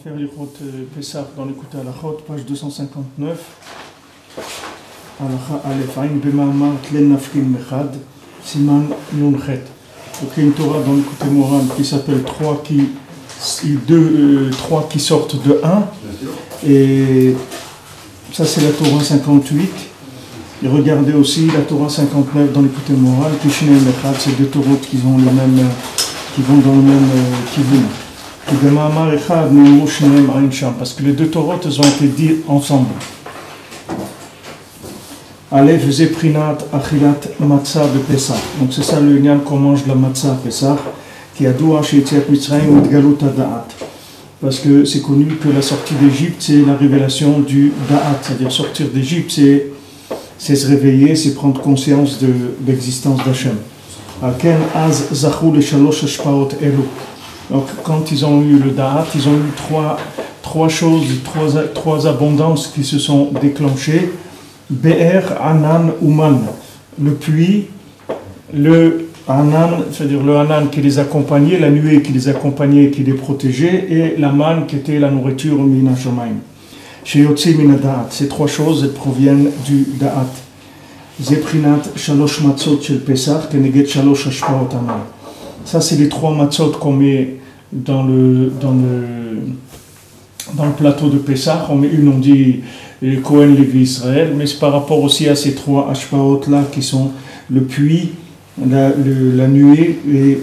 faire l'Ichot Pessah dans l'écoute à l'Achot, page 259. Alacha Aleph, Aïn Bemamar Tlen Nafkin Mechad, Siman Nunchet. Donc il y a une Torah dans l'écoute moral qui s'appelle 3 qui sortent de 1. Et ça c'est la Torah 58. Et regardez aussi la Torah 59 dans l'écoute moral, Kishne Mechad, c'est deux Torahs qui vont dans le même kivun. Parce que les deux Torahs ont été dit ensemble. Aleph Zeprinat Achilat Matzah de Pessah. Donc c'est ça le lien qu'on mange la Matzah Pessah, qui a doua chez Yetziat Mitzrayim et Galut Da'at. Parce que c'est connu que la sortie d'Égypte, c'est la révélation du Da'at, c'est-à-dire sortir d'Égypte, c'est se réveiller, c'est prendre conscience de l'existence d'Hachem. Aken Az Zachou le Shalosh Ashpaot Elu. Donc, quand ils ont eu le Da'at, ils ont eu trois abondances qui se sont déclenchées. Be'er, Anan, Uman. Le puits, le Anan, c'est-à-dire le Anan qui les accompagnait, la nuée qui les accompagnait, qui les protégeait, et la manne qui était la nourriture Mina Shomaim. Chez Yotzi Mina Da'at. Ces trois choses, elles proviennent du Da'at. Zeprinat Shalosh Matzot Shel Pesach, Keneged Shalosh Ashpaot Anan. Ça, c'est les trois matzot qu'on met dans le plateau de Pessah. On met une, on dit Kohen, Lévi, Israël, mais c'est par rapport aussi à ces trois ashpaot-là qui sont le puits, la nuée et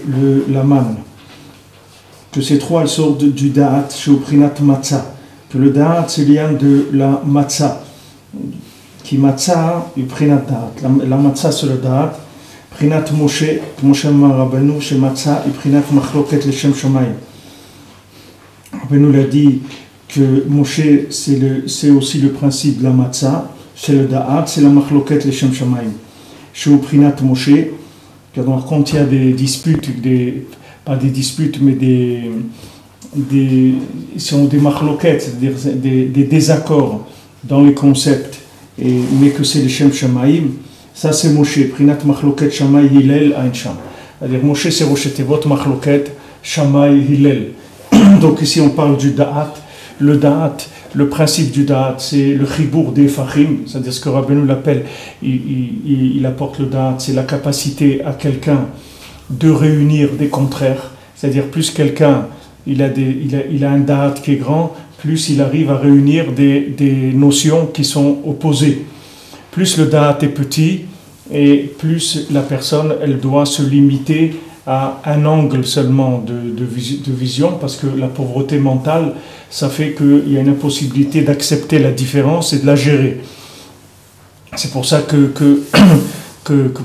la manne. Que ces trois, elles sortent du Da'at, Sheoprinat Matzah. Que le Da'at, c'est lien de la Matzah. Qui Matzah, Prinat Da'at. La Matzah, c'est le Da'at. Prinat Moshe Rabbeinu, chez Matzah, et Prinat Machloket Leshem Shomayim. Rabbeinu l'a dit que Moshe, c'est aussi le principe de la Matzah, c'est le Da'at, c'est la Machloket Leshem Shomayim. Chez Prinat Moshe, quand il y a des disputes, pas des disputes, mais des Machloket, c'est-à-dire des désaccords dans les concepts, mais que c'est Leshem Shomayim. Ça c'est Moshe, Prinat Machloket Shammai Hillel Ain Sham. C'est-à-dire Moshe c'est Rosh Tevot Machloket Shammai Hillel. Donc ici on parle du Da'at. Le Da'at, le principe du Da'at, c'est le Chibour des Fachim, c'est-à-dire ce que Rabbeinu l'appelle, il apporte le Da'at, c'est la capacité à quelqu'un de réunir des contraires. C'est-à-dire plus quelqu'un, il a un Da'at qui est grand, plus il arrive à réunir des notions qui sont opposées. Plus le Da'at est petit, et plus la personne, elle doit se limiter à un angle seulement de vision, parce que la pauvreté mentale, ça fait qu'il y a une impossibilité d'accepter la différence et de la gérer. C'est pour ça que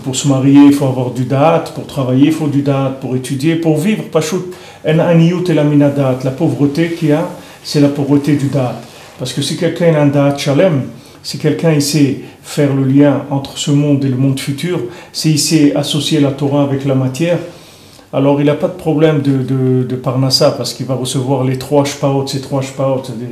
pour se marier, il faut avoir du Da'at, pour travailler, il faut du Da'at, pour étudier, pour vivre, Pashut, en aniyut et la mina Da'at. La pauvreté qu'il y a, c'est la pauvreté du Da'at. Parce que si quelqu'un a un Da'at Shalem, si quelqu'un sait faire le lien entre ce monde et le monde futur, s'il sait associer la Torah avec la matière, alors il n'a pas de problème de Parnassa, parce qu'il va recevoir les trois shpaot, ces trois shpaot, c'est-à-dire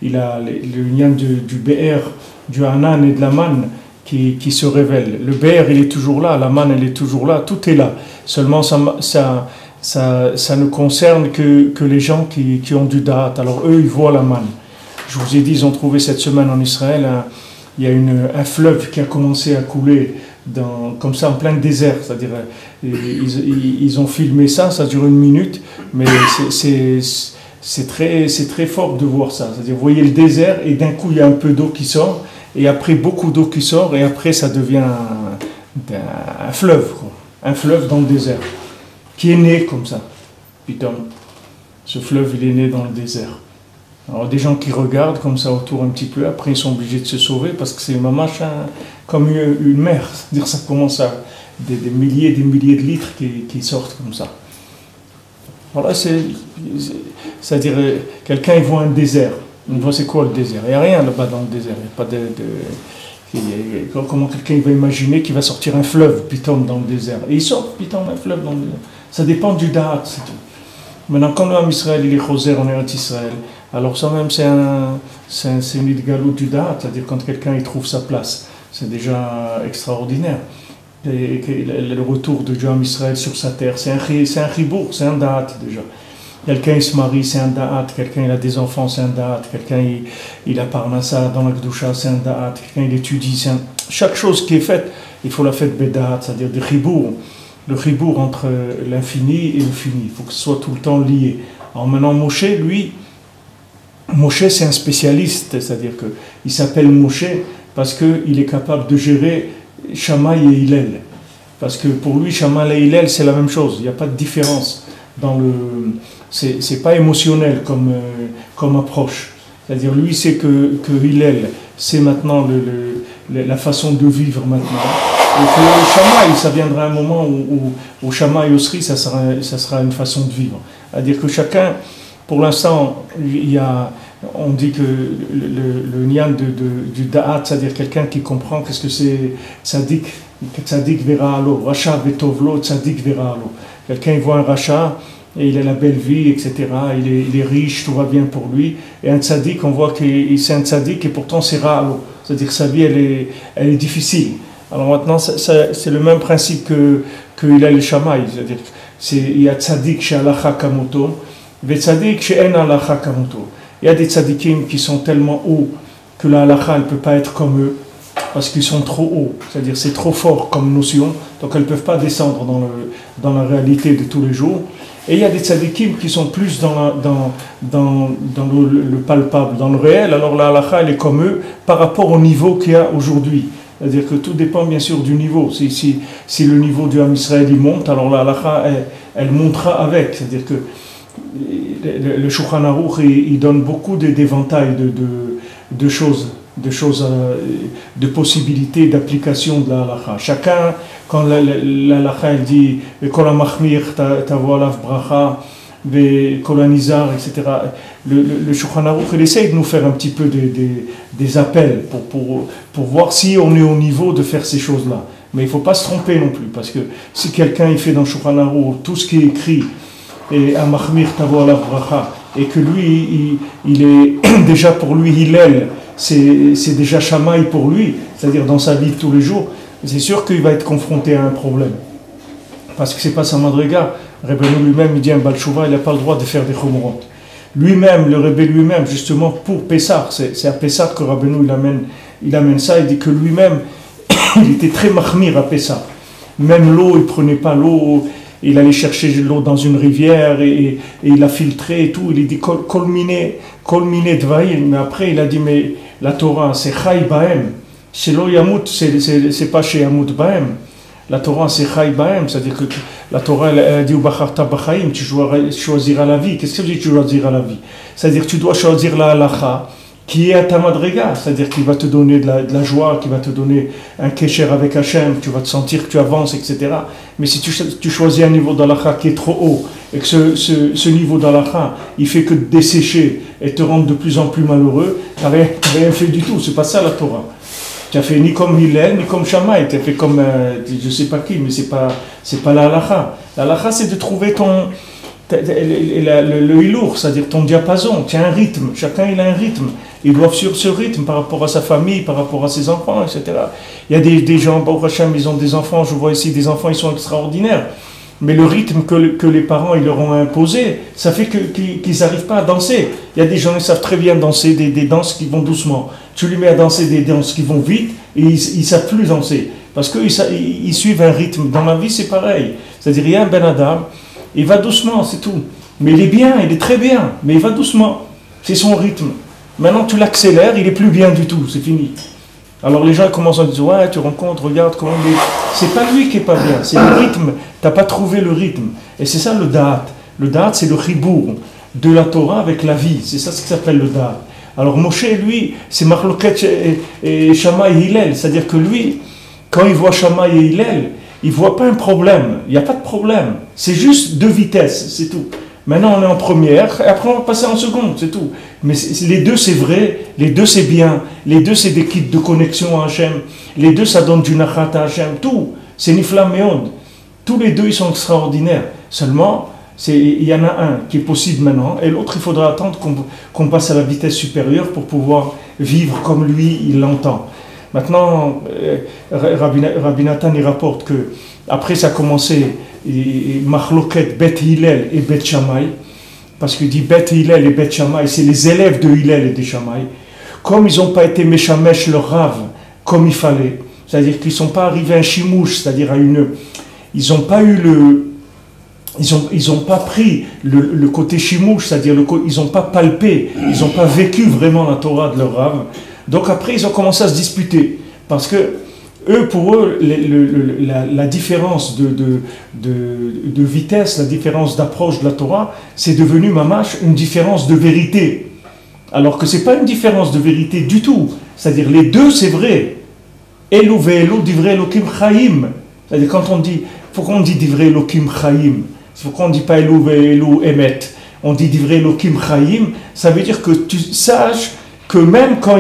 il a le lien du Be'er, du Hanan et de la manne qui se révèle. Le Be'er, il est toujours là, la manne, elle est toujours là, tout est là. Seulement ça ne concerne que les gens qui ont du Da'at. Alors eux, ils voient la manne. Je vous ai dit, ils ont trouvé cette semaine en Israël, il y a un fleuve qui a commencé à couler comme ça en plein désert. C'est-à-dire, ils ont filmé ça dure 1 minute, mais c'est très fort de voir ça. C'est-à-dire, vous voyez le désert et d'un coup il y a un peu d'eau qui sort, et après beaucoup d'eau qui sort, et après ça devient un fleuve, quoi. Un fleuve dans le désert, qui est né comme ça. Putain, ce fleuve il est né dans le désert. Alors des gens qui regardent comme ça autour un petit peu, après ils sont obligés de se sauver parce que c'est comme une mer, c'est-à-dire ça commence à des milliers de litres qui sortent comme ça. Voilà, c'est-à-dire quelqu'un il voit un désert, il voit c'est quoi le désert, il n'y a rien là-bas dans le désert, il n'y a pas comment quelqu'un va imaginer qu'il va sortir un fleuve Pitom dans le désert, et il sort Pitom un fleuve dans le désert, ça dépend du Da'at, c'est tout. Maintenant quand l'homme Israël il est choser en Eretz Israël, alors ça même c'est une idgalut du Da'at, c'est-à-dire quand quelqu'un il trouve sa place, c'est déjà extraordinaire. Et le retour de Dieu en Israël sur sa terre, c'est un chibour, c'est un Da'at déjà. Quelqu'un il se marie, c'est un da'at. Quelqu'un il a des enfants, c'est un da'at. Quelqu'un il a parnassa dans la Gdusha, c'est un da'at. Quelqu'un il étudie, c'est un... Chaque chose qui est faite, il faut la faire beda'at, c'est-à-dire de chibour. Le chibour entre l'infini et le fini. Il faut que ce soit tout le temps lié. Alors maintenant, Moshe, lui, Moshe c'est un spécialiste, c'est-à-dire qu'il s'appelle Moshe parce qu'il est capable de gérer Shammai et Hillel. Parce que pour lui, Shammai et Hillel, c'est la même chose. Il n'y a pas de différence. C'est pas émotionnel comme approche. C'est-à-dire, lui, c'est que Hillel, c'est maintenant la façon de vivre maintenant. Et que Shammai, ça viendra un moment où Shammai aussi, ça sera une façon de vivre. C'est-à-dire que chacun, pour l'instant, on dit que le nian du da'at, c'est-à-dire quelqu'un qui comprend qu'est-ce que c'est tzadik vera alo, racha vetovlo, tzadik vera alo. Quelqu'un il voit un racha et il a la belle vie, etc. Il est riche, tout va bien pour lui. Et un tzadik, on voit que c'est un tzadik et pourtant c'est ra alo. C'est-à-dire que sa vie, elle est difficile. Alors maintenant, c'est le même principe qu'il a le Shammai. C'est-à-dire il y a tzadik chez Alacha Kamoto, et tzadik chez En Alacha Kamoto. Il y a des tzadikim qui sont tellement hauts que la halacha ne peut pas être comme eux, parce qu'ils sont trop hauts. C'est-à-dire c'est trop fort comme notion, donc elles ne peuvent pas descendre dans la réalité de tous les jours. Et il y a des tzadikim qui sont plus dans le palpable, dans le réel. Alors la halacha, elle est comme eux par rapport au niveau qu'il y a aujourd'hui. C'est-à-dire que tout dépend bien sûr du niveau. Si le niveau du Ham Israël il monte, alors la halacha, elle montera avec. C'est-à-dire que le Shulchan Aruch, il donne beaucoup d'éventails de choses, de possibilités d'application de la halacha. Chacun, quand la halacha elle dit Kol HaMachmir tavo alav bracha, Kol HaNizar, etc., le Shulchan Aruch il essaye de nous faire un petit peu des appels pour voir si on est au niveau de faire ces choses-là. Mais il ne faut pas se tromper non plus, parce que si quelqu'un il fait dans le Shulchan Aruch tout ce qui est écrit, et à Mahmir Tavo Alav Bracha, et que lui, il est déjà pour lui Hillel, c'est déjà Shammai pour lui, c'est-à-dire dans sa vie de tous les jours, c'est sûr qu'il va être confronté à un problème. Parce que c'est pas sa madriga. Rebbeinu lui-même, il dit un Baal Tshuva, il n'a pas le droit de faire des chomorot. Lui-même, le Rebbe lui-même, justement pour Pessah, c'est à Pessah que Rabbeinu il amène ça, il dit que lui-même, il était très mahmir à Pessah. Même l'eau, il ne prenait pas l'eau. Il allait chercher l'eau dans une rivière et il la filtrait et tout. Il dit kol mine dvaim. Mais après, il a dit mais la Torah, c'est chai baem. Chez lo yamut, c'est pas chez yamut baem. La Torah, c'est chai baem. C'est-à-dire que la Torah, elle a dit ubacharta bachaim. Tu choisiras la vie. Qu'est-ce que ça veut dire tu choisiras la vie? C'est-à-dire que tu dois choisir la halacha qui est à ta madriga, c'est-à-dire qu'il va te donner de la joie, qui va te donner un kesher avec Hachem, tu vas te sentir que tu avances, etc. Mais si tu choisis un niveau d'halakha qui est trop haut, et que ce niveau d'halakha, il fait que te dessécher et te rendre de plus en plus malheureux, tu n'as rien fait du tout, c'est pas ça la Torah. Tu as fait ni comme Hillel, ni comme Shammai, tu as fait comme je ne sais pas qui, mais c'est pas la halakha. La halakha, c'est de trouver le hilour, c'est-à-dire ton diapason, tu as un rythme, chacun il a un rythme, ils doivent suivre ce rythme par rapport à sa famille, par rapport à ses enfants, etc. Il y a des gens, Baruch Hashem, ils ont des enfants, je vois ici des enfants, ils sont extraordinaires, mais le rythme que les parents ils leur ont imposé, ça fait qu'ils n'arrivent pas à danser. Il y a des gens qui savent très bien danser des danses qui vont doucement, tu lui mets à danser des danses qui vont vite, et ils ne savent plus danser, parce qu'ils suivent un rythme. Dans la vie c'est pareil, c'est-à-dire il y a un Ben Adam, il va doucement, c'est tout. Mais il est bien, il est très bien, mais il va doucement. C'est son rythme. Maintenant, tu l'accélères, il est plus bien du tout, c'est fini. Alors les gens commencent à dire, ouais, tu rencontres, regarde comment il est. C'est pas lui qui est pas bien, c'est le rythme. T'as pas trouvé le rythme. Et c'est ça le da'at. Le da'at, c'est le chibour de la Torah avec la vie. C'est ça ce qui s'appelle le da'at. Alors Moshe, lui, c'est Machloket et Shammai et Hillel. C'est-à-dire que lui, quand il voit Shammai et Hillel, il ne voit pas un problème, il n'y a pas de problème, c'est juste deux vitesses, c'est tout. Maintenant on est en première, et après on va passer en seconde, c'est tout. Mais les deux c'est vrai, les deux c'est bien, les deux c'est des kits de connexion à Hachem, les deux ça donne du nachat à Hachem, tout, c'est nifla meod. Tous les deux ils sont extraordinaires, seulement il y en a un qui est possible maintenant, et l'autre il faudra attendre qu'on passe à la vitesse supérieure pour pouvoir vivre comme lui il l'entend. Maintenant, Rabbi Nathan il rapporte que après ça a commencé Machloket Bet Hillel et Bet Shammai, parce qu'il dit Bet Hillel et Bet Shammai, c'est les élèves de Hillel et de Shammai, comme ils n'ont pas été méchamesh leur rave comme il fallait, c'est-à-dire qu'ils ne sont pas arrivés à un chimouche, c'est-à-dire à une... Ils n'ont pas eu le... Ils ont pas pris le côté chimouche, c'est-à-dire ils n'ont pas palpé, ils n'ont pas vécu vraiment la Torah de leur rave. Donc après, ils ont commencé à se disputer. Parce que pour eux, la différence de vitesse, la différence d'approche de la Torah, c'est devenu, mamash, une différence de vérité. Alors que ce n'est pas une différence de vérité du tout. C'est-à-dire, les deux, c'est vrai. Elu ve'elu divrei Elokim chaim. C'est-à-dire, quand on dit, pourquoi on dit divrei Elokim chaim? Pourquoi on ne dit pas Elu ve'elu emet? On dit divrei Elokim chaim. Ça veut dire que tu saches que même quand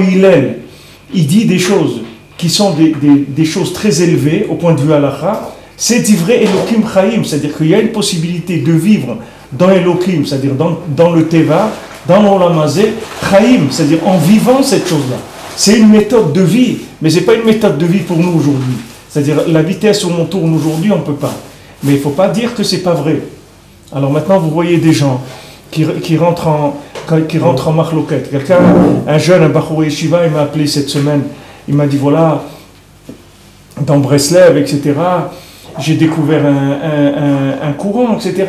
il dit des choses qui sont des choses très élevées au point de vue halakha, c'est divrei Elokim chaim. C'est-à-dire qu'il y a une possibilité de vivre dans Elokim, c'est-à-dire dans le Teva, dans l'Olam Hazé, chaim, c'est-à-dire en vivant cette chose-là. C'est une méthode de vie, mais ce n'est pas une méthode de vie pour nous aujourd'hui. C'est-à-dire la vitesse où on tourne aujourd'hui, on ne peut pas. Mais il ne faut pas dire que ce n'est pas vrai. Alors maintenant, vous voyez des gens qui rentrent en machloket. Un jeune, un Bachour Yeshiva, il m'a appelé cette semaine. Il m'a dit, voilà, dans Breslev, etc., j'ai découvert un courant, etc.,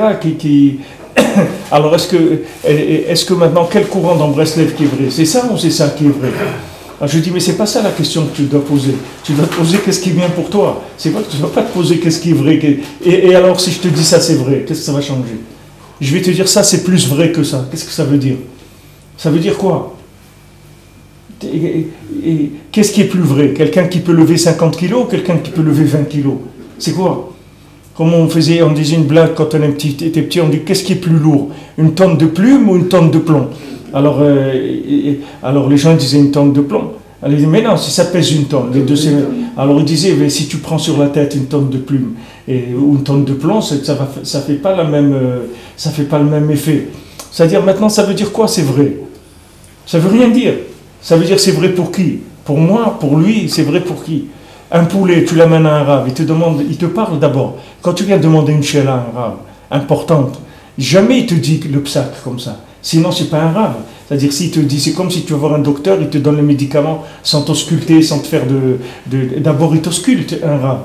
Alors, est-ce que maintenant, quel courant dans Breslev qui est vrai? C'est ça ou c'est ça qui est vrai? Alors je dis, mais c'est pas ça la question que tu dois poser. Tu dois te poser qu'est-ce qui est bien pour toi. C'est pas que tu ne dois pas te poser qu'est-ce qui est vrai. Et alors, si je te dis ça, c'est vrai, qu'est-ce que ça va changer? Je vais te dire ça, c'est plus vrai que ça. Qu'est-ce que ça veut dire? Ça veut dire quoi? Qu'est-ce qui est plus vrai? Quelqu'un qui peut lever 50 kilos ou quelqu'un qui peut lever 20 kilos? C'est quoi? Comme on disait une blague quand on était petit, on dit qu'est-ce qui est plus lourd? Une tonne de plumes ou une tonne de plomb? Alors les gens disaient une tonne de plomb. Alors ils disaient, mais non, si ça pèse une tonne, les deux, alors ils disaient, mais si tu prends sur la tête une tonne de plumes ou une tonne de plomb, ça fait pas le même effet. C'est-à-dire maintenant, ça veut dire quoi, c'est vrai? Ça veut rien dire. Ça veut dire c'est vrai pour qui? Pour moi, pour lui, c'est vrai pour qui? Un poulet, tu l'amènes à un rave, il te parle d'abord. Quand tu viens demander une sheila à un rave, importante, jamais il te dit le psak comme ça. Sinon, c'est pas un rave. C'est-à-dire, s'il te dit, c'est comme si tu veux voir un docteur, il te donne le médicament sans t'ausculter, sans te faire d'abord, il t'ausculte, un rave.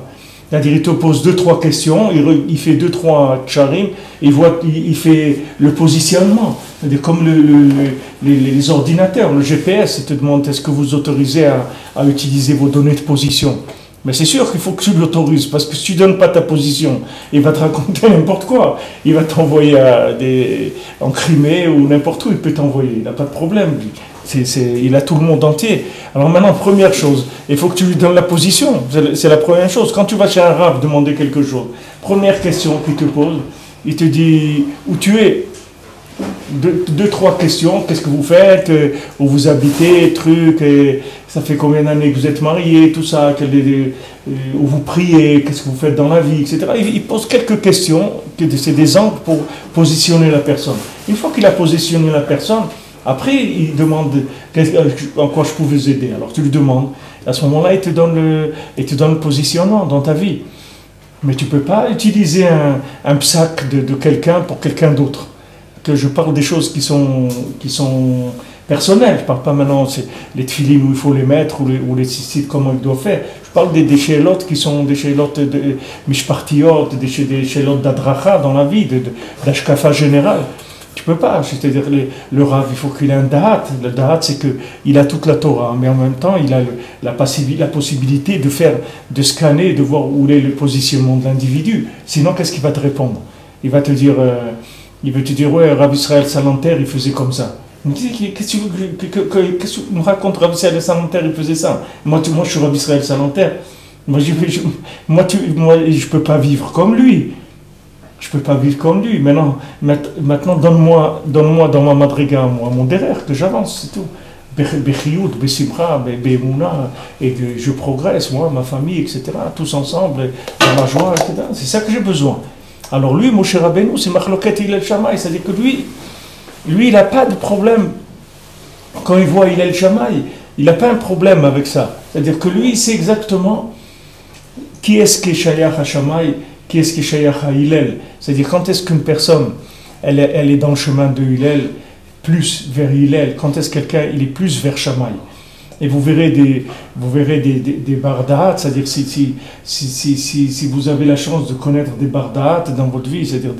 C'est-à-dire, il te pose 2-3 questions, il fait 2-3 tcharim, il fait le positionnement. C'est-à-dire, comme les ordinateurs, le GPS, il te demande est-ce que vous autorisez à utiliser vos données de position. Mais c'est sûr qu'il faut que tu l'autorises, parce que si tu ne donnes pas ta position, il va te raconter n'importe quoi. Il va t'envoyer en Crimée ou n'importe où, il peut t'envoyer, il n'a pas de problème. Il a tout le monde entier. Alors maintenant, première chose, il faut que tu lui donnes la position. C'est la première chose. Quand tu vas chez un rave demander quelque chose, première question qu'il te pose, il te dit où tu es. 2-3 questions, qu'est-ce que vous faites, où vous habitez, ça fait combien d'années que vous êtes mariés, tout ça, où vous priez, qu'est-ce que vous faites dans la vie, etc. Il pose quelques questions, c'est des angles pour positionner la personne. Une fois qu'il a positionné la personne, après il demande en quoi je pouvais vous aider. Alors tu lui demandes, à ce moment-là il te donne le positionnement dans ta vie. Mais tu ne peux pas utiliser un psak de quelqu'un pour quelqu'un d'autre. Que je parle des choses qui sont personnelles. Je ne parle pas maintenant les tefilines où il faut les mettre ou les cistites comment ils doivent faire. Je parle des shélotes qui sont des shélotes de mishpartiot, des shélotes d'adracha dans la vie, d'ashkafa générale. Tu ne peux pas. C'est-à-dire le rav, il faut qu'il ait un da'at. Le da'at, c'est qu'il a toute la Torah, mais en même temps, il a la possibilité de scanner, de voir où est le positionnement de l'individu. Sinon, qu'est-ce qu'il va te répondre? Il va te dire... Il veut te dire, ouais, Rabbi Israël Salanter, il faisait comme ça. Il me dit, qu'est-ce que tu nous racontes, Rabbi Israël Salanter, il faisait ça. Moi, je suis Rabbi Israël Salanter. Moi, je ne peux pas vivre comme lui. Je ne peux pas vivre comme lui. Maintenant donne-moi dans ma madriga, moi, mon derrière, que j'avance, c'est tout. Bechiout, Besimcha, Be'emouna, et que je progresse, moi, ma famille, etc., tous ensemble, dans la joie, etc. C'est ça que j'ai besoin. Alors lui, Moshe Rabbeinu, c'est Machloket Hillel Shammai, c'est-à-dire que lui, il n'a pas de problème. Quand il voit Hillel Shammai, il n'a pas un problème avec ça. C'est-à-dire que lui, il sait exactement qui est-ce qui est Shayach à Shammai, qui est-ce qui est Shayach à Hillel. C'est-à-dire quand est-ce qu'une personne, elle est dans le chemin de Hillel, plus vers Hillel. Quand est-ce quelqu'un il est plus vers Shammai? Et vous verrez des bardaat, c'est-à-dire si vous avez la chance de connaître des bardaat dans votre vie, c'est-à-dire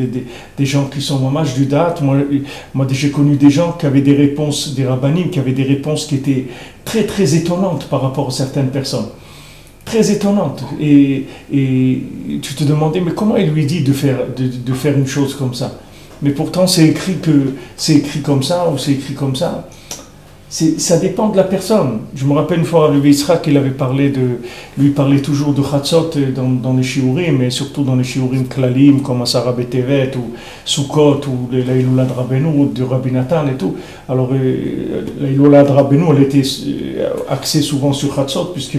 des gens qui sont mamash du date. Moi j'ai connu des gens qui avaient des réponses, des rabbanim, qui avaient des réponses qui étaient très très étonnantes par rapport à certaines personnes. Très étonnantes. Et tu te demandais, mais comment il lui dit de faire une chose comme ça? Mais pourtant c'est écrit comme ça ou c'est écrit comme ça. Ça dépend de la personne. Je me rappelle une fois, le Yitzhak, lui parlait toujours de Chatzot dans les Shiurim, mais surtout dans les Shiurim Klalim, comme Asara Betevet, ou Sukkot, ou l'Aïloula de Rabbeinu, ou de Rabbi Nathan et tout. Alors, l'Aïloula de Rabbeinu, elle était axée souvent sur Chatzot, puisque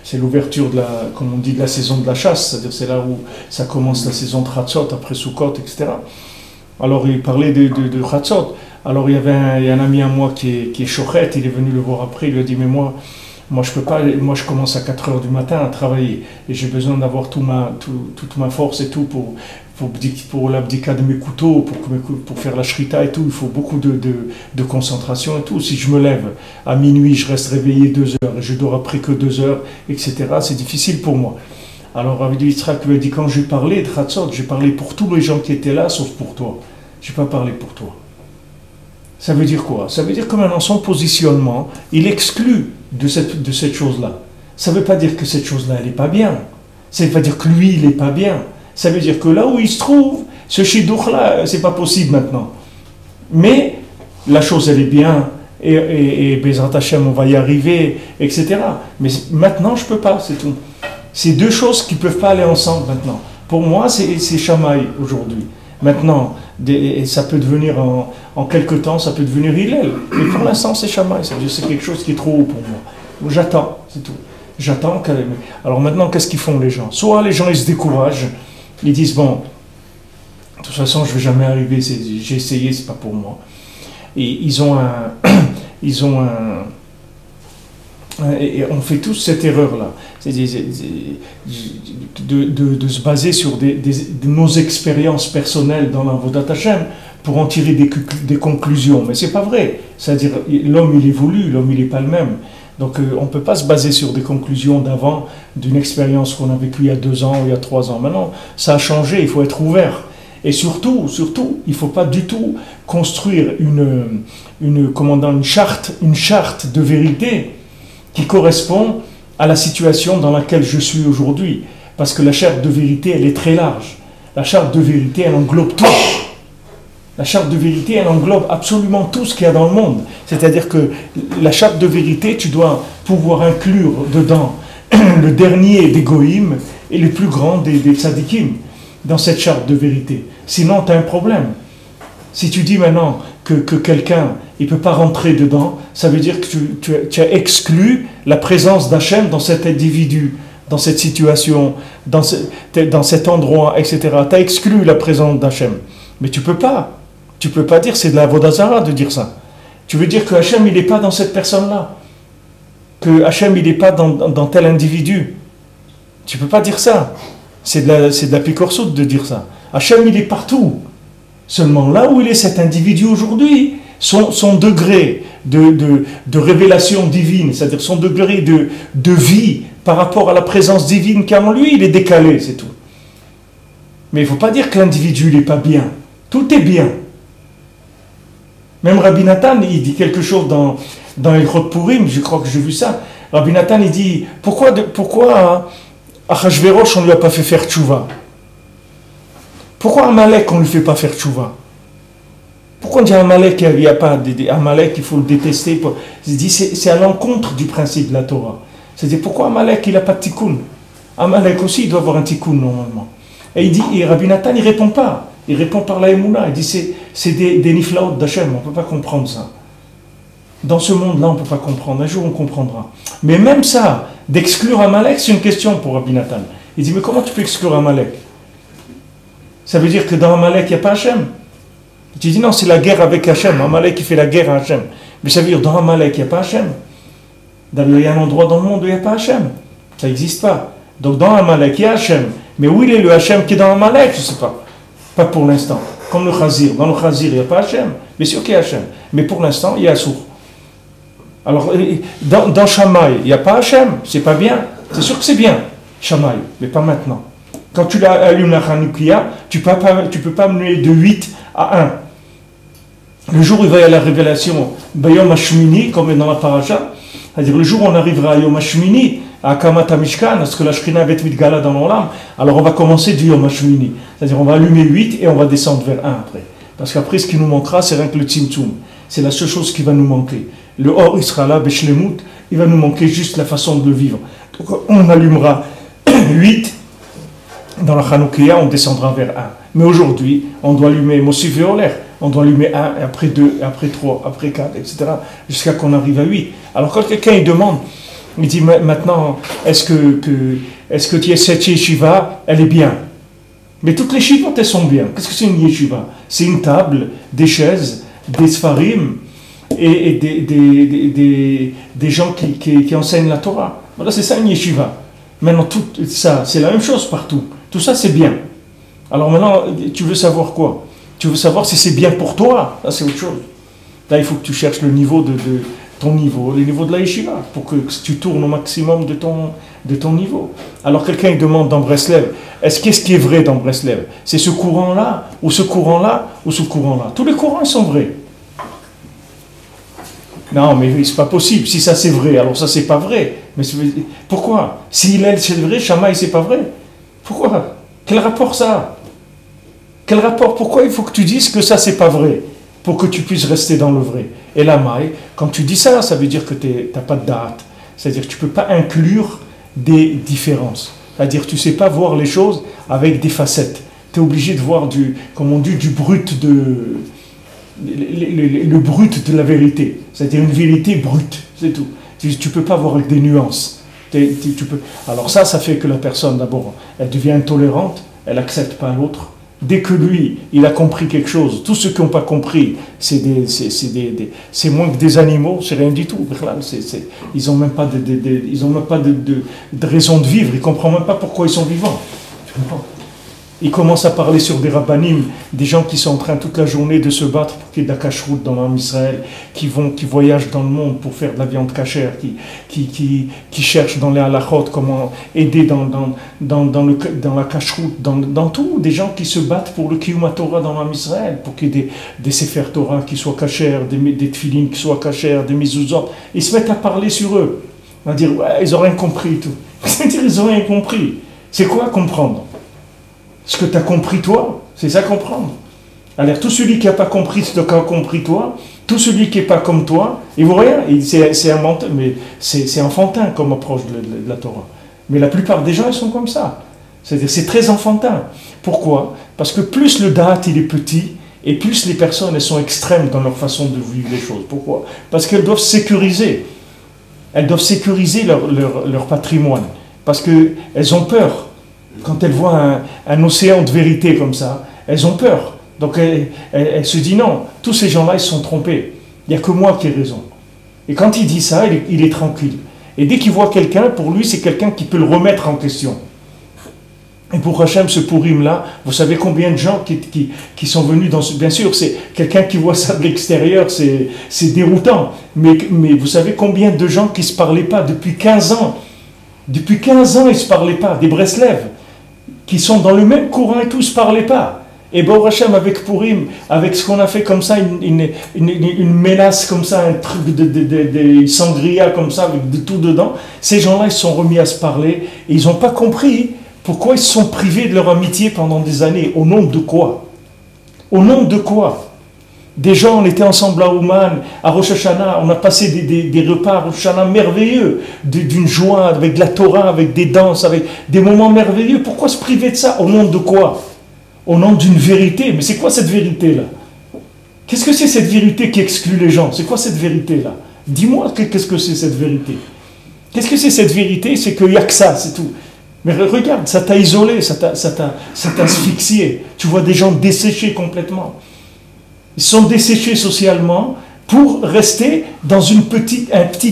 c'est l'ouverture comme on dit, de la saison de la chasse, c'est-à-dire c'est là où ça commence la saison de Chatzot, après Sukkot, etc. Alors, il parlait de Chatzot. Alors il y a un ami à moi qui est chochet, il est venu le voir après, il lui a dit mais moi je peux pas, moi je commence à 4 heures du matin à travailler et j'ai besoin d'avoir toute ma force et tout pour l'abdika de mes couteaux, pour faire la shrita et tout, il faut beaucoup de concentration et tout. Si je me lève à minuit, je reste réveillé 2 heures et je dors après que 2 heures, etc. C'est difficile pour moi. Alors Rabbi Yitzhak lui a dit quand j'ai parlé de Chatzot, j'ai parlé pour tous les gens qui étaient là sauf pour toi. Je n'ai pas parlé pour toi. Ça veut dire quoi? Ça veut dire que maintenant son positionnement, il exclut de cette chose-là. Ça ne veut pas dire que cette chose-là, elle n'est pas bien. Ça ne veut pas dire que lui, il n'est pas bien. Ça veut dire que là où il se trouve, ce shidduch-là, c'est pas possible maintenant. Mais la chose, elle est bien, et Bezrat Hashem, on va y arriver, etc. Mais maintenant, je ne peux pas, c'est tout. C'est deux choses qui ne peuvent pas aller ensemble maintenant. Pour moi, c'est Shammai aujourd'hui. Maintenant, ça peut devenir en quelque temps, ça peut devenir Hillel. Mais pour l'instant, c'est Shammai. C'est quelque chose qui est trop haut pour moi. J'attends, c'est tout. J'attends. Alors maintenant, qu'est-ce qu'ils font les gens? Soit les gens, ils se découragent. Ils disent, bon, de toute façon, je ne vais jamais arriver. J'ai essayé, c'est pas pour moi. Et ils ont et on fait tous cette erreur-là. C'est de se baser sur de nos expériences personnelles dans l'Avodat Hashem pour en tirer des conclusions. Mais c'est pas vrai. C'est-à-dire, l'homme, il évolue, l'homme, il n'est pas le même. Donc, on ne peut pas se baser sur des conclusions d'avant, d'une expérience qu'on a vécue il y a 2 ans ou il y a 3 ans. Maintenant, ça a changé, il faut être ouvert. Et surtout, il ne faut pas du tout construire une charte de vérité qui correspond à la situation dans laquelle je suis aujourd'hui. Parce que la charte de vérité, elle est très large. La charte de vérité, elle englobe tout. La charte de vérité, elle englobe absolument tout ce qu'il y a dans le monde. C'est-à-dire que la charte de vérité, tu dois pouvoir inclure dedans le dernier des goïms et le plus grand des tzadikim dans cette charte de vérité. Sinon, tu as un problème. Si tu dis maintenant que quelqu'un il ne peut pas rentrer dedans, ça veut dire que tu as exclu la présence d'Hachem dans cet individu, dans cette situation, dans cet endroit, etc. Tu as exclu la présence d'Hachem. Mais tu peux pas. Tu peux pas dire, c'est de la avodah zara de dire ça. Tu veux dire que Hachem, il n'est pas dans cette personne-là. Que Hachem, il n'est pas dans tel individu. Tu peux pas dire ça. C'est de la picorsoute de dire ça. Hachem, il est partout. Seulement là où il est cet individu aujourd'hui, son degré de révélation divine, c'est-à-dire son degré de vie par rapport à la présence divine qu'il y a en lui, il est décalé, c'est tout. Mais il ne faut pas dire que l'individu n'est pas bien. Tout est bien. Même Rabbi Nathan, il dit quelque chose dans Ilchot Purim, je crois que j'ai vu ça. Rabbi Nathan, il dit, pourquoi Achashverosh, on ne lui a pas fait faire tchouva? Pourquoi Amalek, on ne lui fait pas faire tchouva? Pourquoi on dit Amalek, il n'y a pas Amalek, il faut le détester? Il dit, c'est à l'encontre du principe de la Torah. C'est-à-dire, pourquoi Amalek, il n'a pas de tikkun? Amalek aussi, il doit avoir un tikkun normalement. Et il dit, et Rabbi Nathan, il ne répond pas. Il répond par la Emouna. Il dit, c'est des niflaot d'Hachem, on ne peut pas comprendre ça. Dans ce monde-là, on ne peut pas comprendre. Un jour, on comprendra. Mais même ça, d'exclure Amalek, c'est une question pour Rabbi Nathan. Il dit, mais comment tu peux exclure Amalek? Ça veut dire que dans Amalek, il n'y a pas Hachem? Tu dis non, c'est la guerre avec Hachem. Amalek, il fait la guerre à Hachem. Mais ça veut dire dans Amalek, il n'y a pas Hachem. Il y a un endroit dans le monde où il n'y a pas Hachem. Ça n'existe pas. Donc dans Amalek, il y a Hachem. Mais où il est le Hachem qui est dans Amalek? Je ne sais pas. Pas pour l'instant. comme le Khazir. Dans le Khazir, il n'y a pas Hachem. Bien sûr qu'il y a Hachem. Mais pour l'instant, il y a Assour. Alors, dans Shammai, il n'y a pas Hachem. C'est pas bien. C'est sûr que c'est bien, Shammai, mais pas maintenant. Quand tu allumes la Hanoukia, tu peux pas mener de 8 à 1. Le jour où il va y avoir la révélation, Bayom Hashmini, comme dans la paracha, c'est-à-dire le jour où on arrivera à Yom Hashmini, à Kamata Mishkan, parce que la Shekhinah va être Mitgala dans l'Olam, alors on va commencer du Yom Hashmini. C'est-à-dire on va allumer 8 et on va descendre vers 1 après. Parce qu'après, ce qui nous manquera, c'est rien que le Tzimtzum. C'est la seule chose qui va nous manquer. Le Or, il sera là, Beshlemut, il va nous manquer juste la façon de le vivre. Donc on allumera 8 dans la Hanoukia, on descendra vers 1. Mais aujourd'hui, on doit allumer Mosif et Oler. On doit allumer 1, après 2, après 3, après 4, etc. Jusqu'à qu'on arrive à 8. Alors quand quelqu'un il demande, il dit maintenant, est-ce que tu es cette yeshiva, elle est bien? Mais toutes les yeshivot, elles sont bien. Qu'est-ce que c'est une yeshiva? C'est une table, des chaises, des sfarim et des gens qui enseignent la Torah. Voilà, c'est ça une yeshiva. Maintenant, tout ça, c'est la même chose partout. Tout ça, c'est bien. Alors maintenant, tu veux savoir quoi? Tu veux savoir si c'est bien pour toi? Là, c'est autre chose. Là, il faut que tu cherches le niveau de ton niveau, le niveau de la yeshiva, pour que tu tournes au maximum de ton niveau. Alors, quelqu'un il demande dans Breslev, qu'est-ce qui est vrai dans Breslev? C'est ce courant-là, ou ce courant-là, ou ce courant-là? Tous les courants, ils sont vrais. Non, mais c'est pas possible. Si ça, c'est vrai, alors ça, c'est pas vrai. Mais pourquoi? Si Hillel, c'est vrai, Shammai, c'est pas vrai. Pourquoi? Quel rapport ça a? Quel rapport? Pourquoi il faut que tu dises que ça, c'est pas vrai? Pour que tu puisses rester dans le vrai. Et la maille, quand tu dis ça, ça veut dire que tu n'as pas de date. C'est-à-dire que tu ne peux pas inclure des différences. C'est-à-dire que tu ne sais pas voir les choses avec des facettes. Tu es obligé de voir comme on dit, du brut le brut de la vérité. C'est-à-dire une vérité brute, c'est tout. Tu ne peux pas voir avec des nuances. Alors ça fait que la personne, d'abord, elle devient intolérante, elle n'accepte pas l'autre. Dès que lui, il a compris quelque chose, tous ceux qui n'ont pas compris, c'est moins que des animaux, c'est rien du tout. Ils n'ont même pas de raison de vivre, ils ne comprennent même pas pourquoi ils sont vivants. Ils commencent à parler sur des rabbanim, des gens qui sont en train toute la journée de se battre pour qu'il y ait de la cacheroute dans l'âme Israël, qui voyagent dans le monde pour faire de la viande cachère, qui cherchent dans les halachot comment aider dans la cacheroute, dans tout, des gens qui se battent pour le Kiyum Torah dans l'âme Israël, pour qu'il y ait des Sefer Torah qui soient cachères, des tefilines qui soient cachères, des mezuzot. Ils se mettent à parler sur eux, à dire ouais, ils n'ont rien compris tout. C'est-à-dire ils n'ont rien compris. C'est quoi comprendre? Ce que tu as compris toi, c'est ça comprendre. Alors tout celui qui n'a pas compris ce que tu as compris toi, tout celui qui n'est pas comme toi, il ne vaut rien. C'est enfantin comme approche de la Torah. Mais la plupart des gens, ils sont comme ça. C'est-à-dire c'est très enfantin. Pourquoi? Parce que plus le date il est petit, et plus les personnes elles sont extrêmes dans leur façon de vivre les choses. Pourquoi? Parce qu'elles doivent sécuriser. Elles doivent sécuriser leur patrimoine. Parce qu'elles ont peur. Quand elles voient un océan de vérité comme ça, elles ont peur. Donc elles se disent non, tous ces gens-là, ils se sont trompés. Il n'y a que moi qui ai raison. Et quand il dit ça, il est tranquille. Et dès qu'il voit quelqu'un, pour lui, c'est quelqu'un qui peut le remettre en question. Et pour Hachem, ce Purim-là, vous savez combien de gens qui sont venus dans ce... Bien sûr, c'est quelqu'un qui voit ça de l'extérieur, c'est déroutant. Mais vous savez combien de gens qui ne se parlaient pas depuis 15 ans? Depuis 15 ans, ils ne se parlaient pas, des Breslev, qui sont dans le même courant et tous ne se parlaient pas. Et Baruch Hashem, avec Purim, avec ce qu'on a fait comme ça, une mélasse comme ça, un truc de sangria comme ça, avec de tout dedans, ces gens-là, ils se sont remis à se parler, et ils n'ont pas compris pourquoi ils se sont privés de leur amitié pendant des années. Au nom de quoi? Au nom de quoi? Des gens, on était ensemble à Ouman, à Rosh Hashanah, on a passé des repas à Rosh Hashanah merveilleux, d'une joie, avec de la Torah, avec des danses, avec des moments merveilleux. Pourquoi se priver de ça? Au nom de quoi? Au nom d'une vérité. Mais c'est quoi cette vérité-là? Qu'est-ce que c'est cette vérité qui exclut les gens? C'est quoi cette vérité-là? Dis-moi qu'est-ce que c'est cette vérité? Qu'est-ce que c'est cette vérité? C'est qu'il n'y a que ça, c'est tout. Mais regarde, ça t'a isolé, ça t'a asphyxié. Tu vois des gens desséchés complètement. Ils sont desséchés socialement pour rester dans un petit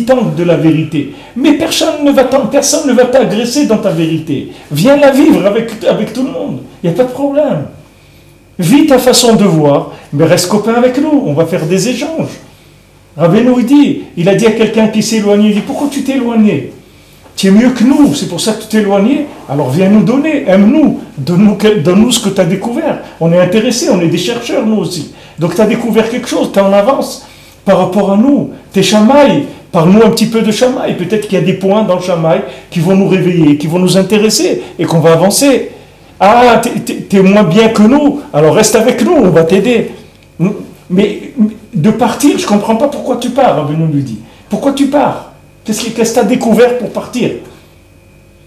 angle de la vérité. Mais personne ne va t'agresser dans ta vérité. Viens la vivre avec tout le monde. Il n'y a pas de problème. Vis ta façon de voir, mais reste copain avec nous, on va faire des échanges. Rabbeinu, il a dit à quelqu'un qui s'est éloigné, il dit, pourquoi tu t'es éloigné? Tu es mieux que nous, c'est pour ça que tu t'es éloigné. Alors viens nous donner, aime-nous, donne-nous ce que tu as découvert. On est intéressés, on est des chercheurs nous aussi. Donc tu as découvert quelque chose, tu es en avance par rapport à nous. Tu es Shamaï, parle-nous un petit peu de Shamaï. Peut-être qu'il y a des points dans le Shamaï qui vont nous réveiller, qui vont nous intéresser et qu'on va avancer. Ah, tu es moins bien que nous, alors reste avec nous, on va t'aider. Mais de partir, je ne comprends pas pourquoi tu pars, Rabbeinu lui dit. Pourquoi tu pars? Qu'est-ce que tu as découvert pour partir?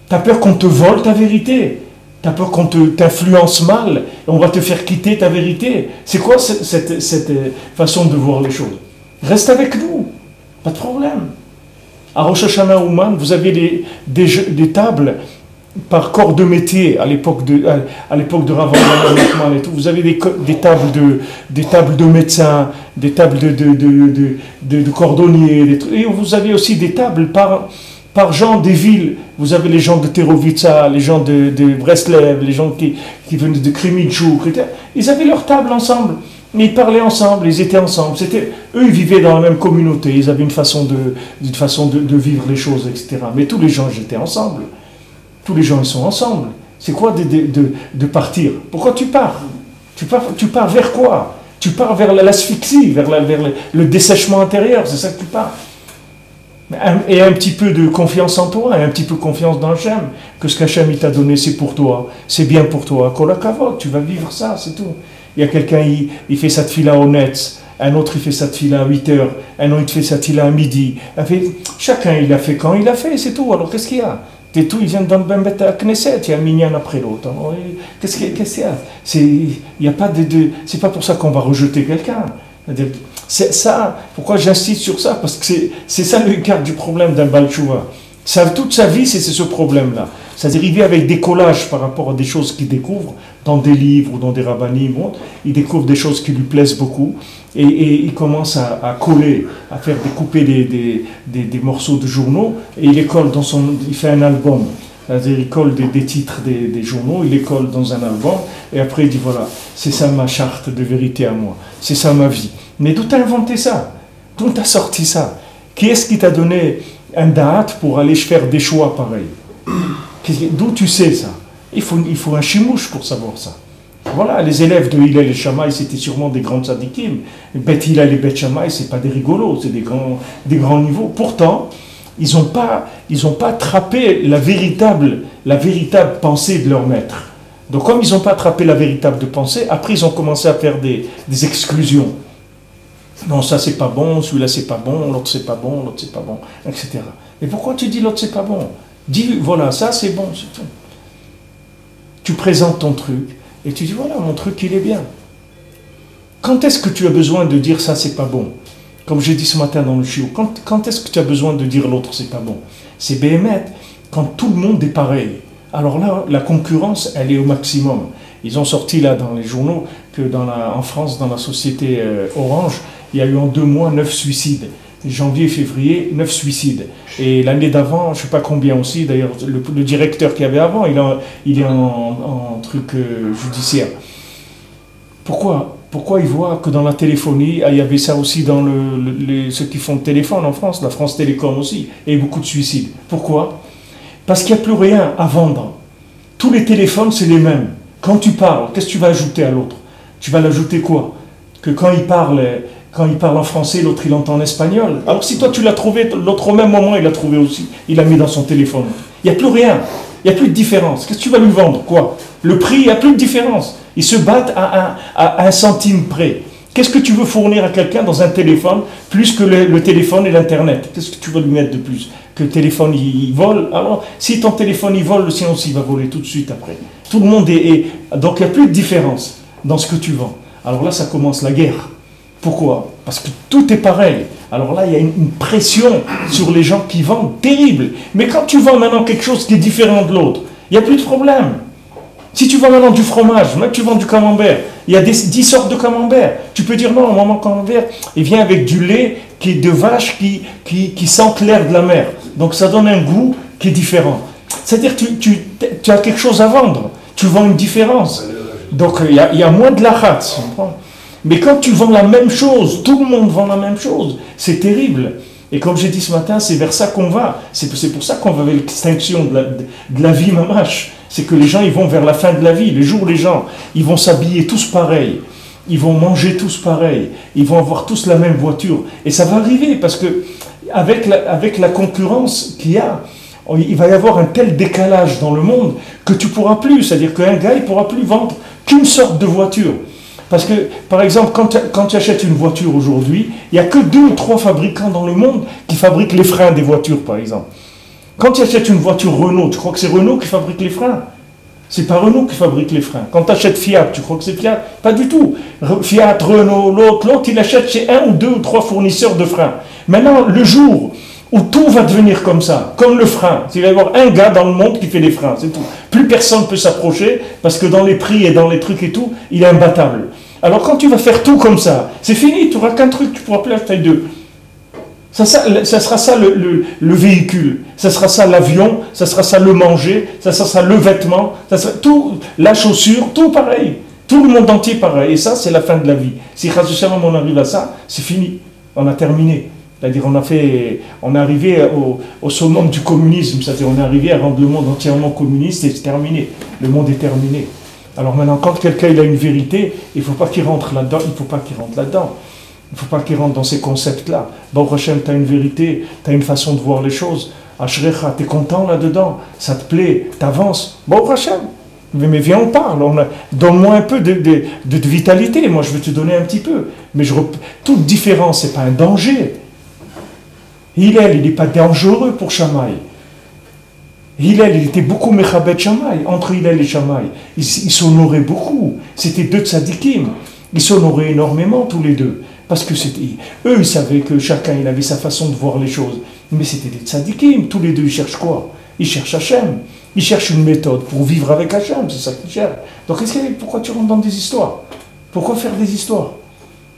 Tu as peur qu'on te vole ta vérité? Tu as peur qu'on t'influence mal? Et on va te faire quitter ta vérité? C'est quoi cette façon de voir les choses? Reste avec nous, pas de problème. À Rosh Hashanah Ouman, vous avez des tables par corps de métier à l'époque de Rav Nachman et tout. Vous avez des tables de médecins, des tables de cordonniers, et vous avez aussi des tables par gens des villes. Vous avez les gens de Terovitsa, les gens de Breslev, les gens qui venaient de Kremitchouk. Ils avaient leur table ensemble. Ils parlaient ensemble, ils étaient ensemble. Eux, ils vivaient dans la même communauté. Ils avaient une façon de vivre les choses, etc. Mais tous les gens, ils étaient ensemble. Tous les gens, ils sont ensemble. C'est quoi de partir? Pourquoi tu pars? Tu pars vers quoi? Tu pars vers l'asphyxie, vers le dessèchement intérieur. C'est ça que tu pars. Et un petit peu de confiance en toi, et un petit peu confiance dans Hachem, que ce qu'Hachem t'a donné, c'est pour toi, c'est bien pour toi. Kol hakavod, tu vas vivre ça, c'est tout. Il y a quelqu'un, il fait sa tefila au Netz, un autre il fait sa tefila à 8 heures, un autre il fait sa tefila à midi. Chacun il a fait quand il a fait, c'est tout. Alors qu'est-ce qu'il y a? Et tout, ils viennent dans le Bembet à Knesset, il y a un minyan après l'autre. Qu'est-ce qu'il y a? C'est pas pour ça qu'on va rejeter quelqu'un. C'est ça, pourquoi j'insiste sur ça? Parce que c'est ça le quart du problème d'un Baal Tshuva. Toute sa vie, c'est ce problème-là. C'est-à-dire, il vit avec des collages par rapport à des choses qu'il découvre dans des livres ou dans des rabbanim. Il découvre des choses qui lui plaisent beaucoup et il commence à coller, à faire découper des morceaux de journaux et il les colle il fait un album. C'est-à-dire, il colle des titres des journaux, il les colle dans un album et après il dit voilà, c'est ça ma charte de vérité à moi, c'est ça ma vie. Mais d'où t'as inventé ça? D'où t'as sorti ça? Qui est-ce qui t'a donné un date pour aller faire des choix pareils? D'où tu sais ça? Il faut un chimouche pour savoir ça. Voilà, les élèves de Hillel et Shammai, c'était sûrement des grands tzadikim. Bet Hillel et Bet Shammai, c'est pas des rigolos, c'est des grands niveaux. Pourtant, ils n'ont pas attrapé la véritable pensée de leur maître. Donc comme ils n'ont pas attrapé la véritable pensée, après ils ont commencé à faire des exclusions. Non, ça c'est pas bon, celui-là c'est pas bon, l'autre c'est pas bon, l'autre c'est pas bon, etc. Mais pourquoi tu dis l'autre c'est pas bon? Dis voilà, ça c'est bon, c'est tout. Tu présentes ton truc et tu dis voilà, mon truc il est bien. Quand est-ce que tu as besoin de dire ça c'est pas bon? Comme j'ai dit ce matin dans le chiot, quand est-ce que tu as besoin de dire l'autre c'est pas bon? C'est béhémet, quand tout le monde est pareil. Alors là, la concurrence, elle est au maximum. Ils ont sorti là dans les journaux que en France, dans la société Orange, il y a eu en 2 mois 9 suicides. Janvier, février, 9 suicides. Et l'année d'avant, je ne sais pas combien aussi, d'ailleurs, le directeur qu'il y avait avant, il est en truc judiciaire. Pourquoi il voit que dans la téléphonie, il y avait ça aussi dans ceux qui font le téléphone en France, la France Télécom aussi, et beaucoup de suicides. Pourquoi? Parce qu'il n'y a plus rien à vendre. Tous les téléphones, c'est les mêmes. Quand tu parles, qu'est-ce que tu vas ajouter à l'autre? Tu vas l'ajouter quoi? Que quand il parle en français, l'autre il entend en espagnol. Alors si toi tu l'as trouvé, l'autre au même moment il l'a trouvé aussi. Il l'a mis dans son téléphone. Il n'y a plus rien. Il n'y a plus de différence. Qu'est-ce que tu vas lui vendre? Quoi? Le prix, il n'y a plus de différence. Ils se battent à 1 centime près. Qu'est-ce que tu veux fournir à quelqu'un dans un téléphone plus que le téléphone et l'Internet? Qu'est-ce que tu veux lui mettre de plus? Que le téléphone il vole? Alors, si ton téléphone il vole, le sien aussi va voler tout de suite après. Tout le monde donc il n'y a plus de différence dans ce que tu vends. Alors là, ça commence la guerre. Pourquoi? Parce que tout est pareil. Alors là, il y a une pression sur les gens qui vendent terrible. Mais quand tu vends maintenant quelque chose qui est différent de l'autre, il n'y a plus de problème. Si tu vends maintenant du fromage, maintenant tu vends du camembert, il y a 10 sortes de camembert. Tu peux dire non, mon camembert, il vient avec du lait qui est de vache qui sent l'air de la mer. Donc ça donne un goût qui est différent. C'est-à-dire que tu as quelque chose à vendre. Tu vends une différence. Donc il y a moins de l'achatz, tu comprends? Mais quand tu vends la même chose, tout le monde vend la même chose, c'est terrible. Et comme j'ai dit ce matin, c'est vers ça qu'on va. C'est pour ça qu'on va vers l'extinction de la vie mamache. C'est que les gens, ils vont vers la fin de la vie. Les jours, les gens, ils vont s'habiller tous pareils. Ils vont manger tous pareils. Ils vont avoir tous la même voiture. Et ça va arriver parce que avec la concurrence qu'il y a, il va y avoir un tel décalage dans le monde que tu ne pourras plus. C'est-à-dire qu'un gars, il ne pourra plus vendre qu'une sorte de voiture. Parce que, par exemple, quand tu achètes une voiture aujourd'hui, il n'y a que 2 ou 3 fabricants dans le monde qui fabriquent les freins des voitures, par exemple. Quand tu achètes une voiture Renault, tu crois que c'est Renault qui fabrique les freins? C'est pas Renault qui fabrique les freins. Quand tu achètes Fiat, tu crois que c'est Fiat? Pas du tout. Fiat, Renault, l'autre, il achète chez 1 ou 2 ou 3 fournisseurs de freins. Maintenant, le jour où tout va devenir comme ça, comme le frein, il va y avoir un gars dans le monde qui fait des freins, c'est tout. Plus personne ne peut s'approcher, parce que dans les prix et dans les trucs et tout, il est imbattable. Alors quand tu vas faire tout comme ça, c'est fini, tu n'auras qu'un truc, tu ne pourras plus acheter 2. Ça sera ça le véhicule, ça sera ça l'avion, ça sera ça le manger, ça sera ça le vêtement, ça sera tout, la chaussure, tout pareil. Tout le monde entier pareil. Et ça, c'est la fin de la vie. Si on arrive à ça, c'est fini. On a terminé. C'est-à-dire on est arrivé au summum du communisme, c'est-à-dire on est arrivé à rendre le monde entièrement communiste et c'est terminé. Le monde est terminé. Alors maintenant, quand quelqu'un il a une vérité, il ne faut pas qu'il rentre là-dedans, il ne faut pas qu'il rentre là-dedans. Il ne faut pas qu'il rentre dans ces concepts-là. Baruch Hashem, tu as une vérité, tu as une façon de voir les choses. Ashrecha, tu es content là-dedans, ça te plaît, tu avances. Baruch Hashem. Mais viens, on parle. Donne-moi un peu de vitalité. Moi, je vais te donner un petit peu. Mais toute différence, ce n'est pas un danger. Il n'est pas dangereux pour Shammai. Il était beaucoup Mechabed Shammai. Entre Hillel et Shammai, ils s'honoraient beaucoup. C'était 2 tzadikim. Ils s'honoraient énormément tous les deux. Parce que eux, ils savaient que chacun il avait sa façon de voir les choses. Mais c'était des tzadikim. Tous les deux, ils cherchent quoi? Ils cherchent Hachem. Ils cherchent une méthode pour vivre avec Hachem. C'est ça qu'ils cherchent. Donc, pourquoi tu rentres dans des histoires? Pourquoi faire des histoires?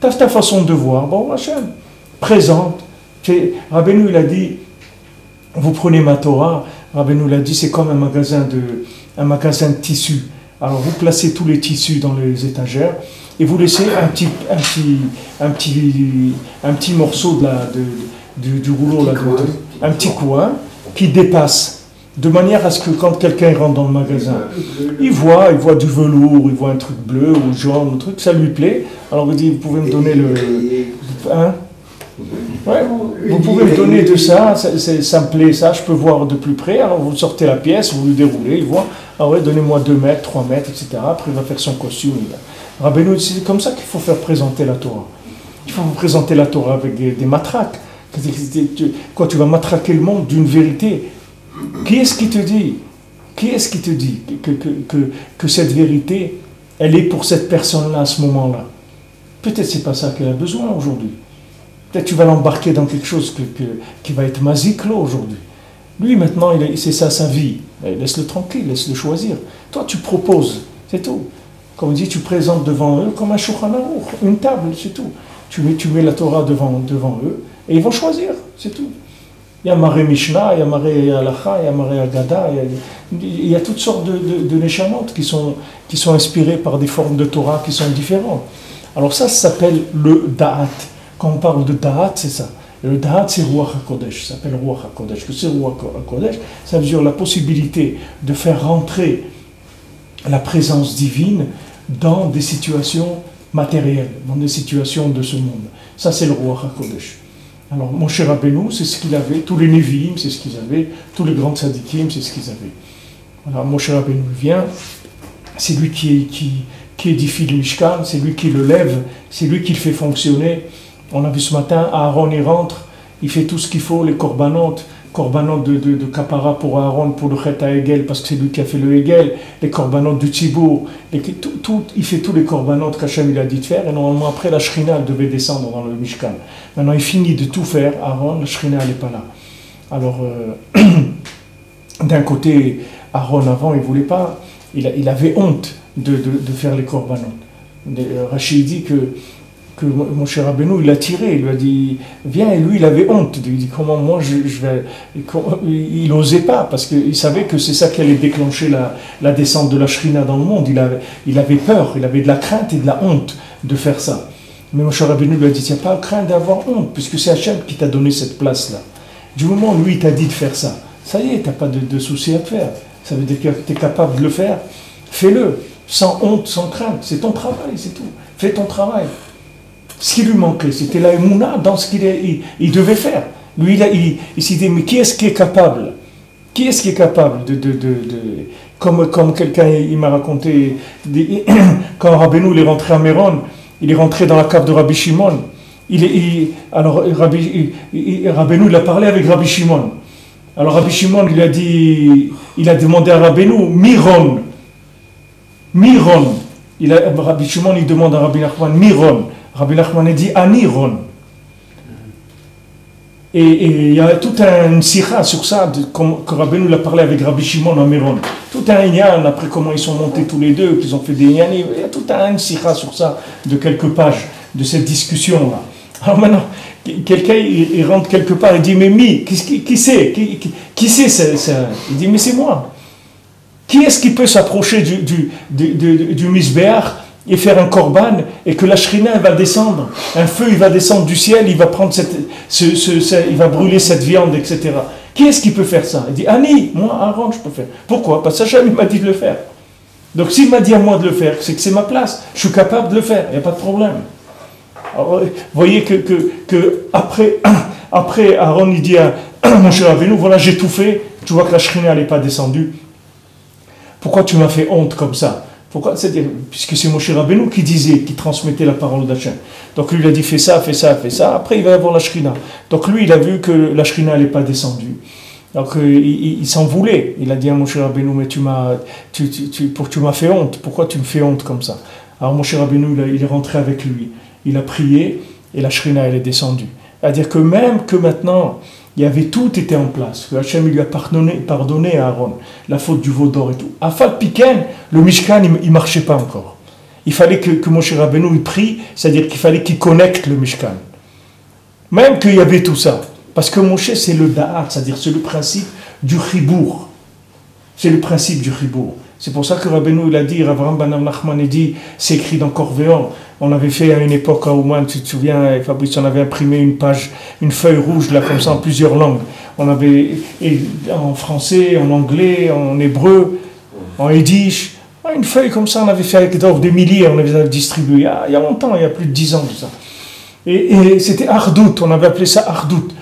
Tu as ta façon de voir. Bon, Hachem, présente. Rabbeinu, il a dit, vous prenez ma Torah, Rabbeinu l'a dit, c'est comme un magasin de tissus. Alors vous placez tous les tissus dans les étagères et vous laissez un petit morceau du rouleau, un petit coin qui dépasse, de manière à ce que quand quelqu'un rentre dans le magasin, il voit du velours, il voit un truc bleu ou jaune, un truc, ça lui plaît. Alors vous dites, vous pouvez me donner ouais, vous pouvez me donner de ça, ça me plaît, ça, je peux voir de plus près. Alors vous sortez la pièce, vous lui déroulez, il voit, ah ouais, donnez-moi 2 mètres, 3 mètres, etc. Après il va faire son costume. Rabbeinu, c'est comme ça qu'il faut faire présenter la Torah. Il faut vous présenter la Torah avec des matraques. Quoi, tu vas matraquer le monde d'une vérité. Qui est-ce qui te dit que cette vérité, elle est pour cette personne-là à ce moment-là? Peut-être c'est pas ça qu'elle a besoin aujourd'hui. Peut-être tu vas l'embarquer dans quelque chose qui va être magique là aujourd'hui. Lui maintenant, c'est ça sa vie. Laisse-le tranquille, laisse-le choisir. Toi tu proposes, c'est tout. Comme on dit, tu présentes devant eux comme un Shulchan Aruch, une table, c'est tout. Tu mets la Torah devant eux et ils vont choisir, c'est tout. Il y a Maré Mishnah, il y a Maré Halacha, il y a Maré Agada, il y a toutes sortes de neshamot qui sont inspirées par des formes de Torah qui sont différentes. Alors ça s'appelle le Da'at. Quand on parle de Da'at, c'est ça. Et le Da'at, c'est Ruach HaKodesh, ça s'appelle Ruach HaKodesh. Que c'est Ruach HaKodesh, ça veut dire la possibilité de faire rentrer la présence divine dans des situations matérielles, dans des situations de ce monde. Ça, c'est le Ruach HaKodesh. Alors, Moshe Rabbeinu, c'est ce qu'il avait, tous les Nevi'im, c'est ce qu'ils avaient, tous les grands tzadikim, c'est ce qu'ils avaient. Alors, Moshe Rabbeinu vient, c'est lui qui édifie le Mishkan, c'est lui qui le lève, c'est lui qui le fait fonctionner. On a vu ce matin, Aaron il rentre, il fait tout ce qu'il faut, les corbanotes de kapara pour Aaron, pour le chet à Egel, parce que c'est lui qui a fait le Egel, les corbanotes du Tzibour, il fait tous les corbanotes qu'Hachem il a dit de faire, et normalement après la Shrina elle devait descendre dans le Mishkan. Maintenant il finit de tout faire, Aaron, la Shrina elle n'est pas là. Alors, d'un côté, Aaron avant il voulait pas, il avait honte de faire les corbanotes. Rachid dit que que Moshe Rabbeinu, il l'a tiré, il lui a dit, viens, et lui, il avait honte. Il dit, comment moi, je vais... Il n'osait pas, parce qu'il savait que c'est ça qui allait déclencher la descente de la Shrina dans le monde. Il avait peur, il avait de la crainte et de la honte de faire ça. Mais Moshe Rabbeinu lui a dit, tu n'as pas crainte d'avoir honte, puisque c'est Hachem qui t'a donné cette place-là. Du moment où lui, il t'a dit de faire ça, ça y est, tu n'as pas de souci à te faire. Ça veut dire que tu es capable de le faire, fais-le, sans honte, sans crainte. C'est ton travail, c'est tout. Fais ton travail. Ce qui lui manquait, c'était la émouna dans ce qu'il devait faire. Lui, il s'est dit, mais qui est-ce qui est capable? Qui est-ce qui est capable comme quelqu'un il m'a raconté, quand Rabbeinu est rentré à Méron, il est rentré dans la cave de Rabbi Shimon. Alors Rabbeinu il a parlé avec Rabbi Shimon. Alors Rabbi Shimon il a demandé à Rabbeinu, Miron. Rabbi Shimon il demande à Rabbi Nachman, Miron. Rabbi Nachman a dit Aniron. Et il y a tout un sikha sur ça, que Rabbeinu l'a parlé avec Rabbi Shimon à Méron. Tout un yann, après comment ils sont montés tous les deux, qu'ils ont fait des yann, il y a tout un sikha sur ça, de quelques pages, de cette discussion-là. Alors maintenant, quelqu'un il rentre quelque part et dit, mais qui c'est qui c'est ça? Il dit, mais c'est moi. Qui est-ce qui peut s'approcher du misbéach et faire un korban, et que la shrina va descendre, un feu il va descendre du ciel, il va prendre il va brûler cette viande, etc. Qui est-ce qui peut faire ça? Il dit, Annie, moi, Aaron, je peux faire. Pourquoi? Parce que Hachem m'a dit de le faire. Donc s'il m'a dit à moi de le faire, c'est que c'est ma place, je suis capable de le faire, il n'y a pas de problème. Alors, vous voyez que après Aaron il dit à Moshe Rabbeinu, voilà, j'ai tout fait, tu vois que la shrina n'est pas descendue. Pourquoi tu m'as fait honte comme ça? Pourquoi? C'est-à-dire, puisque c'est Moshe Rabbeinu qui transmettait la parole d'Hachem. Donc lui, il a dit, fais ça, fais ça, fais ça. Après, il va y avoir la Shrina. Donc lui, il a vu que la Shrina n'est pas descendue. Donc il s'en voulait. Il a dit à Moshe Rabbeinu, mais tu m'as fait honte. Pourquoi tu me fais honte comme ça? Alors Moshe Rabbeinu, il est rentré avec lui. Il a prié et la Shrina, elle est descendue. C'est-à-dire que même que maintenant, tout était en place. Que Hachem lui a pardonné à Aaron la faute du veau d'or et tout. À Fat Piken, le Mishkan, il ne marchait pas encore. Il fallait que Moshe Rabbeinu il prie, c'est-à-dire qu'il fallait qu'il connecte le Mishkan. Même qu'il y avait tout ça. Parce que Moshe, c'est le da'at, c'est-à-dire c'est le principe du chibour. C'est le principe du chibour. C'est pour ça que Rabbeinu il a dit, Avraham ben Nachman a dit, c'est écrit dans Corvéon. On avait fait à une époque à Ouman, tu te souviens, Fabrice, on avait imprimé une feuille rouge, là, comme ça, en plusieurs langues. On avait, en français, en anglais, en hébreu, en yiddish, une feuille comme ça, on avait fait avec des milliers, on avait distribué, il y a longtemps, il y a plus de 10 ans, tout ça. Et c'était Ardout, on avait appelé ça Ardout.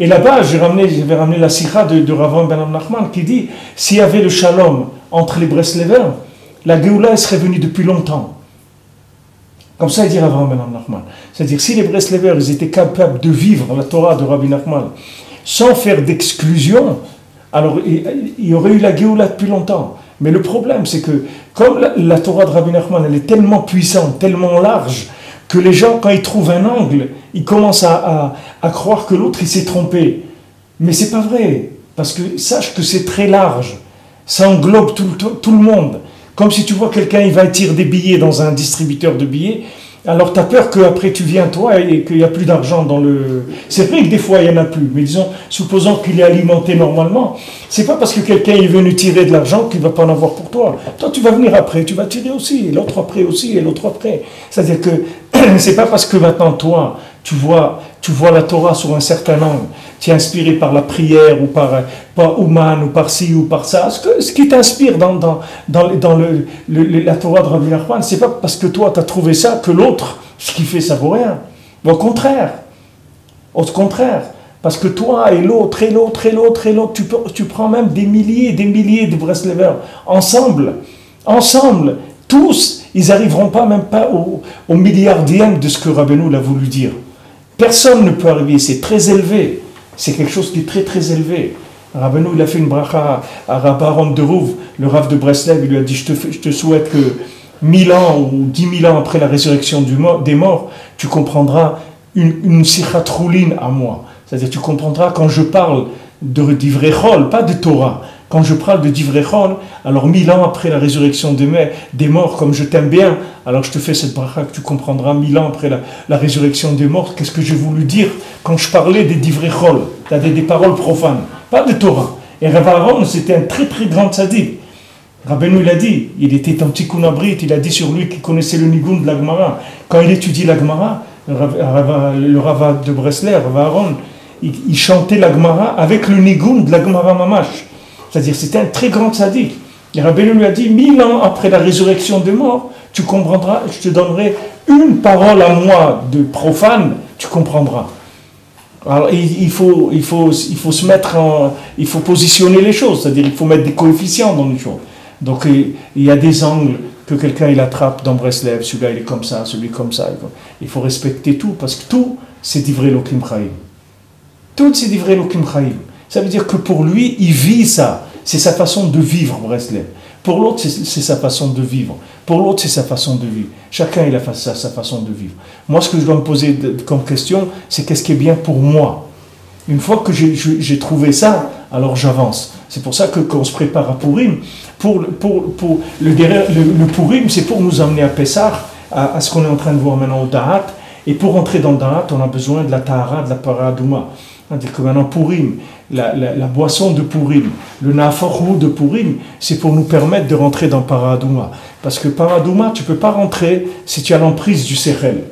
Et là-bas, j'avais ramené la sikha de Rav ben Nachman qui dit, s'il y avait le shalom entre les Breslevers, la Géoula, elle serait venue depuis longtemps. Comme ça, il dit Rav ben Nachman. C'est-à-dire, si les Breslevers, ils étaient capables de vivre la Torah de Rabbi Nachman sans faire d'exclusion, alors il y aurait eu la Géoula depuis longtemps. Mais le problème, c'est que, comme la Torah de Rabbi Nachman, elle est tellement puissante, tellement large, que les gens, quand ils trouvent un angle, ils commencent à croire que l'autre, il s'est trompé. Mais c'est pas vrai. Parce que sache que c'est très large. Ça englobe tout le monde. Comme si tu vois quelqu'un, il va tirer des billets dans un distributeur de billets, alors tu as peur qu'après tu viens toi et qu'il n'y a plus d'argent dans le... C'est vrai que des fois il n'y en a plus, mais disons, supposons qu'il est alimenté normalement, c'est pas parce que quelqu'un est venu tirer de l'argent qu'il ne va pas en avoir pour toi. Toi tu vas venir après, tu vas tirer aussi, et l'autre après aussi, et l'autre après. C'est-à-dire que c'est pas parce que maintenant toi, tu vois la Torah sur un certain angle, tu es inspiré par la prière ou par Ouman ou par ci ou par ça. Ce qui t'inspire dans la Torah de Rabbi Nachman, c'est pas parce que toi tu as trouvé ça que l'autre, ce qu'il fait, ça vaut rien. Au contraire, parce que toi et l'autre, tu prends même des milliers de Breslevers ensemble, tous, ils n'arriveront pas, même pas au milliardième de ce que Rabbeinu a voulu dire. Personne ne peut arriver, c'est très élevé. C'est quelque chose qui est très très élevé. Rabbeinu, il a fait une bracha à Rav Aaron de Rouv, le Rav de Breslev, il lui a dit, je te souhaite que 1000 ans ou 10 000 ans après la résurrection des morts, tu comprendras une sikhat roulin à moi. C'est-à-dire, tu comprendras quand je parle d'Ivrechol, pas de Torah. Quand je parle de Divrechon, alors 1000 ans après la résurrection des morts, comme je t'aime bien, alors je te fais cette bracha que tu comprendras 1000 ans après la résurrection des morts, qu'est-ce que j'ai voulu dire quand je parlais des Divrechon, c'est-à-dire des paroles profanes, pas de Torah. Et Rav Aaron, c'était un très très grand tzaddik. Rabbeinu, il a dit, il était un tikkun abrit, il a dit sur lui qu'il connaissait le nigun de la Gemara. Quand il étudie la Gemara, le Rav de Bresler, Rav Aaron, il chantait la Gemara avec le nigun de la Gemara Mamash. C'est-à-dire, c'était un très grand tzaddik. Et Rabbeinu lui a dit, 1000 ans après la résurrection des morts, tu comprendras, je te donnerai une parole à moi de profane, tu comprendras. Alors, il faut se mettre il faut positionner les choses, c'est-à-dire, il faut mettre des coefficients dans les choses. Donc, il y a des angles que quelqu'un, il attrape dans Breslev, celui-là, il est comme ça, celui comme ça. Il faut respecter tout, parce que tout, c'est Divrei Elokim Chaim. Tout, c'est Divrei Elokim Chaim. Ça veut dire que pour lui, il vit ça. C'est sa façon de vivre, Breslev. Pour l'autre, c'est sa façon de vivre. Pour l'autre, c'est sa façon de vivre. Chacun, il a sa façon de vivre. Moi, ce que je dois me poser comme question, c'est qu'est-ce qui est bien pour moi. Une fois que j'ai trouvé ça, alors j'avance. C'est pour ça que quand on se prépare à Purim, le Purim, c'est pour nous amener à Pessah, à ce qu'on est en train de voir maintenant au Da'at. Et pour entrer dans le Da'at, on a besoin de la Tahara, de la Paradouma. C'est-à-dire que maintenant, Purim, la boisson de Purim, le Naforou de Purim, c'est pour nous permettre de rentrer dans Paradouma. Parce que Paradouma, tu ne peux pas rentrer si tu as l'emprise du Sechel.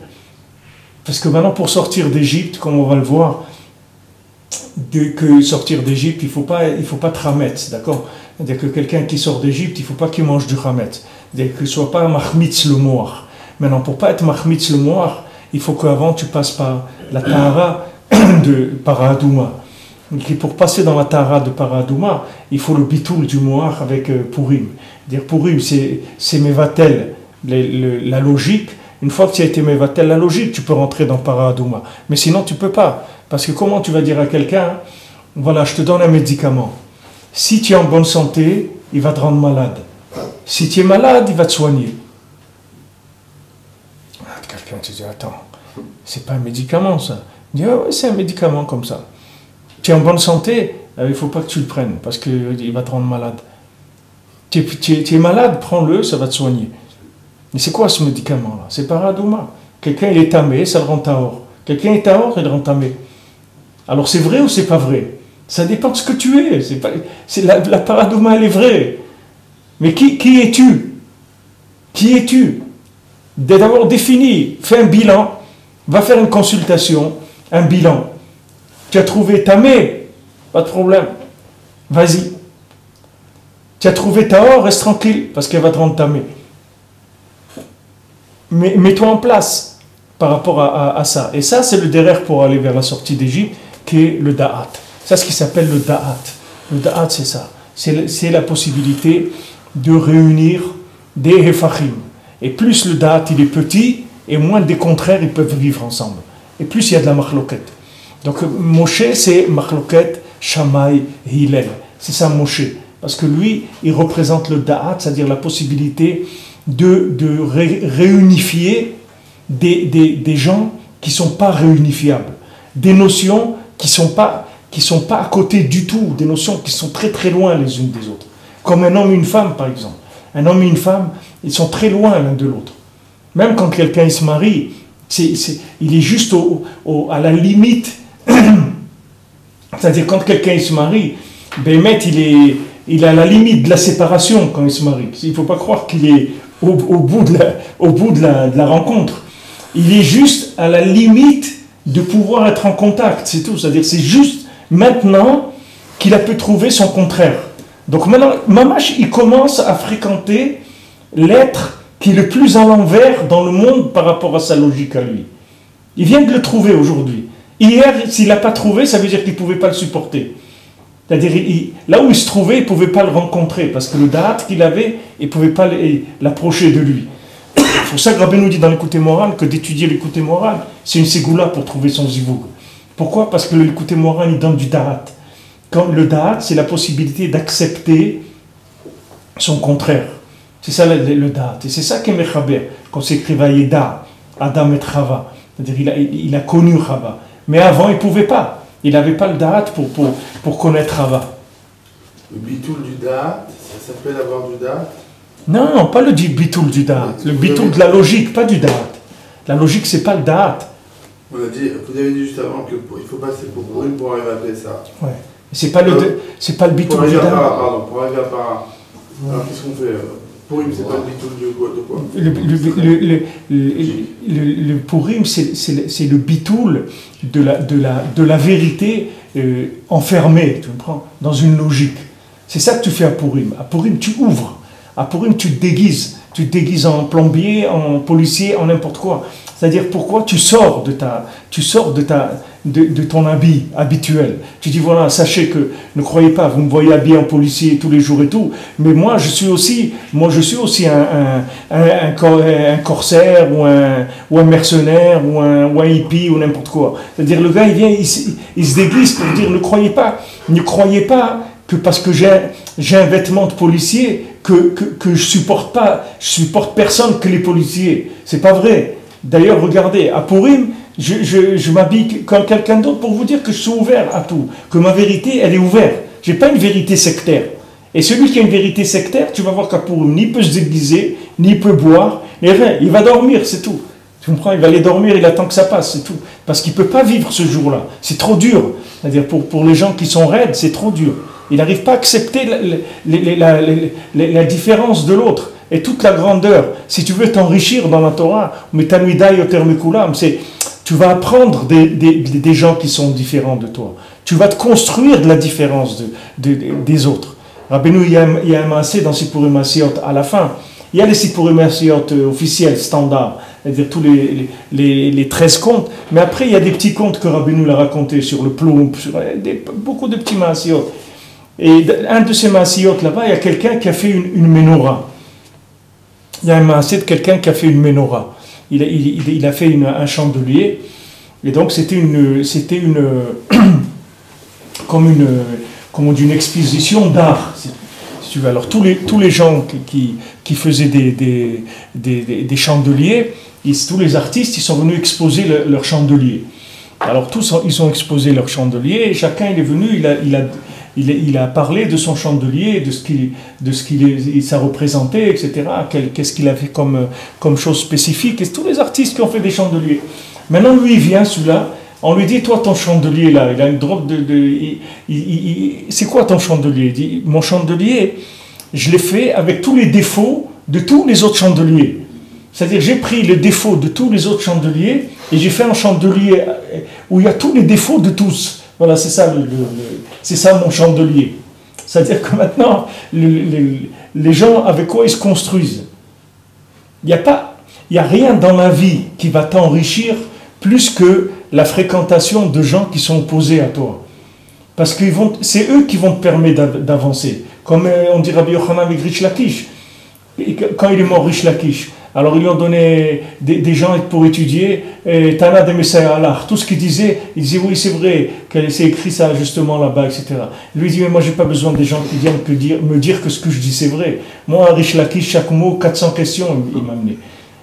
Parce que maintenant, pour sortir d'Égypte, comme on va le voir, que sortir d'Égypte, il faut pas tramettre, d'accord? C'est-à-dire que quelqu'un qui sort d'Égypte, il ne faut pas qu'il mange du chametz. C'est-à-dire qu'il ne soit pas mahmitz le moir. Maintenant, pour ne pas être mahmitz le moir, il faut qu'avant tu passes par la tahara de Paradouma. Et pour passer dans la tahara de Paradouma, il faut le bitoul du moar avec Purim. C'est-à-dire Purim, c'est mevatel, la logique. Une fois que tu as été mevatel la logique, tu peux rentrer dans Paradouma. Mais sinon, tu ne peux pas. Parce que comment tu vas dire à quelqu'un, voilà, je te donne un médicament. Si tu es en bonne santé, il va te rendre malade. Si tu es malade, il va te soigner. Quelqu'un te dit, attends, c'est pas un médicament ça. Il dit, ah ouais, c'est un médicament comme ça. Tu es en bonne santé, il ne faut pas que tu le prennes, parce qu'il va te rendre malade. Tu es malade, prends-le, ça va te soigner. Mais c'est quoi ce médicament-là? C'est Paradouma. Quelqu'un il est tamé, ça le rend taor. Quelqu'un est taor, il le rend tamé. Alors c'est vrai ou c'est pas vrai? Ça dépend de ce que tu es. La Paradouma, elle est vraie. Mais qui es-tu? Qui es-tu? D'abord défini, fais un bilan, va faire une consultation, un bilan. Tu as trouvé tamé, pas de problème. Vas-y. Tu as trouvé taor, reste tranquille, parce qu'elle va te rendre tamé. Mais mets-toi en place par rapport à ça. Et ça, c'est le derrière pour aller vers la sortie d'Égypte, qui est le Da'at. C'est ce qui s'appelle le Da'at. Le Da'at, c'est ça. C'est la possibilité de réunir des Hefachim. Et plus le Da'at il est petit, et moins des contraires ils peuvent vivre ensemble. Et plus il y a de la machloket. Donc Moshe, c'est machloket, Shammai, Hillel. C'est ça Moshe. Parce que lui, il représente le Da'at, c'est-à-dire la possibilité de réunifier des gens qui ne sont pas réunifiables. Des notions qui ne sont pas à côté du tout, des notions qui sont très très loin les unes des autres. Comme un homme et une femme, par exemple. Un homme et une femme, ils sont très loin l'un de l'autre. Même quand quelqu'un se marie, il est juste à la limite. C'est-à-dire quand quelqu'un se marie, Bémet, il est à la limite de la séparation quand il se marie. Il ne faut pas croire qu'il est au bout de la rencontre. Il est juste à la limite de pouvoir être en contact, c'est tout. C'est-à-dire c'est juste maintenant qu'il a pu trouver son contraire. Donc maintenant, Mamash, il commence à fréquenter l'être qui est le plus à l'envers dans le monde par rapport à sa logique à lui. Il vient de le trouver aujourd'hui. Hier, s'il n'a pas trouvé, ça veut dire qu'il ne pouvait pas le supporter. C'est-à-dire, là où il se trouvait, il ne pouvait pas le rencontrer, parce que le da'at qu'il avait, il ne pouvait pas l'approcher de lui. C'est pour ça que Rabbi nous dit dans l'écouté moral que d'étudier l'écouté moral, c'est une ségoula pour trouver son zivoug. Pourquoi? Parce que l'écouté moral, il donne du da'at. Quand le da'at, c'est la possibilité d'accepter son contraire. C'est ça le da'at. Et c'est ça qu'est Mechaber, quand c'est écrit Vayeda, Adam et Chava. C'est-à-dire, il a connu Chava. Mais avant, il ne pouvait pas. Il n'avait pas le da'at pour connaître Chava. Le bitoul du da'at, ça s'appelle avoir du da'at? Non, pas le bitoul du da'at. Le bitoul de la logique, pas du da'at. La logique, c'est pas le da'at. Vous avez dit juste avant qu'il faut passer pour Purim pour arriver à Pessah. Ouais. C'est pas le bitoul du da'at. Pardon, pour arriver à Para. Alors qu'est-ce qu'on fait? Purim, c'est pas le bitoul de quoi? Le Purim, c'est le bitoul de la vérité enfermée, tu comprends, dans une logique. C'est ça que tu fais à Purim. À Purim, tu ouvres. À Purim, tu te déguises. Tu te déguises en plombier, en policier, en n'importe quoi. C'est-à-dire pourquoi tu sors de ton habit habituel. Tu dis voilà, sachez que ne croyez pas, vous me voyez habillé en policier tous les jours et tout, mais moi je suis aussi un corsaire ou un mercenaire ou un hippie ou n'importe quoi. C'est-à-dire le gars il vient, il se déguise pour dire ne croyez pas que parce que j'ai un vêtement de policier que je supporte personne que les policiers. C'est pas vrai. D'ailleurs, regardez, à Purim, je m'habille comme quelqu'un d'autre pour vous dire que je suis ouvert à tout, que ma vérité, elle est ouverte. Je n'ai pas une vérité sectaire. Et celui qui a une vérité sectaire, tu vas voir qu'à Purim, ni peut se déguiser, ni peut boire, ni rien. Il va dormir, c'est tout. Tu comprends? Il va aller dormir, il attend que ça passe, c'est tout. Parce qu'il ne peut pas vivre ce jour-là. C'est trop dur. C'est-à-dire, pour les gens qui sont raides, c'est trop dur. Il n'arrive pas à accepter la différence de l'autre. Et toute la grandeur, si tu veux t'enrichir dans la Torah, tu vas apprendre des gens qui sont différents de toi. Tu vas te construire de la différence des autres. Rabbeinu, il y a un maasé dans Sipurim Maasiot à la fin. Il y a les Sipurim Maasiot officiels, standards, c'est-à-dire tous les 13 contes. Mais après, il y a des petits contes que Rabbeinu l'a raconté sur le plomb, sur beaucoup de petits Maasiot. Et un de ces Maasiot là-bas, il y a quelqu'un qui a fait une menorah. Il y a un maasé de quelqu'un qui a fait une menorah. Il a fait un chandelier. Et donc c'était comme une exposition d'art, si tu veux. Alors tous les gens qui faisaient des chandeliers, tous les artistes, ils sont venus exposer leur chandelier. Alors tous ils ont exposé leur chandelier et chacun il est venu, il a parlé de son chandelier, de ce qu'il ça représentait, etc. Qu'est-ce qu'il avait comme chose spécifique. Et tous les artistes qui ont fait des chandeliers. Maintenant, lui, il vient, celui-là, on lui dit, toi, ton chandelier, là, il a une drôle c'est quoi ton chandelier? Il dit, mon chandelier, je l'ai fait avec tous les défauts de tous les autres chandeliers. C'est-à-dire, j'ai pris les défauts de tous les autres chandeliers et j'ai fait un chandelier où il y a tous les défauts de tous. Voilà, c'est ça mon chandelier. C'est-à-dire que maintenant, les gens, avec quoi ils se construisent? Il n'y a rien dans la vie qui va t'enrichir plus que la fréquentation de gens qui sont opposés à toi. Parce que c'est eux qui vont te permettre d'avancer. Comme on dit Rabbi Yochanan avec Rish Lakish. Quand il est mort, Rish Lakish, alors ils lui ont donné des gens pour étudier Tana de Messiah Allah. Tout ce qu'il disait, il disait oui c'est vrai, c'est écrit ça justement là-bas, etc. Lui il dit mais moi j'ai pas besoin des gens qui viennent me dire que ce que je dis c'est vrai. Moi Rish Lakish, chaque mot, 400 questions il m'a amené.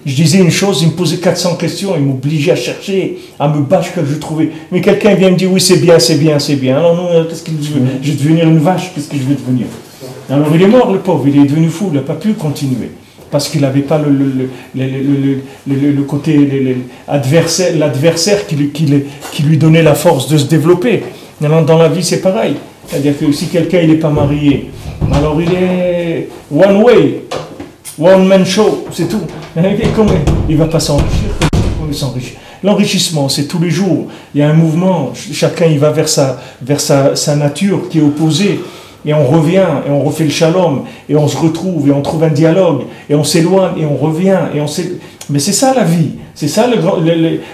Je disais une chose, il me posait 400 questions, il m'obligeait à chercher, à me battre que je trouvais. Mais quelqu'un vient me dire oui c'est bien, c'est bien, c'est bien. Alors non, qu'est-ce qu'il veut? Je vais devenir une vache, qu'est-ce que je vais devenir? Alors il est mort le pauvre, il est devenu fou, il n'a pas pu continuer. Parce qu'il n'avait pas le côté adversaire, l'adversaire qui lui donnait la force de se développer. Maintenant, dans la vie, c'est pareil. C'est-à-dire que si quelqu'un n'est pas marié, alors il est one way, one man show, c'est tout. Il ne va pas s'enrichir, il s'enrichit. L'enrichissement, c'est tous les jours. Il y a un mouvement, chacun il va vers sa nature qui est opposée. Et on revient, et on refait le shalom, et on se retrouve, et on trouve un dialogue, et on s'éloigne, et on revient, mais c'est ça la vie, c'est ça le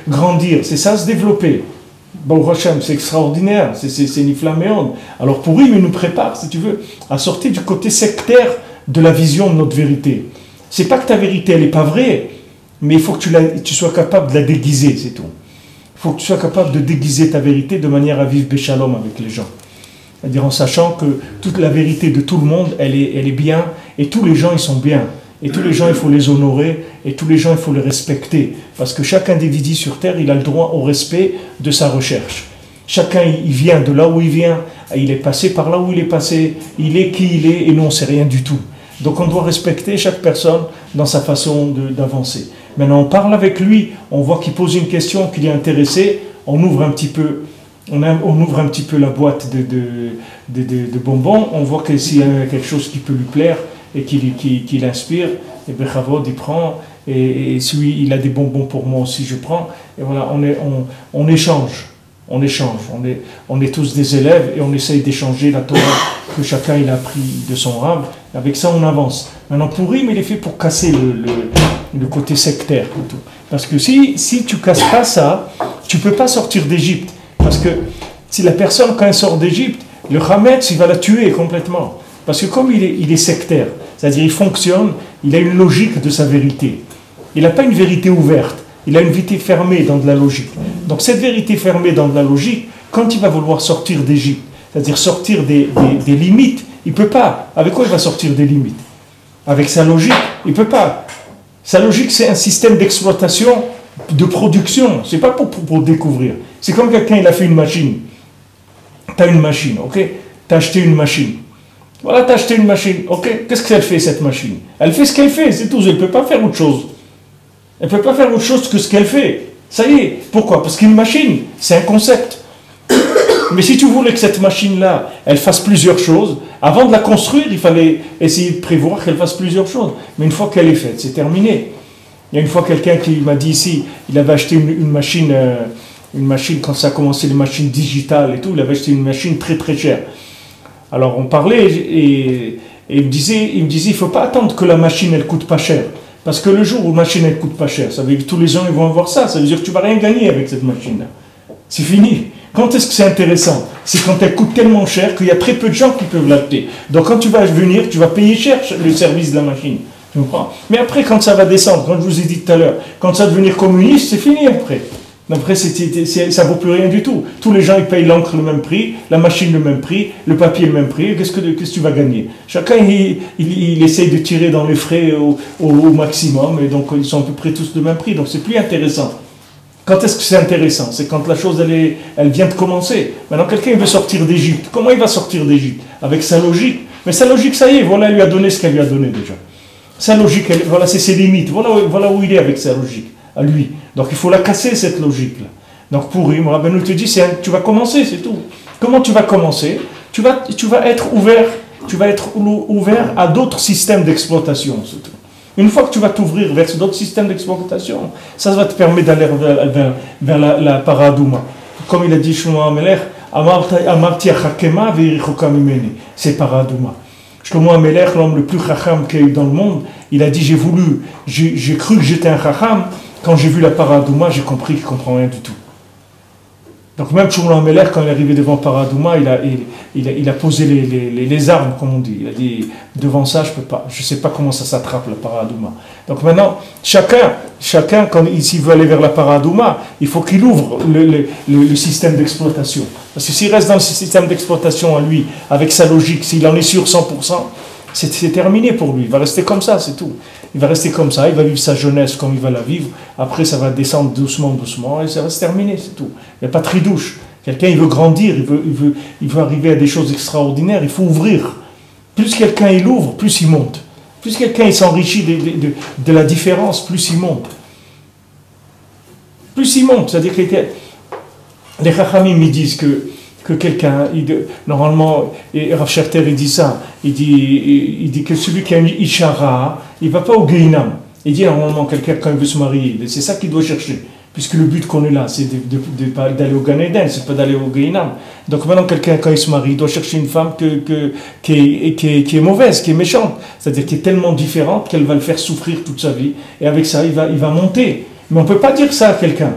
grandir, c'est ça se développer. Baruch Hashem, c'est extraordinaire, c'est niflaméon. Alors pour lui, il nous prépare, si tu veux, à sortir du côté sectaire de la vision de notre vérité. C'est pas que ta vérité, elle n'est pas vraie, mais il faut que tu sois capable de la déguiser, c'est tout. Il faut que tu sois capable de déguiser ta vérité de manière à vivre béchalom avec les gens. C'est-à-dire en sachant que toute la vérité de tout le monde, elle est bien, et tous les gens, ils sont bien. Et tous les gens, il faut les honorer, et tous les gens, il faut les respecter. Parce que chaque individu sur Terre, il a le droit au respect de sa recherche. Chacun, il vient de là où il vient, il est passé par là où il est passé, il est qui il est, et nous on ne sait rien du tout. Donc on doit respecter chaque personne dans sa façon d'avancer. Maintenant on parle avec lui, on voit qu'il pose une question, qu'il est intéressé, on ouvre un petit peu la boîte de bonbons, on voit que s'il y a quelque chose qui peut lui plaire et qui l'inspire, et Bechavod il prend, et si il a des bonbons pour moi aussi je prends, et voilà, on échange. On est tous des élèves et on essaye d'échanger la Torah que chacun il a appris de son Rav. Avec ça on avance. Maintenant Purim il est fait pour casser le côté sectaire. Parce que si tu casses pas ça, tu peux pas sortir d'Égypte. Parce que si la personne quand elle sort d'Égypte, le Hametz il va la tuer complètement. Parce que comme il est sectaire, c'est-à-dire il fonctionne, il a une logique de sa vérité. Il n'a pas une vérité ouverte. Il a une vérité fermée dans de la logique. Donc cette vérité fermée dans de la logique, quand il va vouloir sortir d'Égypte, c'est-à-dire sortir des limites, il ne peut pas. Avec quoi il va sortir des limites? Avec sa logique, il ne peut pas. Sa logique, c'est un système d'exploitation, de production. Ce n'est pas pour découvrir. C'est comme quelqu'un, il a fait une machine. Tu as une machine, ok? Tu as acheté une machine. Voilà, tu as acheté une machine, ok? Qu'est-ce qu'elle fait, cette machine? Elle fait ce qu'elle fait, c'est tout. Elle ne peut pas faire autre chose. Elle ne peut pas faire autre chose que ce qu'elle fait. Ça y est. Pourquoi? Parce qu'une machine, c'est un concept. Mais si tu voulais que cette machine-là, elle fasse plusieurs choses, avant de la construire, il fallait essayer de prévoir qu'elle fasse plusieurs choses. Mais une fois qu'elle est faite, c'est terminé. Il y a une fois quelqu'un qui m'a dit ici, il avait acheté une machine, quand ça a commencé les machines digitales et tout, il avait acheté une machine très très chère. Alors on parlait et il me disait, il ne faut pas attendre que la machine, elle coûte pas cher. Parce que le jour où la machine ne coûte pas cher, ça veut dire que tous les gens ils vont avoir ça. Ça veut dire que tu ne vas rien gagner avec cette machine-là. C'est fini. Quand est-ce que c'est intéressant? C'est quand elle coûte tellement cher qu'il y a très peu de gens qui peuvent l'acheter. Donc quand tu vas venir, tu vas payer cher le service de la machine. Tu comprends? Mais après, quand ça va descendre, comme je vous ai dit tout à l'heure, quand ça va devenir communiste, c'est fini après. Après, ça ne vaut plus rien du tout. Tous les gens, ils payent l'encre le même prix, la machine le même prix, le papier le même prix. Qu'est-ce que tu vas gagner? Chacun, il essaye de tirer dans les frais au maximum, et donc ils sont à peu près tous le même prix. Donc c'est plus intéressant. Quand est-ce que c'est intéressant? C'est quand la chose, elle vient de commencer. Maintenant, quelqu'un veut sortir d'Égypte. Comment il va sortir d'Égypte? Avec sa logique. Mais sa logique, ça y est, voilà, elle lui a donné ce qu'elle lui a donné déjà. Sa logique, voilà, c'est ses limites. Voilà où il est avec sa logique, à lui. Donc il faut la casser, cette logique-là. Donc pour lui, Rabbi nous te dit, tu vas commencer, c'est tout. Comment tu vas commencer? Tu vas être ouvert à d'autres systèmes d'exploitation, c'est tout. Une fois que tu vas t'ouvrir vers d'autres systèmes d'exploitation, ça va te permettre d'aller vers la paradouma. Comme il a dit Shlomo HaMelech, Amarti achakema ve'irichoka mimeni. C'est paradouma. Shlomo HaMelech, l'homme le plus chacham qu'il y a eu dans le monde, il a dit, j'ai cru que j'étais un chacham. Quand j'ai vu la paradouma, j'ai compris qu'il ne comprend rien du tout. Donc même Shlomo HaMelech, quand il est arrivé devant paradouma, il a posé les armes, comme on dit. Il a dit, devant ça, je ne sais pas comment ça s'attrape, la paradouma. Donc maintenant, chacun quand s'il veut aller vers la paradouma, il faut qu'il ouvre le système d'exploitation. Parce que s'il reste dans le système d'exploitation à lui, avec sa logique, s'il en est sûr 100%, c'est terminé pour lui. Il va rester comme ça, c'est tout. Il va rester comme ça, il va vivre sa jeunesse comme il va la vivre. Après, ça va descendre doucement, et ça va se terminer, c'est tout. Il n'y a pas de tridouche. Quelqu'un, il veut grandir, il veut arriver à des choses extraordinaires, il faut ouvrir. Plus quelqu'un, il ouvre, plus il monte. Plus quelqu'un, il s'enrichit de la différence, plus il monte. Plus il monte, c'est-à-dire que les Chachamim, ils disent que quelqu'un, normalement, et Rav Scherter, il dit ça, il dit que celui qui a une Ishara, il ne va pas au Gehinam. Il dit normalement, quelqu'un, quand il veut se marier, c'est ça qu'il doit chercher. Puisque le but qu'on est là, c'est d'aller au Gan Eden, c'est pas d'aller au Gehinam. Donc maintenant, quelqu'un, quand il se marie, il doit chercher une femme qui est mauvaise, qui est méchante. C'est-à-dire qui est tellement différente qu'elle va le faire souffrir toute sa vie. Et avec ça, il va monter. Mais on ne peut pas dire ça à quelqu'un.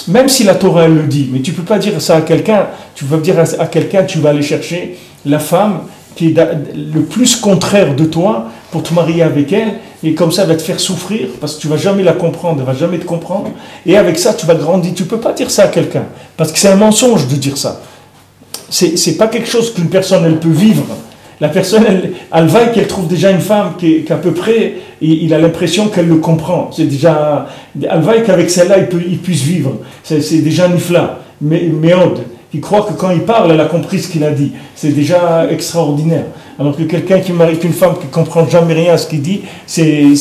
Même si la Torah elle le dit, mais tu ne peux pas dire ça à quelqu'un, tu peux dire à quelqu'un, tu vas aller chercher la femme qui est le plus contraire de toi pour te marier avec elle, et comme ça elle va te faire souffrir, parce que tu ne vas jamais la comprendre, elle ne va jamais te comprendre, et avec ça tu vas grandir. Tu ne peux pas dire ça à quelqu'un, parce que c'est un mensonge de dire ça. C'est pas quelque chose qu'une personne elle peut vivre. La personne, elle va et qu'elle trouve déjà une femme qu'à peu près, il a l'impression qu'elle le comprend. C'est déjà, elle va et qu'avec celle-là, il puisse vivre. C'est déjà nifla, méode. qui croit que quand il parle, elle a compris ce qu'il a dit. C'est déjà extraordinaire. Alors que quelqu'un qui marie qu'une femme qui ne comprend jamais rien à ce qu'il dit, c'est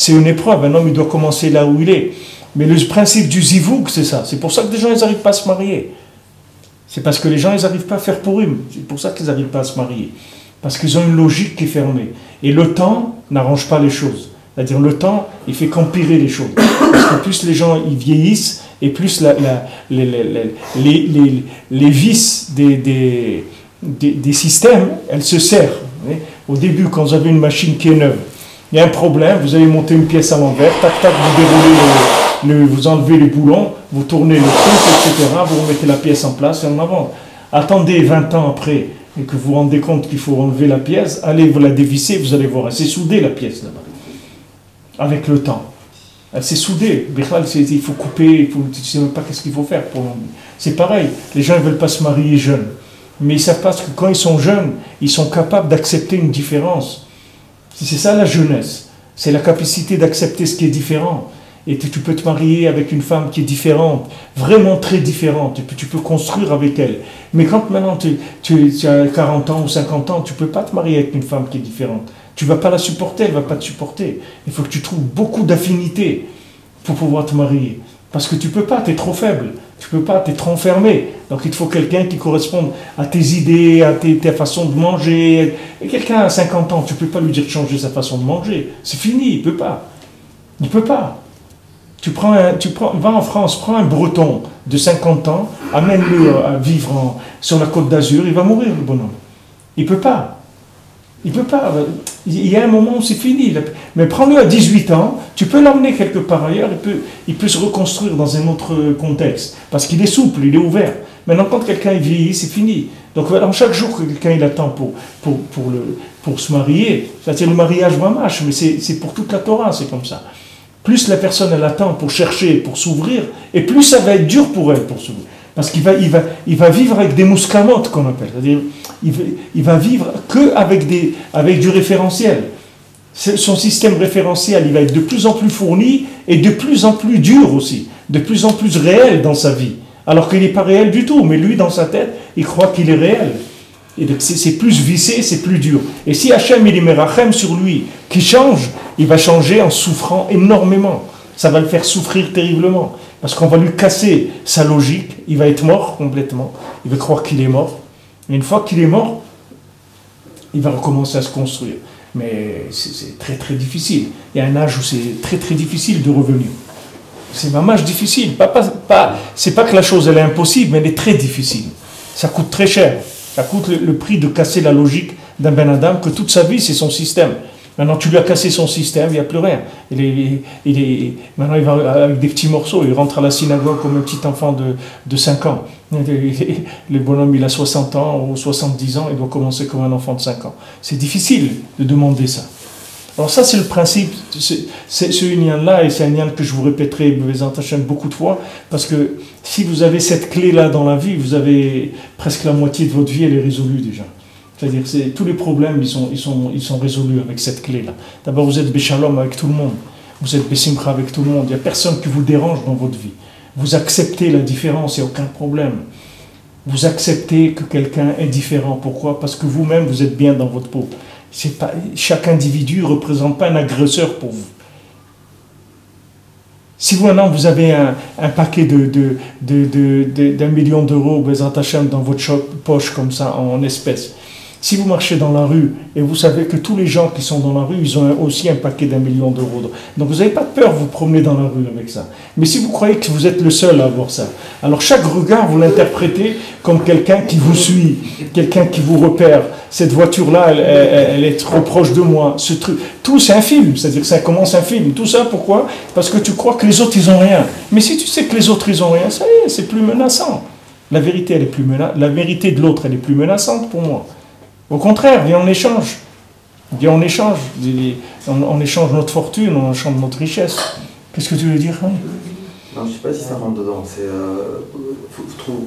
une épreuve. Un homme, il doit commencer là où il est. Mais le principe du zivouk, c'est ça. C'est pour ça que les gens, ils n'arrivent pas à se marier. C'est parce que les gens, ils n'arrivent pas à faire Purim. C'est pour ça qu'ils n'arrivent pas à se marier. Parce qu'ils ont une logique qui est fermée. Et le temps n'arrange pas les choses. C'est-à-dire le temps, il fait qu'empirer les choses. Parce que plus les gens ils vieillissent, et plus les vices des systèmes, elles se serrent. Au début, quand vous avez une machine qui est neuve, il y a un problème, vous allez monter une pièce à l'envers, tac, tac, vous déroulez vous enlevez les boulons, vous tournez le truc, etc., vous remettez la pièce en place et en avant. Attendez 20 ans après, et que vous vous rendez compte qu'il faut enlever la pièce, allez vous la dévisser, vous allez voir, elle s'est soudée la pièce là-bas. Avec le temps. Elle s'est soudée. Il faut couper, tu ne sais même pas qu'est-ce qu'il faut faire. C'est pareil, les gens ne veulent pas se marier jeunes. Mais ils savent pas que quand ils sont jeunes, ils sont capables d'accepter une différence. C'est ça la jeunesse. C'est la capacité d'accepter ce qui est différent. Et tu peux te marier avec une femme qui est différente, vraiment très différente, et puis tu peux construire avec elle. Mais quand maintenant tu as 40 ans ou 50 ans, tu ne peux pas te marier avec une femme qui est différente. Tu ne vas pas la supporter, elle ne va pas te supporter. Il faut que tu trouves beaucoup d'affinités pour pouvoir te marier. Parce que tu ne peux pas, tu es trop faible. Tu ne peux pas, tu es trop enfermé. Donc il te faut quelqu'un qui corresponde à tes idées, à ta façon de manger. Et quelqu'un à 50 ans, tu ne peux pas lui dire de changer sa façon de manger. C'est fini, il ne peut pas. Il ne peut pas. Va en France, prends un Breton de 50 ans, amène-le à vivre sur la Côte d'Azur, il va mourir le bonhomme. Il ne peut pas. Il ne peut pas. Il y a un moment où c'est fini. Mais prends-le à 18 ans, tu peux l'emmener quelque part ailleurs, il peut se reconstruire dans un autre contexte. Parce qu'il est souple, il est ouvert. Maintenant, quand quelqu'un vieillit, c'est fini. Donc, chaque jour que quelqu'un il attend pour se marier, c'est le mariage mamash, mais c'est pour toute la Torah, c'est comme ça. Plus la personne elle attend pour chercher, pour s'ouvrir, et plus ça va être dur pour elle pour s'ouvrir. Parce qu'il va vivre avec des mouscamotes qu'on appelle. C'est-à-dire, il va vivre qu'avec avec du référentiel. Son système référentiel, il va être de plus en plus fourni et de plus en plus dur aussi, de plus en plus réel dans sa vie. Alors qu'il n'est pas réel du tout, mais lui, dans sa tête, il croit qu'il est réel. Et donc c'est plus vissé, c'est plus dur. Et si Hachem il met rachem sur lui, qui change, il va changer en souffrant énormément. Ça va le faire souffrir terriblement. Parce qu'on va lui casser sa logique, il va être mort complètement. Il va croire qu'il est mort. Et une fois qu'il est mort, il va recommencer à se construire. Mais c'est très très difficile. Il y a un âge où c'est très très difficile de revenir. C'est un âge difficile. C'est pas que la chose elle est impossible, mais elle est très difficile. Ça coûte très cher. Ça coûte le prix de casser la logique d'un Ben Adam, que toute sa vie, c'est son système. Maintenant, tu lui as cassé son système, il n'y a plus rien. Maintenant, il va avec des petits morceaux, il rentre à la synagogue comme un petit enfant de 5 ans. Le bonhomme, il a 60 ans ou 70 ans, il doit commencer comme un enfant de 5 ans. C'est difficile de demander ça. Alors ça, c'est le principe, ce union-là, et c'est un union que je vous répéterai beaucoup de fois, parce que si vous avez cette clé-là dans la vie, vous avez presque la moitié de votre vie, elle est résolue déjà. C'est-à-dire que tous les problèmes, ils sont résolus avec cette clé-là. D'abord, vous êtes béchalom avec tout le monde, vous êtes bessimcha avec tout le monde, il n'y a personne qui vous dérange dans votre vie. Vous acceptez la différence, il n'y a aucun problème. Vous acceptez que quelqu'un est différent. Pourquoi ? Parce que vous-même, vous êtes bien dans votre peau. Chaque individu ne représente pas un agresseur pour vous. Si vous, maintenant, vous avez un paquet d'1 million d'euros dans votre poche comme ça, en espèces, si vous marchez dans la rue et vous savez que tous les gens qui sont dans la rue, ils ont aussi un paquet d'1 million d'euros. Donc vous n'avez pas peur de vous promener dans la rue avec ça. Mais si vous croyez que vous êtes le seul à avoir ça, alors chaque regard, vous l'interprétez comme quelqu'un qui vous suit, quelqu'un qui vous repère. Cette voiture-là, elle est trop proche de moi. Ce truc, tout c'est un film, c'est-à-dire que ça commence un film. Tout ça, pourquoi ? Parce que tu crois que les autres, ils n'ont rien. Mais si tu sais que les autres, ils n'ont rien, ça y est, c'est plus menaçant. La vérité, la vérité de l'autre, elle est plus menaçante pour moi. Au contraire, viens on échange. Viens on échange. On échange notre fortune, on échange notre richesse. Qu'est-ce que tu veux dire ? Non, je ne sais pas si ça rentre dedans.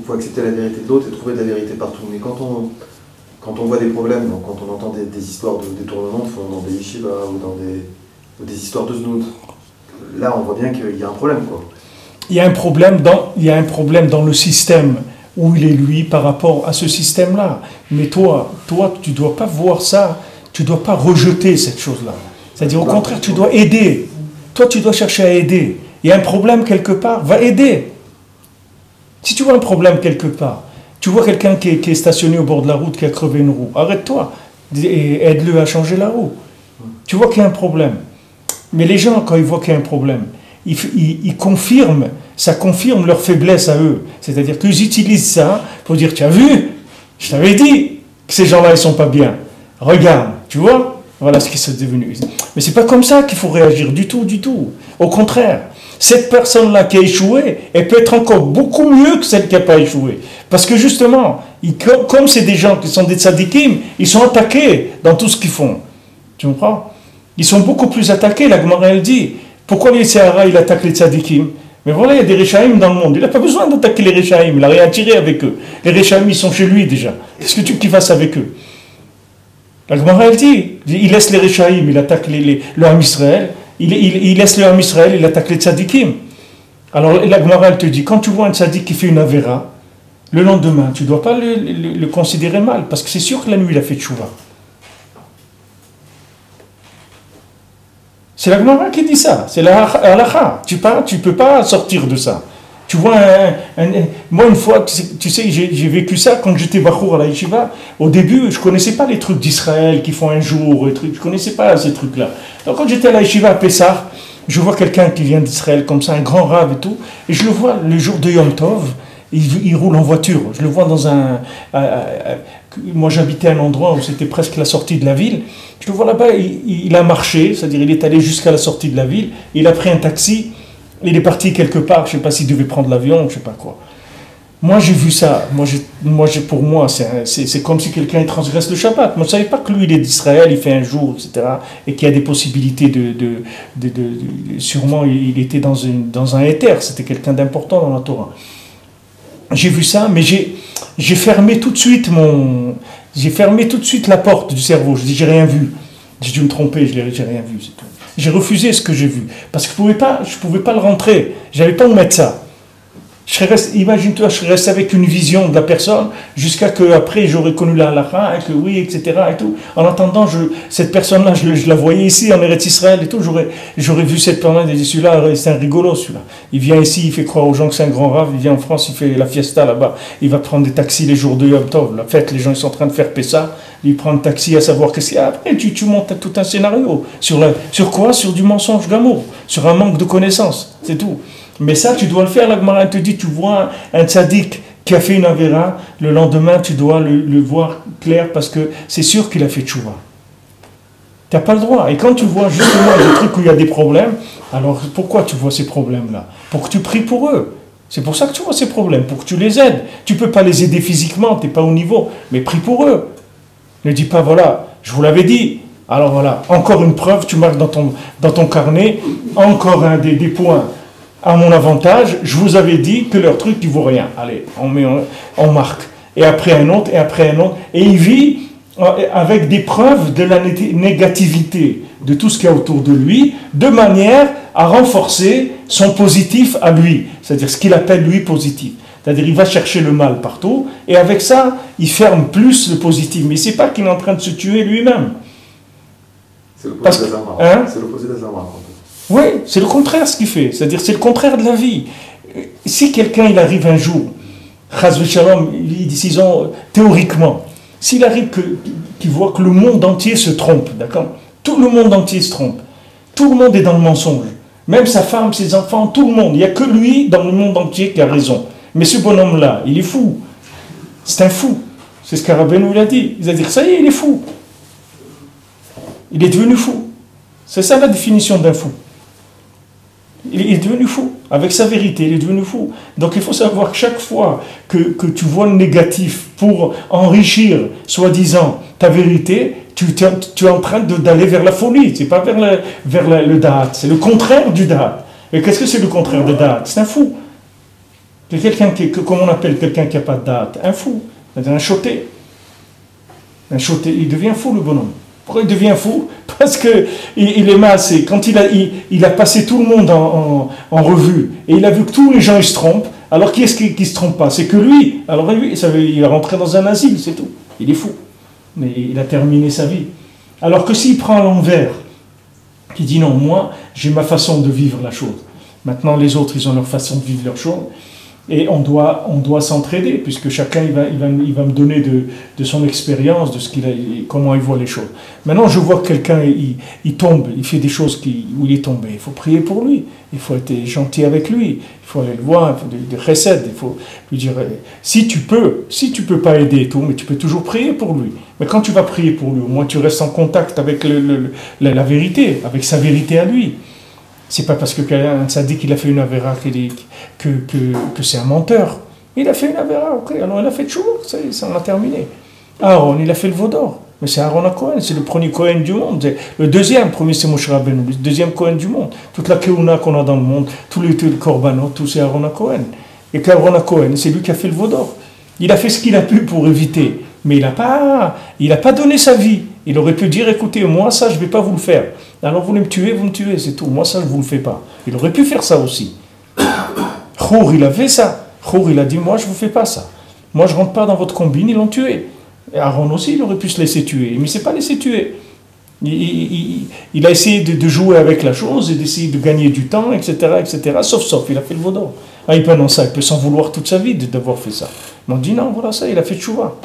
Faut accepter la vérité de l'autre et trouver de la vérité partout. Mais quand on voit des problèmes, donc quand on entend des histoires de détournement de fonds dans des yeshivas ou des histoires de znout, là on voit bien qu'il y a un problème, quoi. Il y a un problème dans le système où il est lui par rapport à ce système-là. Mais toi, tu ne dois pas voir ça, tu ne dois pas rejeter cette chose-là. C'est-à-dire, au contraire, tu dois aider. Toi, tu dois chercher à aider. Il y a un problème quelque part, va aider. Si tu vois un problème quelque part, tu vois quelqu'un qui est stationné au bord de la route, qui a crevé une roue, arrête-toi et aide-le à changer la roue. Tu vois qu'il y a un problème. Mais les gens, quand ils voient qu'il y a un problème, ils confirment, ça confirme leur faiblesse à eux. C'est-à-dire qu'ils utilisent ça pour dire, tu as vu, je t'avais dit que ces gens-là, ils ne sont pas bien. Regarde, tu vois, voilà ce qui s'est devenu. Mais ce n'est pas comme ça qu'il faut réagir du tout, du tout. Au contraire, cette personne-là qui a échoué, elle peut être encore beaucoup mieux que celle qui n'a pas échoué. Parce que justement, comme c'est des gens qui sont des tzadikim, ils sont attaqués dans tout ce qu'ils font. Tu comprends? Ils sont beaucoup plus attaqués. La Gemara, elle dit, pourquoi les Sahara, il attaque les tzadikim? Mais voilà, il y a des Réchaïm dans le monde. Il n'a pas besoin d'attaquer les Réchaïm. Il n'a rien à tirer avec eux. Les Réchaïm, ils sont chez lui déjà. Qu'est-ce que tu veux qu'il fasse avec eux? La Gemara, elle dit, il laisse les Réchaïm, il attaque le Ham Israël. Il laisse le Ham Israël, il attaque les tzadikim. Alors la Gemara, elle te dit, quand tu vois un tzadik qui fait une avéra, le lendemain, tu ne dois pas le considérer mal, parce que c'est sûr que la nuit, il a fait tchouva. C'est la Gemara qui dit ça, c'est la halakha. Tu ne peux pas sortir de ça. Tu vois, moi une fois, tu sais, j'ai vécu ça quand j'étais bachour à la yeshiva. Au début, je ne connaissais pas les trucs d'Israël qui font un jour, je ne connaissais pas ces trucs-là. Donc quand j'étais à la yeshiva à Pessah, je vois quelqu'un qui vient d'Israël comme ça, un grand rave et tout, et je le vois le jour de Yom Tov, il roule en voiture. Je le vois dans un... moi j'habitais à un endroit où c'était presque la sortie de la ville. Je le vois là-bas, il a marché, c'est-à-dire il est allé jusqu'à la sortie de la ville, il a pris un taxi, il est parti quelque part, je ne sais pas s'il devait prendre l'avion, je ne sais pas quoi. Moi j'ai vu ça, pour moi c'est comme si quelqu'un transgresse le Shabbat. Moi je ne savais pas que lui il est d'Israël, il fait un jour, etc. Et qu'il y a des possibilités sûrement il était dans un éther, c'était quelqu'un d'important dans la Torah. J'ai vu ça, mais j'ai fermé tout de suite la porte du cerveau. Je dis, j'ai rien vu. J'ai dû me tromper, j'ai rien vu. C'est tout. J'ai refusé ce que j'ai vu. Parce que je pouvais pas le rentrer. J'avais pas où mettre ça. Imagine-toi, je serais resté avec une vision de la personne jusqu'à que après j'aurais connu la halakha, et que oui, etc. Et tout. En attendant, cette personne-là, je la voyais ici en Eretz Israël et tout. J'aurais vu cette personne et dit, celui-là, c'est un rigolo, celui-là. Il vient ici, il fait croire aux gens que c'est un grand rave. Il vient en France, il fait la fiesta là-bas. Il va prendre des taxis les jours de Yom Tov. La fête, les gens ils sont en train de faire Pessah. Il prend un taxi à savoir qu'est-ce qu'il y a. Après, tu montes tout un scénario. Sur quoi? Sur du mensonge d'amour. Sur un manque de connaissances. C'est tout. Mais ça, tu dois le faire. La Gemara te dit, tu vois un tzaddik qui a fait une avéra, le lendemain, tu dois le voir clair parce que c'est sûr qu'il a fait tchouva. Tu n'as pas le droit. Et quand tu vois justement des trucs où il y a des problèmes, alors pourquoi tu vois ces problèmes-là? Pour que tu pries pour eux. C'est pour ça que tu vois ces problèmes, pour que tu les aides. Tu ne peux pas les aider physiquement, tu n'es pas au niveau, mais prie pour eux. Ne dis pas, voilà, je vous l'avais dit. Alors voilà, encore une preuve, tu marques dans ton carnet, encore un des points. À mon avantage, je vous avais dit que leur truc, il ne vaut rien. Allez, on marque. Et après un autre, et après un autre. Et il vit avec des preuves de la négativité de tout ce qu'il y a autour de lui, de manière à renforcer son positif à lui. C'est-à-dire ce qu'il appelle lui positif. C'est-à-dire il va chercher le mal partout, et avec ça, il ferme plus le positif. Mais ce n'est pas qu'il est en train de se tuer lui-même. C'est l'opposé des Amara. C'est l'opposé des Amara. Oui, c'est le contraire ce qu'il fait. C'est-à-dire c'est le contraire de la vie. Si quelqu'un il arrive un jour, Chaz v'Shalom, disons théoriquement, s'il arrive qu'il voit que le monde entier se trompe, d'accord? Tout le monde entier se trompe. Tout le monde est dans le mensonge. Même sa femme, ses enfants, tout le monde. Il n'y a que lui dans le monde entier qui a raison. Mais ce bonhomme-là, il est fou. C'est un fou. C'est ce qu'Arabénou l'a dit. Il a dit, ça y est, il est fou. Il est devenu fou. C'est ça la définition d'un fou. Il est devenu fou. Avec sa vérité, il est devenu fou. Donc il faut savoir que chaque fois que tu vois le négatif pour enrichir, soi-disant, ta vérité, tu es en train d'aller vers la folie. Ce n'est pas vers le da'at. C'est le contraire du da'at. Et qu'est-ce que c'est le contraire de da'at? C'est un fou. C'est quelqu'un comment on appelle quelqu'un qui n'a pas de da'at? Un fou. C'est-à-dire un choté. Un choté. Il devient fou, le bonhomme. Pourquoi il devient fou? Parce qu'il est massé. Quand il a passé tout le monde en revue, et il a vu que tous les gens ils se trompent, Alors qui est-ce qui se trompe pas? C'est que lui. Alors lui, il est rentré dans un asile, c'est tout. Il est fou. Mais il a terminé sa vie. Alors que s'il prend à l'envers, qui dit non, moi, j'ai ma façon de vivre la chose. Maintenant, les autres, ils ont leur façon de vivre leur chose. Et on doit s'entraider, puisque chacun il va me donner de son expérience, de ce qu'il a, comment il voit les choses. Maintenant, je vois que quelqu'un, il tombe, il fait des choses où il est tombé. Il faut prier pour lui, il faut être gentil avec lui, il faut aller le voir, il faut des recettes, il faut lui dire, si tu peux pas aider et tout, mais tu peux toujours prier pour lui. Mais quand tu vas prier pour lui, au moins tu restes en contact avec la vérité, avec sa vérité à lui. C'est pas parce que quelqu'un dit qu'il a fait une avéra que c'est un menteur. Il a fait une avéra, ok, alors il a fait tchouva, ça en a terminé. Aaron, il a fait le veau d'or. Mais c'est Aaron à Cohen, c'est le premier Cohen du monde. Le deuxième, premier c'est Moshe Rabbeinu, le deuxième Cohen du monde. Toute la Keuna qu'on a dans le monde, tous les korbanot, tout c'est Aaron à Cohen. Et qu'Aaron à Cohen, c'est lui qui a fait le veau d'or. Il a fait ce qu'il a pu pour éviter, mais il n'a pas donné sa vie. Il aurait pu dire, écoutez, moi ça je ne vais pas vous le faire. Alors vous voulez me tuer, c'est tout. Moi ça je ne vous le fais pas. Il aurait pu faire ça aussi. Chour, il a fait ça. Chour, il a dit, moi je ne vous fais pas ça. Moi je ne rentre pas dans votre combine, ils l'ont tué. Et Aaron aussi, il aurait pu se laisser tuer. Mais il ne s'est pas laissé tuer. Il a essayé de jouer avec la chose et d'essayer de gagner du temps, etc. Sauf, il a fait le veau d'or. Ah, il peut s'en vouloir toute sa vie d'avoir fait ça. Mais on dit non, voilà ça, il a fait tchouva.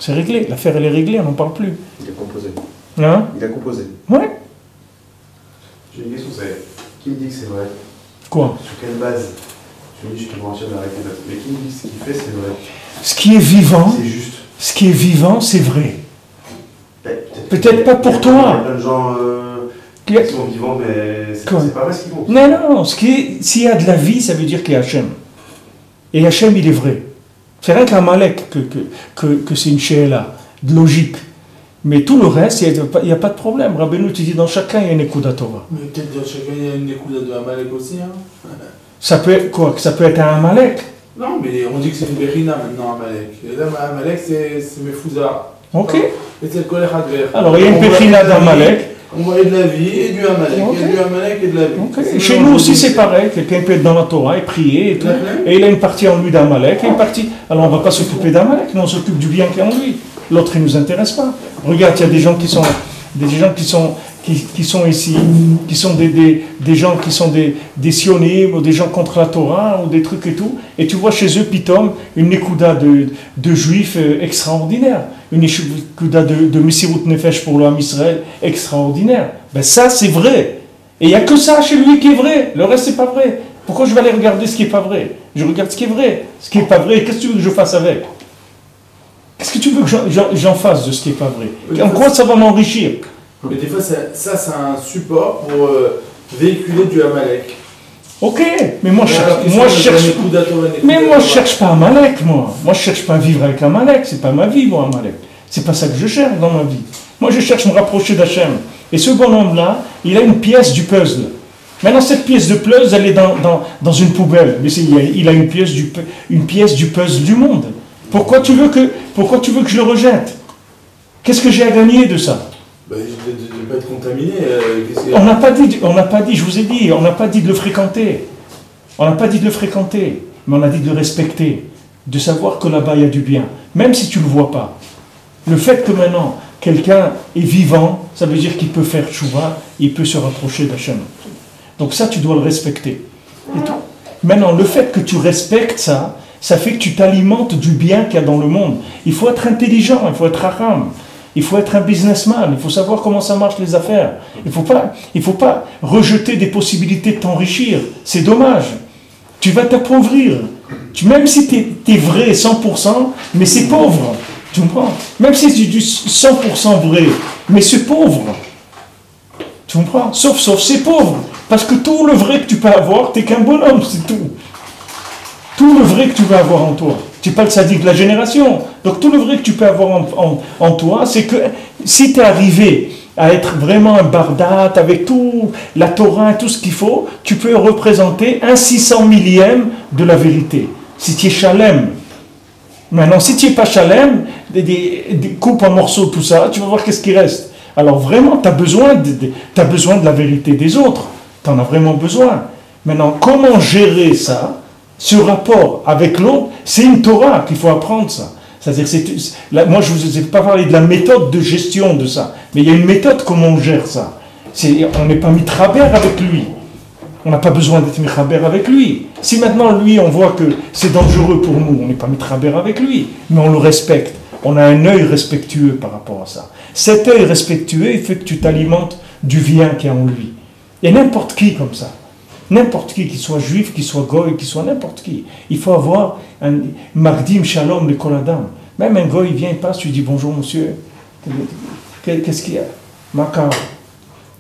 C'est réglé, l'affaire elle est réglée, on n'en parle plus. Il a composé. Hein? Il a composé. Ouais. J'ai une question, c'est qui me dit que c'est vrai? Quoi? Sur quelle base? Je me dis, je peux mentir d'arrêter d'être. Mais qui me dit que ce qu'il fait, c'est vrai? Ce qui est vivant, c'est juste. Ce qui est vivant, c'est vrai. Peut-être pas pour toi. Il y a plein de gens qui sont vivants, mais c'est pas vrai ce qu'ils font. Non, s'il y a de la vie, ça veut dire qu'il y a Hachem. Et Hachem, il est vrai. C'est rien qu'un Malek que c'est une shéla, de logique. Mais tout le reste, il n'y a pas de problème. Rabbeinu, tu dis, dans chacun, il y a une Nekuda Torah. Mais peut-être dans chacun, il y a une Nekuda de Amalek aussi. Hein. Ça peut être quoi? Ça peut être un Amalek. Non, mais on dit que c'est une Berina maintenant, Amalek. Et là, Amalek, c'est Mefouza. Ok. Et c'est le Kolech Adver. Alors, il y a une Berina d'Amalek. On voit de la vie et du Amalek. Okay. Et du Amalek et de la vie. Okay. Chez nous aussi, c'est pareil. Quelqu'un peut être dans la Torah et prier et tout. Et il a une partie en lui d'Amalek et une partie. Alors, on ne va pas s'occuper d'Amalek, mais on s'occupe du bien qui est en lui. L'autre, il ne nous intéresse pas. Regarde, il y a des gens qui sont ici, qui sont des gens qui sont des sionim ou des gens contre la Torah ou des trucs et tout, et tu vois chez eux, pitom, une nekuda de juifs extraordinaire, une nekuda de Messirut Nefesh pour l'homme Israël extraordinaire. Ben ça, c'est vrai. Et il n'y a que ça chez lui qui est vrai. Le reste, c'est pas vrai. Pourquoi je vais aller regarder ce qui n'est pas vrai? Je regarde ce qui est vrai. Ce qui n'est pas vrai, qu'est-ce que tu veux que je fasse avec? Qu'est-ce que tu veux que j'en fasse de ce qui n'est pas vrai? En quoi ça va m'enrichir? Mais des fois, ça c'est un support pour véhiculer du Amalek. Ok, mais moi je cherche pas Amalek, moi. Moi je cherche pas à vivre avec Amalek, c'est pas ma vie, moi, Amalek. C'est pas ça que je cherche dans ma vie. Moi je cherche à me rapprocher d'Hachem. Et ce bonhomme-là, il a une pièce du puzzle. Maintenant cette pièce de puzzle, elle est dans une poubelle. Mais il a une pièce du puzzle du monde. Pourquoi tu veux que je le rejette? Qu'est-ce que j'ai à gagner de ça? De ne pas être contaminé. On n'a pas dit, je vous ai dit, on n'a pas dit de le fréquenter. On n'a pas dit de le fréquenter, mais on a dit de le respecter, de savoir que là-bas il y a du bien, même si tu ne le vois pas. Le fait que maintenant quelqu'un est vivant, ça veut dire qu'il peut faire tchouva, il peut se rapprocher d'Hachem. Donc ça, tu dois le respecter. Et tout. Maintenant, le fait que tu respectes ça, ça fait que tu t'alimentes du bien qu'il y a dans le monde. Il faut être intelligent, il faut être haram. Il faut être un businessman, il faut savoir comment ça marche les affaires. Il faut pas rejeter des possibilités de t'enrichir. C'est dommage. Tu vas t'appauvrir. Même si tu es vrai 100%, mais c'est pauvre. Tu comprends? Même si c'est du 100% vrai, mais c'est pauvre. Tu comprends? Sauf c'est pauvre. Parce que tout le vrai que tu peux avoir, tu n'es qu'un bonhomme, c'est tout. Tout le vrai que tu peux avoir en toi. Tu n'es pas le sadique de la génération. Donc tout le vrai que tu peux avoir en toi, c'est que si tu es arrivé à être vraiment un bardat avec tout la Torah, tout ce qu'il faut, tu peux représenter un 600 millième de la vérité. Si tu es chalem. Maintenant, si tu n'es pas chalem, des coupes en morceaux, tout ça, tu vas voir qu'est-ce qui reste. Alors vraiment, tu as besoin de la vérité des autres. Tu en as vraiment besoin. Maintenant, comment gérer ça? Ce rapport avec l'autre, c'est une Torah qu'il faut apprendre ça. C'est-à-dire, moi je ne vous ai pas parlé de la méthode de gestion de ça, mais il y a une méthode comment on gère ça. On n'est pas mitraber avec lui. On n'a pas besoin d'être mitraber avec lui. Si maintenant lui, on voit que c'est dangereux pour nous, on n'est pas mitraber avec lui, mais on le respecte. On a un œil respectueux par rapport à ça. Cet œil respectueux, il fait que tu t'alimentes du bien qu'il y a en lui. Et n'importe qui comme ça. N'importe qui, qu'il soit juif, qu'il soit goy, qu'il soit n'importe qui. Il faut avoir un mardim shalom le koladam. Même un goy, il vient, il passe, tu lui dis bonjour monsieur. Qu'est-ce qu'il y a? Makar.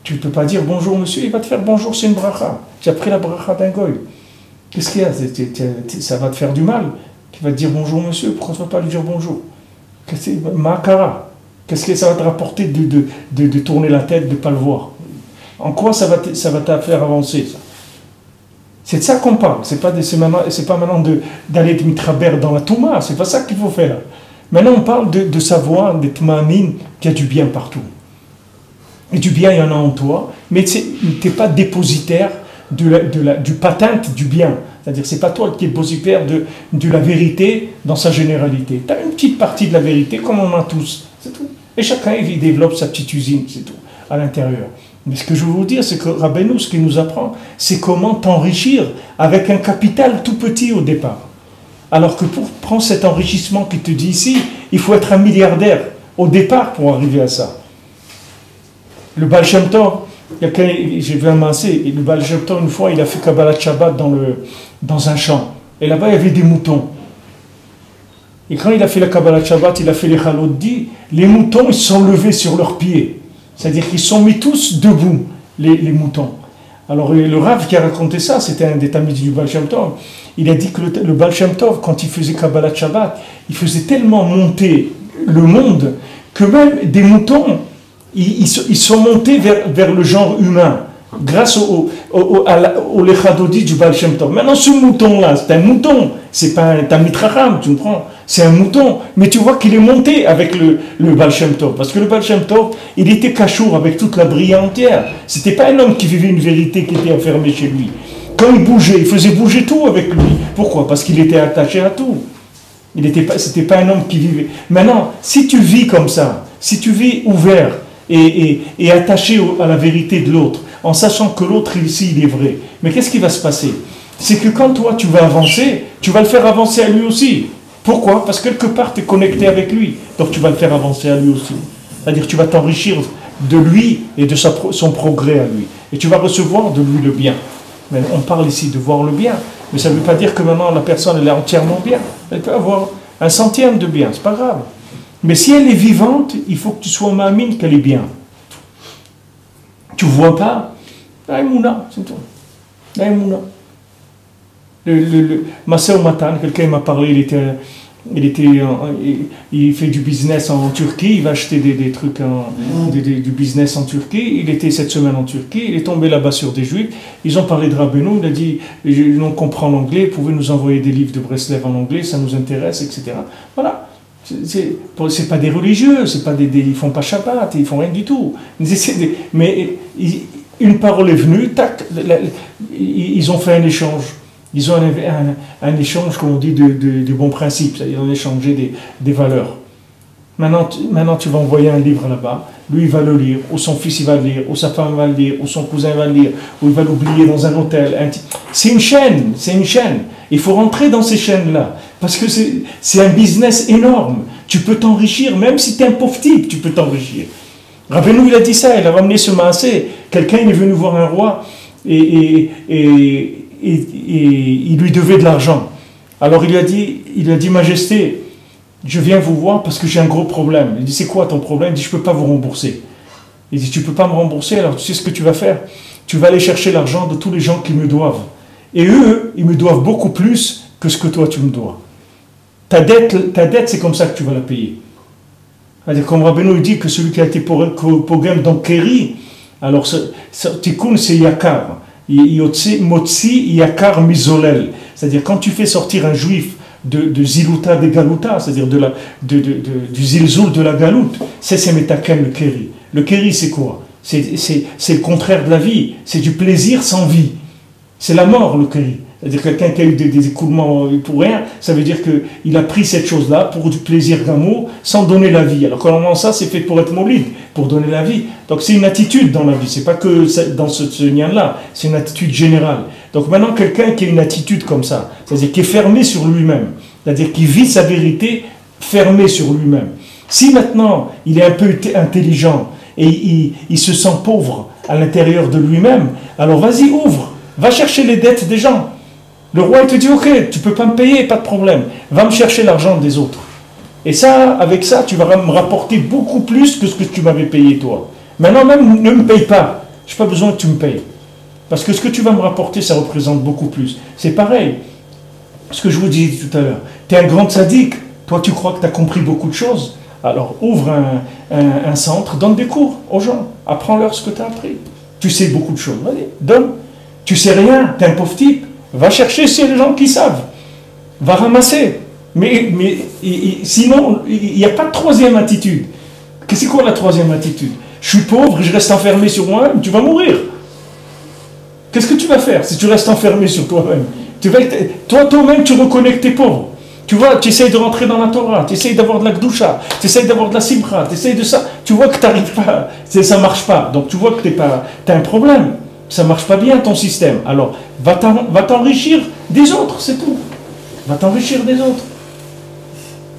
Tu ne peux pas dire bonjour monsieur, il va te faire bonjour, c'est une bracha. Tu as pris la bracha d'un goy. Qu'est-ce qu'il y a? Ça va te faire du mal. Tu vas te dire bonjour monsieur, pourquoi tu ne vas pas lui dire bonjour? Makara. Qu'est-ce que ça va te rapporter de tourner la tête, de ne pas le voir? En quoi ça va te faire avancer ça? C'est de ça qu'on parle. C'est pas maintenant d'aller de mitraber dans la Touma. C'est pas ça qu'il faut faire. Maintenant, on parle de savoir, d'être ma'amine, qu'il y a du bien partout. Et du bien, il y en a en toi, mais tu n'es pas dépositaire du patente du bien. C'est-à-dire, c'est pas toi qui es dépositaire de la vérité dans sa généralité. Tu as une petite partie de la vérité, comme on a tous. C'est tout. Et chacun, il développe sa petite usine, c'est tout, à l'intérieur. Mais ce que je veux vous dire, c'est que Rabbeinu, ce qu'il nous apprend, c'est comment t'enrichir avec un capital tout petit au départ. Alors que pour prendre cet enrichissement qu'il te dit ici, il faut être un milliardaire au départ pour arriver à ça. Le Baal Shem Tov, j'ai vu un massé, et le Baal Shem Tov, une fois, il a fait Kabbalat Shabbat dans un champ. Et là-bas, il y avait des moutons. Et quand il a fait la Kabbalat Shabbat, il a fait les Chaloddi, les moutons, ils se sont levés sur leurs pieds. C'est-à-dire qu'ils sont mis tous debout, les moutons. Alors le Rav qui a raconté ça, c'était un des tamis du Baal Shem Tov. Il a dit que le Baal Shem Tov, quand il faisait Kabbalat Shabbat, il faisait tellement monter le monde que même des moutons, ils sont montés vers le genre humain, grâce au lechadodi du Baal Shem Tov. Maintenant, ce mouton-là, c'est un mouton, c'est pas un mitracham, tu comprends? C'est un mouton, mais tu vois qu'il est monté avec le Baal Shem Tov, parce que le Baal Shem Tov, il était cachour avec toute la brillante entière. C'était pas un homme qui vivait une vérité qui était enfermée chez lui. Quand il bougeait, il faisait bouger tout avec lui. Pourquoi? Parce qu'il était attaché à tout. C'était pas un homme qui vivait. Maintenant, si tu vis comme ça, si tu vis ouvert et attaché à la vérité de l'autre, en sachant que l'autre ici, il est vrai, mais qu'est-ce qui va se passer? C'est que quand toi, tu vas avancer, tu vas le faire avancer à lui aussi. Pourquoi? Parce que quelque part, tu es connecté avec lui. Donc tu vas le faire avancer à lui aussi. C'est-à-dire que tu vas t'enrichir de lui et de son progrès à lui. Et tu vas recevoir de lui le bien. Mais on parle ici de voir le bien. Mais ça ne veut pas dire que maintenant la personne elle est entièrement bien. Elle peut avoir un centième de bien, c'est pas grave. Mais si elle est vivante, il faut que tu sois ma'amine qu'elle est bien. Tu ne vois pas? Aïmouna, c'est tout. Aïmouna. Masséo Matan, quelqu'un m'a parlé, il fait du business en Turquie, il va acheter des trucs, du business en Turquie. Il était cette semaine en Turquie, il est tombé là-bas sur des juifs. Ils ont parlé de Rabbeinu, il a dit, on comprend l'anglais, vous pouvez nous envoyer des livres de Breslev en anglais, ça nous intéresse, etc. Voilà. C'est pas des religieux, ils font pas Shabbat, ils font rien du tout. Mais une parole est venue, tac, ils ont fait un échange. Ils ont un échange, comme on dit, de bons principes. C'est-à-dire, ils ont échangé des valeurs. Maintenant, tu vas envoyer un livre là-bas. Lui, il va le lire, ou son fils, il va le lire, ou sa femme va le lire, ou son cousin va le lire, ou il va l'oublier dans un hôtel. C'est une chaîne, c'est une chaîne. Il faut rentrer dans ces chaînes-là. Parce que c'est un business énorme. Tu peux t'enrichir, même si tu es un pauvre type, tu peux t'enrichir. Rabbeinu, il a dit ça, il a ramené ce maasé. Quelqu'un, il est venu voir un roi, et il lui devait de l'argent. Alors il lui a dit, Majesté, je viens vous voir parce que j'ai un gros problème. Il dit, c'est quoi ton problème? Il dit, je ne peux pas vous rembourser. Il dit, tu ne peux pas me rembourser, alors tu sais ce que tu vas faire? Tu vas aller chercher l'argent de tous les gens qui me doivent. Et eux, ils me doivent beaucoup plus que ce que toi tu me dois. Ta dette, c'est comme ça que tu vas la payer. C'est-à-dire, comme Rabbeinu dit que celui qui a été pogam dans Kéri, alors Tikkun c'est Yakar. Motzi Yakar Mizolel. C'est-à-dire, quand tu fais sortir un juif de Ziluta de Galuta, c'est-à-dire du Zilzoul de la Galoute, c'est Metakem le Kéri. Le Kéri, c'est quoi? C'est le contraire de la vie. C'est du plaisir sans vie. C'est la mort, le Kéri. C'est-à-dire quelqu'un qui a eu des écoulements pour rien, ça veut dire qu'il a pris cette chose-là pour du plaisir d'amour sans donner la vie. Alors comment ça, c'est fait pour être molide, pour donner la vie. Donc c'est une attitude dans la vie, c'est pas que dans ce lien-là, c'est une attitude générale. Donc maintenant, quelqu'un qui a une attitude comme ça, c'est-à-dire qui est fermé sur lui-même, c'est-à-dire qui vit sa vérité fermé sur lui-même. Si maintenant, il est un peu intelligent et il se sent pauvre à l'intérieur de lui-même, alors vas-y, ouvre, va chercher les dettes des gens. Le roi, il te dit, ok, tu peux pas me payer, pas de problème. Va me chercher l'argent des autres. Et ça, avec ça, tu vas me rapporter beaucoup plus que ce que tu m'avais payé, toi. Maintenant, même, ne me paye pas. Je n'ai pas besoin que tu me payes. Parce que ce que tu vas me rapporter, ça représente beaucoup plus. C'est pareil. Ce que je vous disais tout à l'heure. Tu es un grand sadique. Toi, tu crois que tu as compris beaucoup de choses. Alors, ouvre un centre, donne des cours aux gens. Apprends-leur ce que tu as appris. Tu sais beaucoup de choses. Allez, donne. Tu sais rien, tu es un pauvre type. Va chercher s'il y a des gens qui savent. Va ramasser. Mais sinon, il n'y a pas de troisième attitude. C'est quoi la troisième attitude? Je suis pauvre, je reste enfermé sur moi-même, tu vas mourir. Qu'est-ce que tu vas faire si tu restes enfermé sur toi-même? Toi-même, tu reconnais que tu es pauvre. Tu vois, tu essayes de rentrer dans la Torah, tu essayes d'avoir de la Gdusha, tu essayes d'avoir de la Simcha, tu essayes de ça. Tu vois que tu n'arrives pas, ça ne marche pas. Donc tu vois que tu as un problème. Ça ne marche pas bien ton système. Alors, va t'enrichir des autres, c'est tout. Va t'enrichir des autres.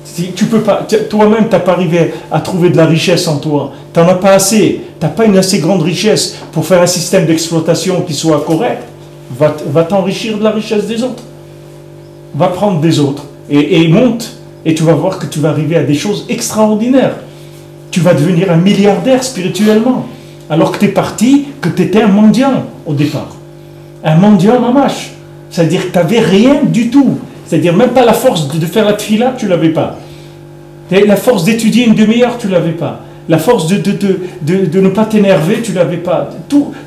Si tu peux pas, toi-même, tu n'as pas arrivé à trouver de la richesse en toi. Tu n'en as pas assez. Tu n'as pas une assez grande richesse pour faire un système d'exploitation qui soit correct. Va t'enrichir de la richesse des autres. Va prendre des autres et monte. Et tu vas voir que tu vas arriver à des choses extraordinaires. Tu vas devenir un milliardaire spirituellement. Alors que tu es parti, que tu étais un mendiant au départ. Un mendiant mamash. C'est-à-dire que tu n'avais rien du tout. C'est-à-dire même pas la force de faire la tfila, tu ne l'avais pas. La force d'étudier une demi-heure, tu ne l'avais pas. La force de ne pas t'énerver, tu ne l'avais pas.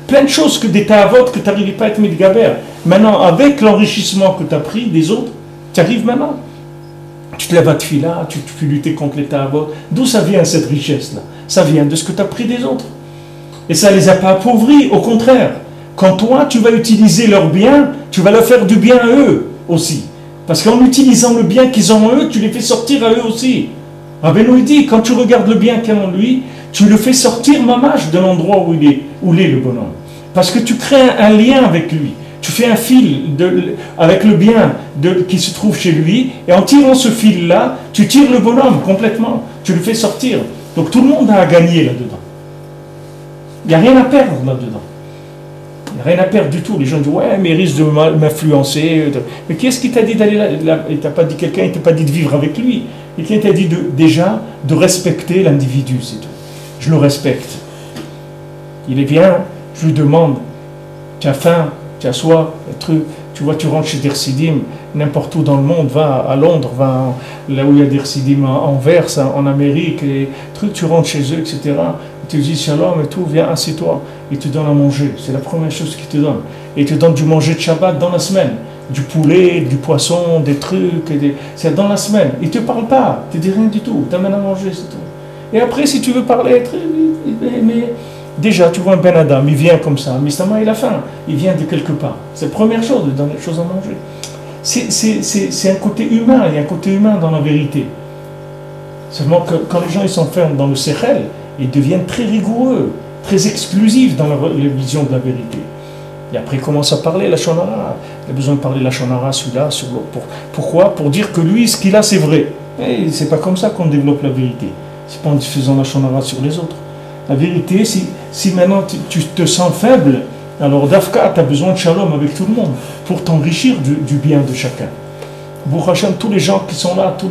Plein de choses que des ta'avot que tu n'arrivais pas à être midgaber. Maintenant, avec l'enrichissement que tu as pris des autres, tu arrives maintenant. Tu te lèves à tfila, tu peux lutter contre les ta'avot. D'où ça vient cette richesse-là? Ça vient de ce que tu as pris des autres. Et ça ne les a pas appauvris, au contraire. Quand toi, tu vas utiliser leur bien, tu vas leur faire du bien à eux aussi. Parce qu'en utilisant le bien qu'ils ont en eux, tu les fais sortir à eux aussi. Rabbeinu dit, quand tu regardes le bien qu'il y a en lui, tu le fais sortir mamash de l'endroit où il est le bonhomme. Parce que tu crées un lien avec lui. Tu fais un fil avec le bien qui se trouve chez lui, et en tirant ce fil-là, tu tires le bonhomme complètement. Tu le fais sortir. Donc tout le monde a à gagner là-dedans. Il n'y a rien à perdre là-dedans. Il n'y a rien à perdre du tout. Les gens disent, ouais, mais il risque de m'influencer. Mais qui est-ce qui t'a dit d'aller là? Il t'a pas dit quelqu'un, il t'a pas dit de vivre avec lui. Quelqu'un t'a dit déjà de respecter l'individu, c'est tout. Je le respecte. Il est bien, je lui demande, tu as faim, tu as soif, tu vois, tu rentres chez des Chassidim, n'importe où dans le monde, va à Londres, va là où il y a des Chassidim, en Anvers, en Amérique, et tu rentres chez eux, etc. Ils te disent shalom et tout, viens, assieds-toi. Ils te donnent à manger, c'est la première chose qu'ils te donnent. Et ils te donnent du manger de Shabbat dans la semaine. Du poulet, du poisson, des trucs, c'est dans la semaine. Ils ne te parlent pas, ils ne te disent rien du tout, ils t'amènent à manger, c'est tout. Et après, si tu veux parler, mais déjà, tu vois un Ben Adam, il vient comme ça, mais il a faim, il vient de quelque part. C'est la première chose, de donner des choses à manger. C'est un côté humain, il y a un côté humain dans la vérité. Seulement que quand les gens ils s'enferment dans le sechel, ils deviennent très rigoureux, très exclusifs dans leur vision de la vérité. Et après, il commence à parler la shonara. Il a besoin de parler la shonara, celui-là, sur l'autre. Pourquoi? Pour dire que lui, ce qu'il a, c'est vrai. Et c'est pas comme ça qu'on développe la vérité. C'est pas en faisant la shonara sur les autres. La vérité, si maintenant tu te sens faible, alors Dafka, tu as besoin de shalom avec tout le monde pour t'enrichir du bien de chacun. Baruch Hashem, tous les gens qui sont là, tous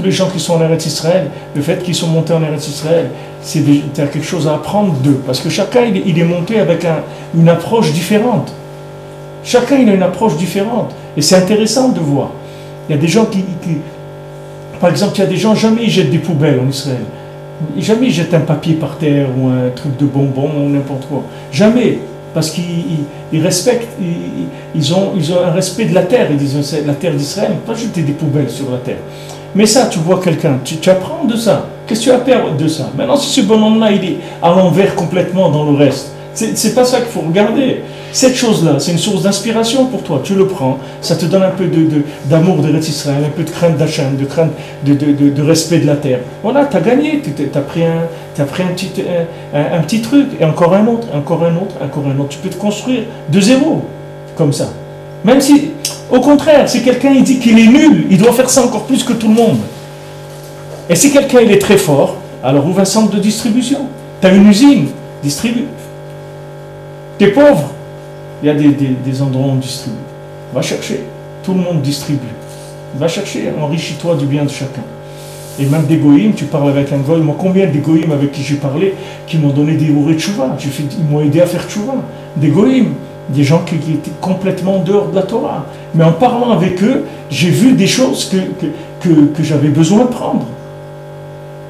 les gens qui sont en Eretz Israël, le fait qu'ils sont montés en Eretz Israël, c'est quelque chose à apprendre d'eux. Parce que chacun, il est monté avec une approche différente. Chacun, il a une approche différente. Et c'est intéressant de voir. Il y a des gens par exemple, il y a des gens, jamais ils jettent des poubelles en Israël. Jamais ils jettent un papier par terre ou un truc de bonbon ou n'importe quoi. Jamais. Parce qu'ils respectent, ils ont un respect de la terre. Ils disent, la terre d'Israël, pas jeter des poubelles sur la terre. Mais ça, tu vois quelqu'un, tu apprends de ça. Qu'est-ce que tu apprends de ça? Maintenant, si ce bonhomme-là, il est à l'envers complètement dans le reste, c'est pas ça qu'il faut regarder. Cette chose-là, c'est une source d'inspiration pour toi. Tu le prends, ça te donne un peu d'amour de l'Eretz Israël, un peu de crainte d'Hachem, de crainte de respect de la terre. Voilà, tu as gagné, tu as pris un petit truc, et encore un autre, encore un autre, encore un autre. Tu peux te construire de zéro, comme ça. Même si, au contraire, si quelqu'un il dit qu'il est nul, il doit faire ça encore plus que tout le monde. Et si quelqu'un il est très fort, alors ouvre un centre de distribution. Tu as une usine, distribue. Tu es pauvre, il y a des endroits où on distribue. Va chercher, tout le monde distribue. Va chercher, enrichis-toi du bien de chacun. Et même des goïms, tu parles avec un goïm. Moi, combien des goïms avec qui j'ai parlé qui m'ont donné des ourets de tchouva, ils m'ont aidé à faire tchouva. Des goïms, des gens qui étaient complètement dehors de la Torah. Mais en parlant avec eux, j'ai vu des choses que j'avais besoin de prendre.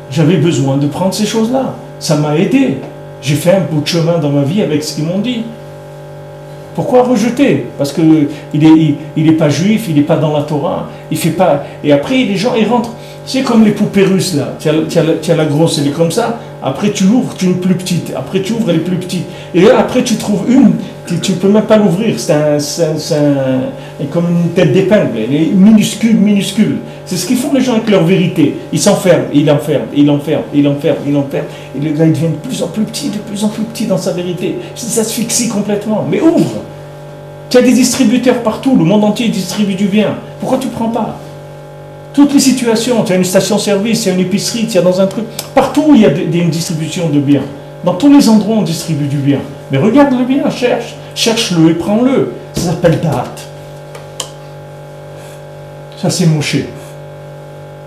J'avais besoin de prendre ces choses-là. Ça m'a aidé. J'ai fait un bout de chemin dans ma vie avec ce qu'ils m'ont dit. Pourquoi rejeter? Parce qu'il n'est pas juif, il n'est pas dans la Torah, il fait pas. Et après, les gens, ils rentrent. C'est comme les poupées russes, là. Tu as la grosse, elle est comme ça. Après, tu ouvres, tu es une plus petite. Après, tu ouvres, elle est plus petite. Et là, après, tu trouves une, tu ne peux même pas l'ouvrir. C'est comme une tête d'épingle. Elle est minuscule, minuscule. C'est ce qu'ils font les gens avec leur vérité. Ils s'enferment, ils l'enferment, ils l'enferment, ils l'enferment, ils l'enferment. Et le gars, il devient de plus en plus petit, de plus en plus petit dans sa vérité. Ça s'asphyxie complètement. Mais ouvre! Tu as des distributeurs partout, le monde entier distribue du bien. Pourquoi tu ne prends pas? Toutes les situations, tu as une station-service, il y a une épicerie, tu as dans un truc. Partout, il y a une distribution de biens. Dans tous les endroits, on distribue du bien. Mais regarde le bien, cherche-le et prends-le. Ça s'appelle Da'at. Ça, c'est Moshe.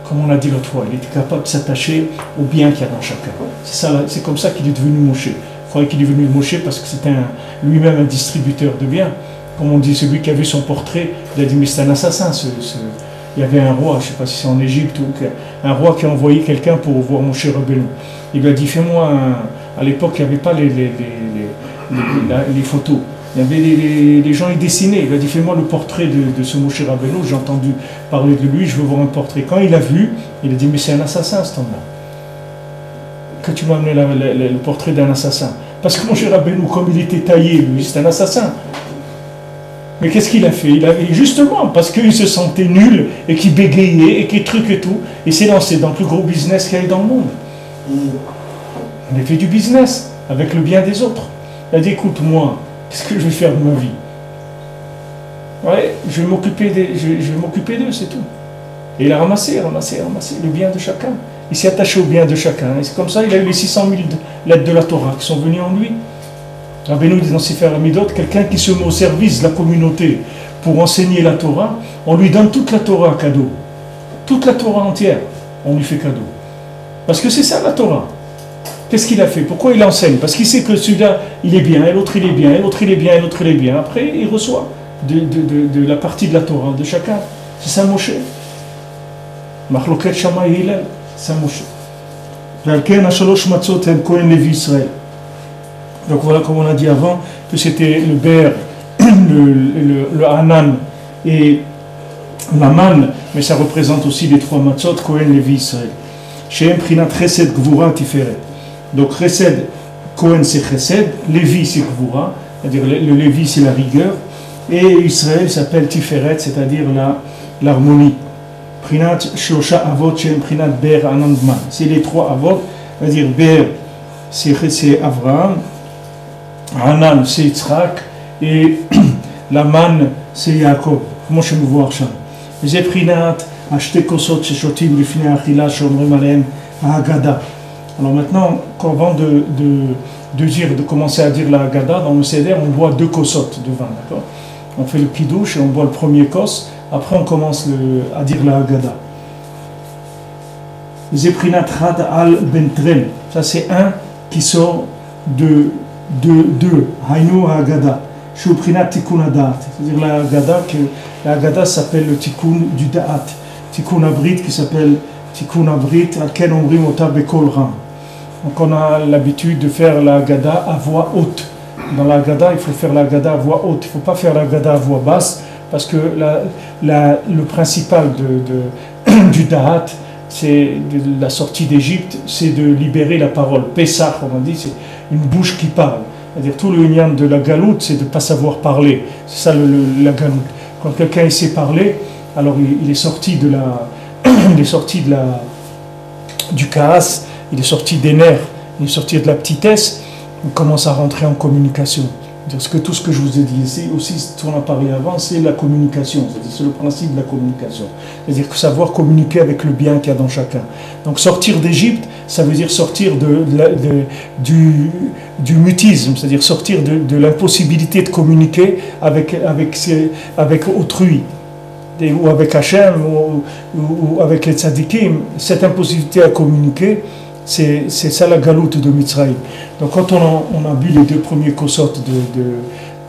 Comme on l'a dit l'autre fois, il était capable de s'attacher au bien qu'il y a dans chacun. C'est comme ça qu'il est devenu Moshe. Il faudrait qu'il est devenu Moshe parce que c'était lui-même un distributeur de biens. Comme on dit, celui qui a vu son portrait, il a dit, mais c'est un assassin. Il y avait un roi, je ne sais pas si c'est en Égypte, un roi qui a envoyé quelqu'un pour voir Moshe Rabbeinu. Il lui a dit, fais-moi à l'époque, il n'y avait pas les photos. Il y avait les gens, ils dessinaient. Il a dit, fais-moi le portrait de ce Moshe Rabbeinu. J'ai entendu parler de lui, je veux voir un portrait. Quand il a vu, il a dit, mais c'est un assassin, cet homme-là. Que tu m'as amené le portrait d'un assassin. Parce que Moshe Rabbeinu, comme il était taillé, lui, c'est un assassin. Mais qu'est-ce qu'il a fait? Justement, parce qu'il se sentait nul, et qu'il bégayait, et qu'il truc et tout, il s'est lancé dans le plus gros business qu'il y a dans le monde. On a fait du business, avec le bien des autres. Il a dit, écoute, moi, qu'est-ce que je vais faire de ma vie? Ouais, je vais m'occuper d'eux, c'est tout. Et il a ramassé le bien de chacun. Il s'est attaché au bien de chacun. Et c'est comme ça, il a eu les 600 000 lettres de la Torah qui sont venues en lui. Rabbeinu dit dans Sefer Amidot, quelqu'un qui se met au service de la communauté pour enseigner la Torah, on lui donne toute la Torah cadeau. Toute la Torah entière, on lui fait cadeau. Parce que c'est ça la Torah. Qu'est-ce qu'il a fait? Pourquoi il enseigne? Parce qu'il sait que celui-là, il est bien, et l'autre il est bien, et l'autre il est bien, et l'autre il est bien. Après, il reçoit de la partie de la Torah de chacun. C'est ça Moshe. Machloket Shammai Hillel, c'est ça Moshe. Valken Ashalosh Matzot Hem Kohen Levi Israël. Donc voilà, comme on a dit avant, que c'était le ber, le hanan et la man, mais ça représente aussi les trois matzot, Kohen, Lévi, Israël. Shehem Prinat Chesed, Gvura, Tiferet. Donc Chesed, Kohen c'est Chesed, Lévi c'est Gvura, c'est-à-dire le Lévi c'est la rigueur, et Israël s'appelle Tiferet, c'est-à-dire l'harmonie. Prinat Shlosha Avot, Shehem Prinat Ber, Hanan, Man. C'est les trois Avot, c'est-à-dire Ber, c'est Avraham, Hanan c'est Yitzhak et la man c'est Yaakov. Comment je me vois ça? J'ai prinat acheté kosot shechotim lifnei achila shomrim alehem ha'agada. Alors maintenant, avant de commencer à dire la Haggadah, dans le Seder, on boit 2 kosot de vin, d'accord? On fait le kiddush et on boit le premier kos, après on commence à dire la Haggadah. J'ai prinat rad al bentrem, ça c'est un qui sort de Hainu Haggadah, Shuprinat Tikkun Hadat, c'est-à-dire la Haggadah s'appelle le Tikkun du Da'at, Tikkun Abrit qui s'appelle Tikkun Abrit, Alken Omrim Ota Bekol Ram. Donc on a l'habitude de faire la Haggadah à voix haute. Dans la Haggadah, il faut faire la Haggadah à voix haute, il ne faut pas faire la Haggadah à voix basse, parce que le principal du Da'at, c'est de la sortie d'Égypte, c'est de libérer la parole. Pessah, on dit, c'est une bouche qui parle. C'est-à-dire tout le lien de la galoute, c'est de ne pas savoir parler. C'est ça la galoute. Quand quelqu'un sait parler, alors il est sorti de il est sorti du chaos, il est sorti des nerfs, il est sorti de la petitesse, il commence à rentrer en communication. Parce que tout ce que je vous ai dit ici, aussi ce qu'on a parlé avant, c'est la communication, c'est le principe de la communication. C'est-à-dire que savoir communiquer avec le bien qu'il y a dans chacun. Donc sortir d'Égypte, ça veut dire sortir du mutisme, c'est-à-dire sortir de l'impossibilité de communiquer avec autrui, ou avec Hachem, ou avec les tzadikim. Cette impossibilité à communiquer, c'est ça la galoute de Mitzrayim. Donc quand on a bu les 2 premiers kosot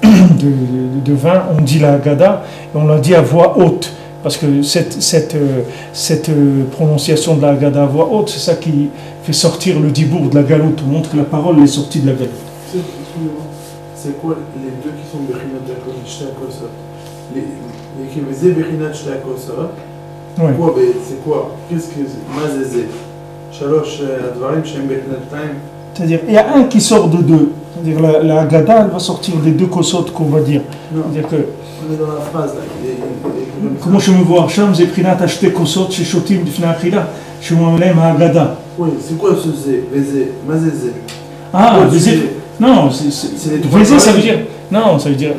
de vin, on dit la Haggadah, et on l'a dit à voix haute, parce que cette prononciation de la Haggadah à voix haute, c'est ça qui fait sortir le dibour de la galoute, on montre que la parole est sortie de la galoute. C'est quoi les deux qui sont Bechinat Shte Kosot? Les qui faisaient Bechinat Shte Kosot, c'est quoi? Qu'est-ce que c'est? Mazézé. C'est-à-dire, il y a un qui sort de 2. C'est-à-dire, la Haggadah, elle va sortir des 2 kosot qu'on va dire. C'est-à-dire que. On est dans la phrase là. Comment je me vois Hacham, j'ai pris acheté kosot chez Shotim Difna Achila, chez moi-même à Haggadah. Oui, c'est quoi ce zé? Vézé, mazézé. Ah, vézé. Non, vézé, ça veut dire. Non, ça veut dire.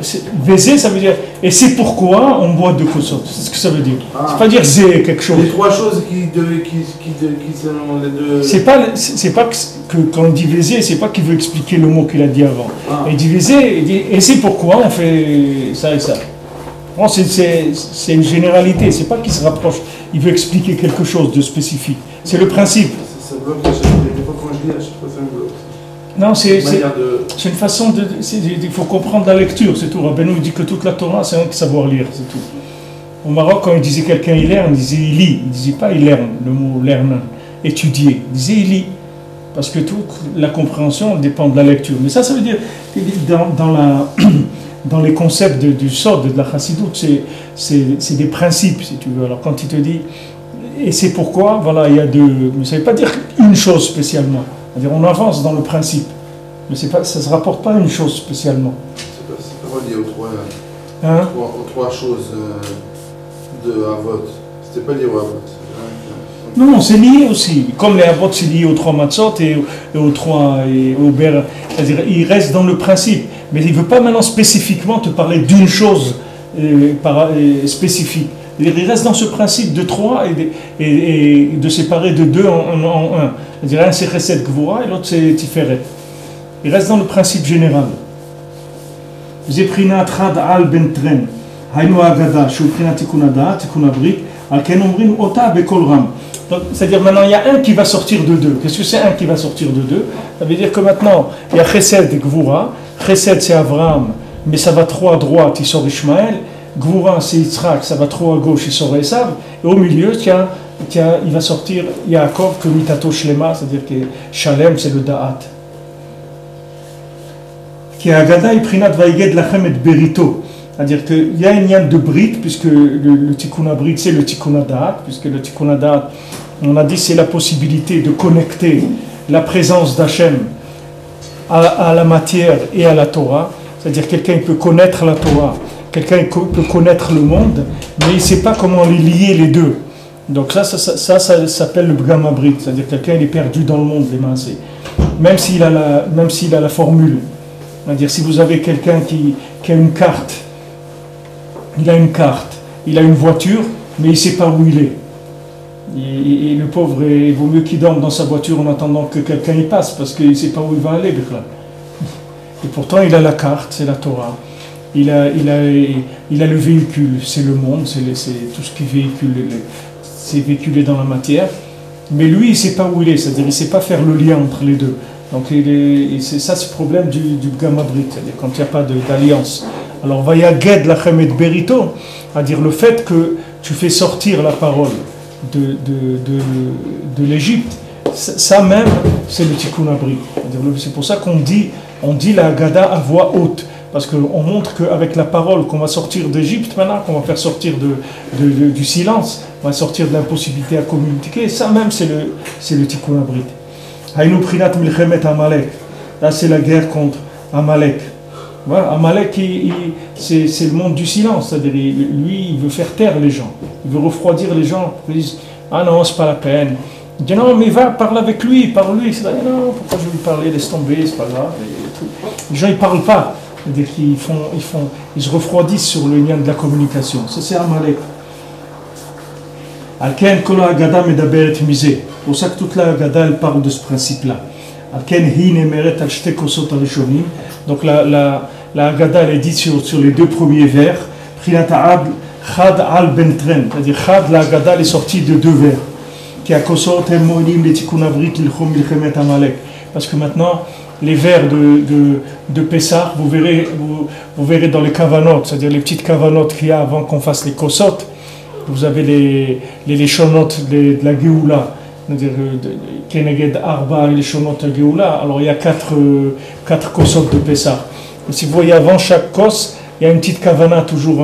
Vézé, ça veut dire. Et c'est pourquoi on boit 2 kosot. C'est ce que ça veut dire. C'est pas dire zé quelque chose. Les 3 choses qui sont les 2. C'est pas que quand on dit vézé, c'est pas qu'il veut expliquer le mot qu'il a dit avant. Il dit vézé, et c'est pourquoi on fait ça et ça. Bon, c'est une généralité, c'est pas qu'il se rapproche. Il veut expliquer quelque chose de spécifique. C'est le principe. Ça bloque à chaque fois. Des fois quand je lis, à chaque fois ça me bloque. Non, c'est une façon de. Il faut comprendre la lecture, c'est tout. Rabbeinu dit que toute la Torah, c'est un qui savoir lire, c'est tout. Au Maroc, quand il disait quelqu'un il lerne, il disait il lit. Il ne disait pas il lerne, le mot lerne, étudier. Il disait il lit. Parce que toute la compréhension dépend de la lecture. Mais ça veut dire, dans les concepts du Sod, de la Chassidoute, c'est des principes, si tu veux. Alors quand il te dit, et c'est pourquoi, voilà, il y a 2. Mais ça ne veut pas dire une chose spécialement. C'est-à-dire on avance dans le principe, mais ça ne se rapporte pas à une chose spécialement. C'est pas relié aux 3 choses de Havot. C'était pas lié au Havot. Non, c'est lié aussi. Comme les Havot, c'est lié aux 3 matzot et aux 3 et au ber. C'est-à-dire il reste dans le principe, mais il ne veut pas maintenant spécifiquement te parler d'une chose spécifique. Il reste dans ce principe de 3 et de séparer de 2 en 1. C'est-à-dire un c'est Chesed Gvura et l'autre c'est Tiferet. Il reste dans le principe général. Zeprinat Chad al Bentren, Hainu Haggadah, Shuprinat Tikkun Hadat, Tikkun Habrit, Al Ken Omrim Ota Bekol Ram. C'est-à-dire maintenant il y a un qui va sortir de 2. Qu'est-ce que c'est un qui va sortir de 2? Ça veut dire que maintenant il y a Chesed et Gvura. Chesed c'est Avraham, mais ça va trop à droite, il sort Ishmaël. Gvura c'est Yitzhak, ça va trop à gauche, il sort Esav. Et au milieu, il va sortir Yaakov que Mitato Shlema, c'est-à-dire que Shalem c'est le Da'at. Qui a Haggadah et Prinat Vaiged Lachem et Berito. C'est-à-dire qu'il y a une lien de Brit, puisque le Tikkun Habrit c'est le Tikkun Hadat, puisque le Tikkun Hadat, on a dit c'est la possibilité de connecter la présence d'Hachem à la matière et à la Torah. C'est-à-dire quelqu'un peut connaître la Torah, quelqu'un peut connaître le monde, mais il ne sait pas comment les lier les deux. Donc ça s'appelle le Bgam Habrit, c'est-à-dire quelqu'un il est perdu dans le monde, les mains. Même s'il a la formule. C'est-à-dire si vous avez quelqu'un qui a une carte, il a une voiture, mais il ne sait pas où il est. Et le pauvre, il vaut mieux qu'il dorme dans sa voiture en attendant que quelqu'un y passe, parce qu'il ne sait pas où il va aller. Et pourtant il a la carte, c'est la Torah. Il a le véhicule, c'est le monde, c'est tout ce qui véhicule, c'est véhiculé dans la matière. Mais lui, il ne sait pas où il est, c'est-à-dire il ne sait pas faire le lien entre les deux. Donc c'est ça, c'est le problème du Bgam Habrit, c'est-à-dire quand il n'y a pas d'alliance. Alors Vayaged Lachem et Berito, c'est-à-dire le fait que tu fais sortir la parole de l'Égypte, ça même, c'est le Tikkun Habrit. C'est pour ça qu'on dit la Haggadah à voix haute. Parce qu'on montre qu'avec la parole qu'on va sortir d'Égypte maintenant, qu'on va faire sortir du silence, on va sortir de l'impossibilité à communiquer, ça même c'est le Tikkun Habrit. Haïnu Prinat Milchemet Amalek. Là c'est la guerre contre Amalek. Voilà, Amalek, c'est le monde du silence, c'est-à-dire lui, il veut faire taire les gens, il veut refroidir les gens. Ils disent ah non, c'est pas la peine. Il dit non, mais va, parle avec lui, parle-lui. C'est non, pourquoi je vais lui parler, laisse tomber, c'est pas grave. Les gens ils parlent pas, c'est-à-dire ils se refroidissent sur le lien de la communication. Ça c'est Amalek. Alken kola agada medaberet misé. C'est pour ça que toute la agada elle parle de ce principe-là. Alken hi nemeret al shte kosot arishonim. Donc la Haggadah elle est dite sur les deux premiers vers. Prinata chad al bentren, c'est-à-dire chad la Haggadah elle est sortie de deux vers. Qui a kosot emonim le tikkun avrit l'chom milchemet Amalek. Parce que maintenant les vers de Pessah, vous verrez dans les kavanot, c'est-à-dire les petites kavanot qu'il y a avant qu'on fasse les kosot. Vous avez les shonotes de la Géoula. C'est-à-dire Keneged Arba et les Shonot Géoula, alors il y a quatre kosot de Pessah. Et si vous voyez avant chaque kos, il y a une petite kavana toujours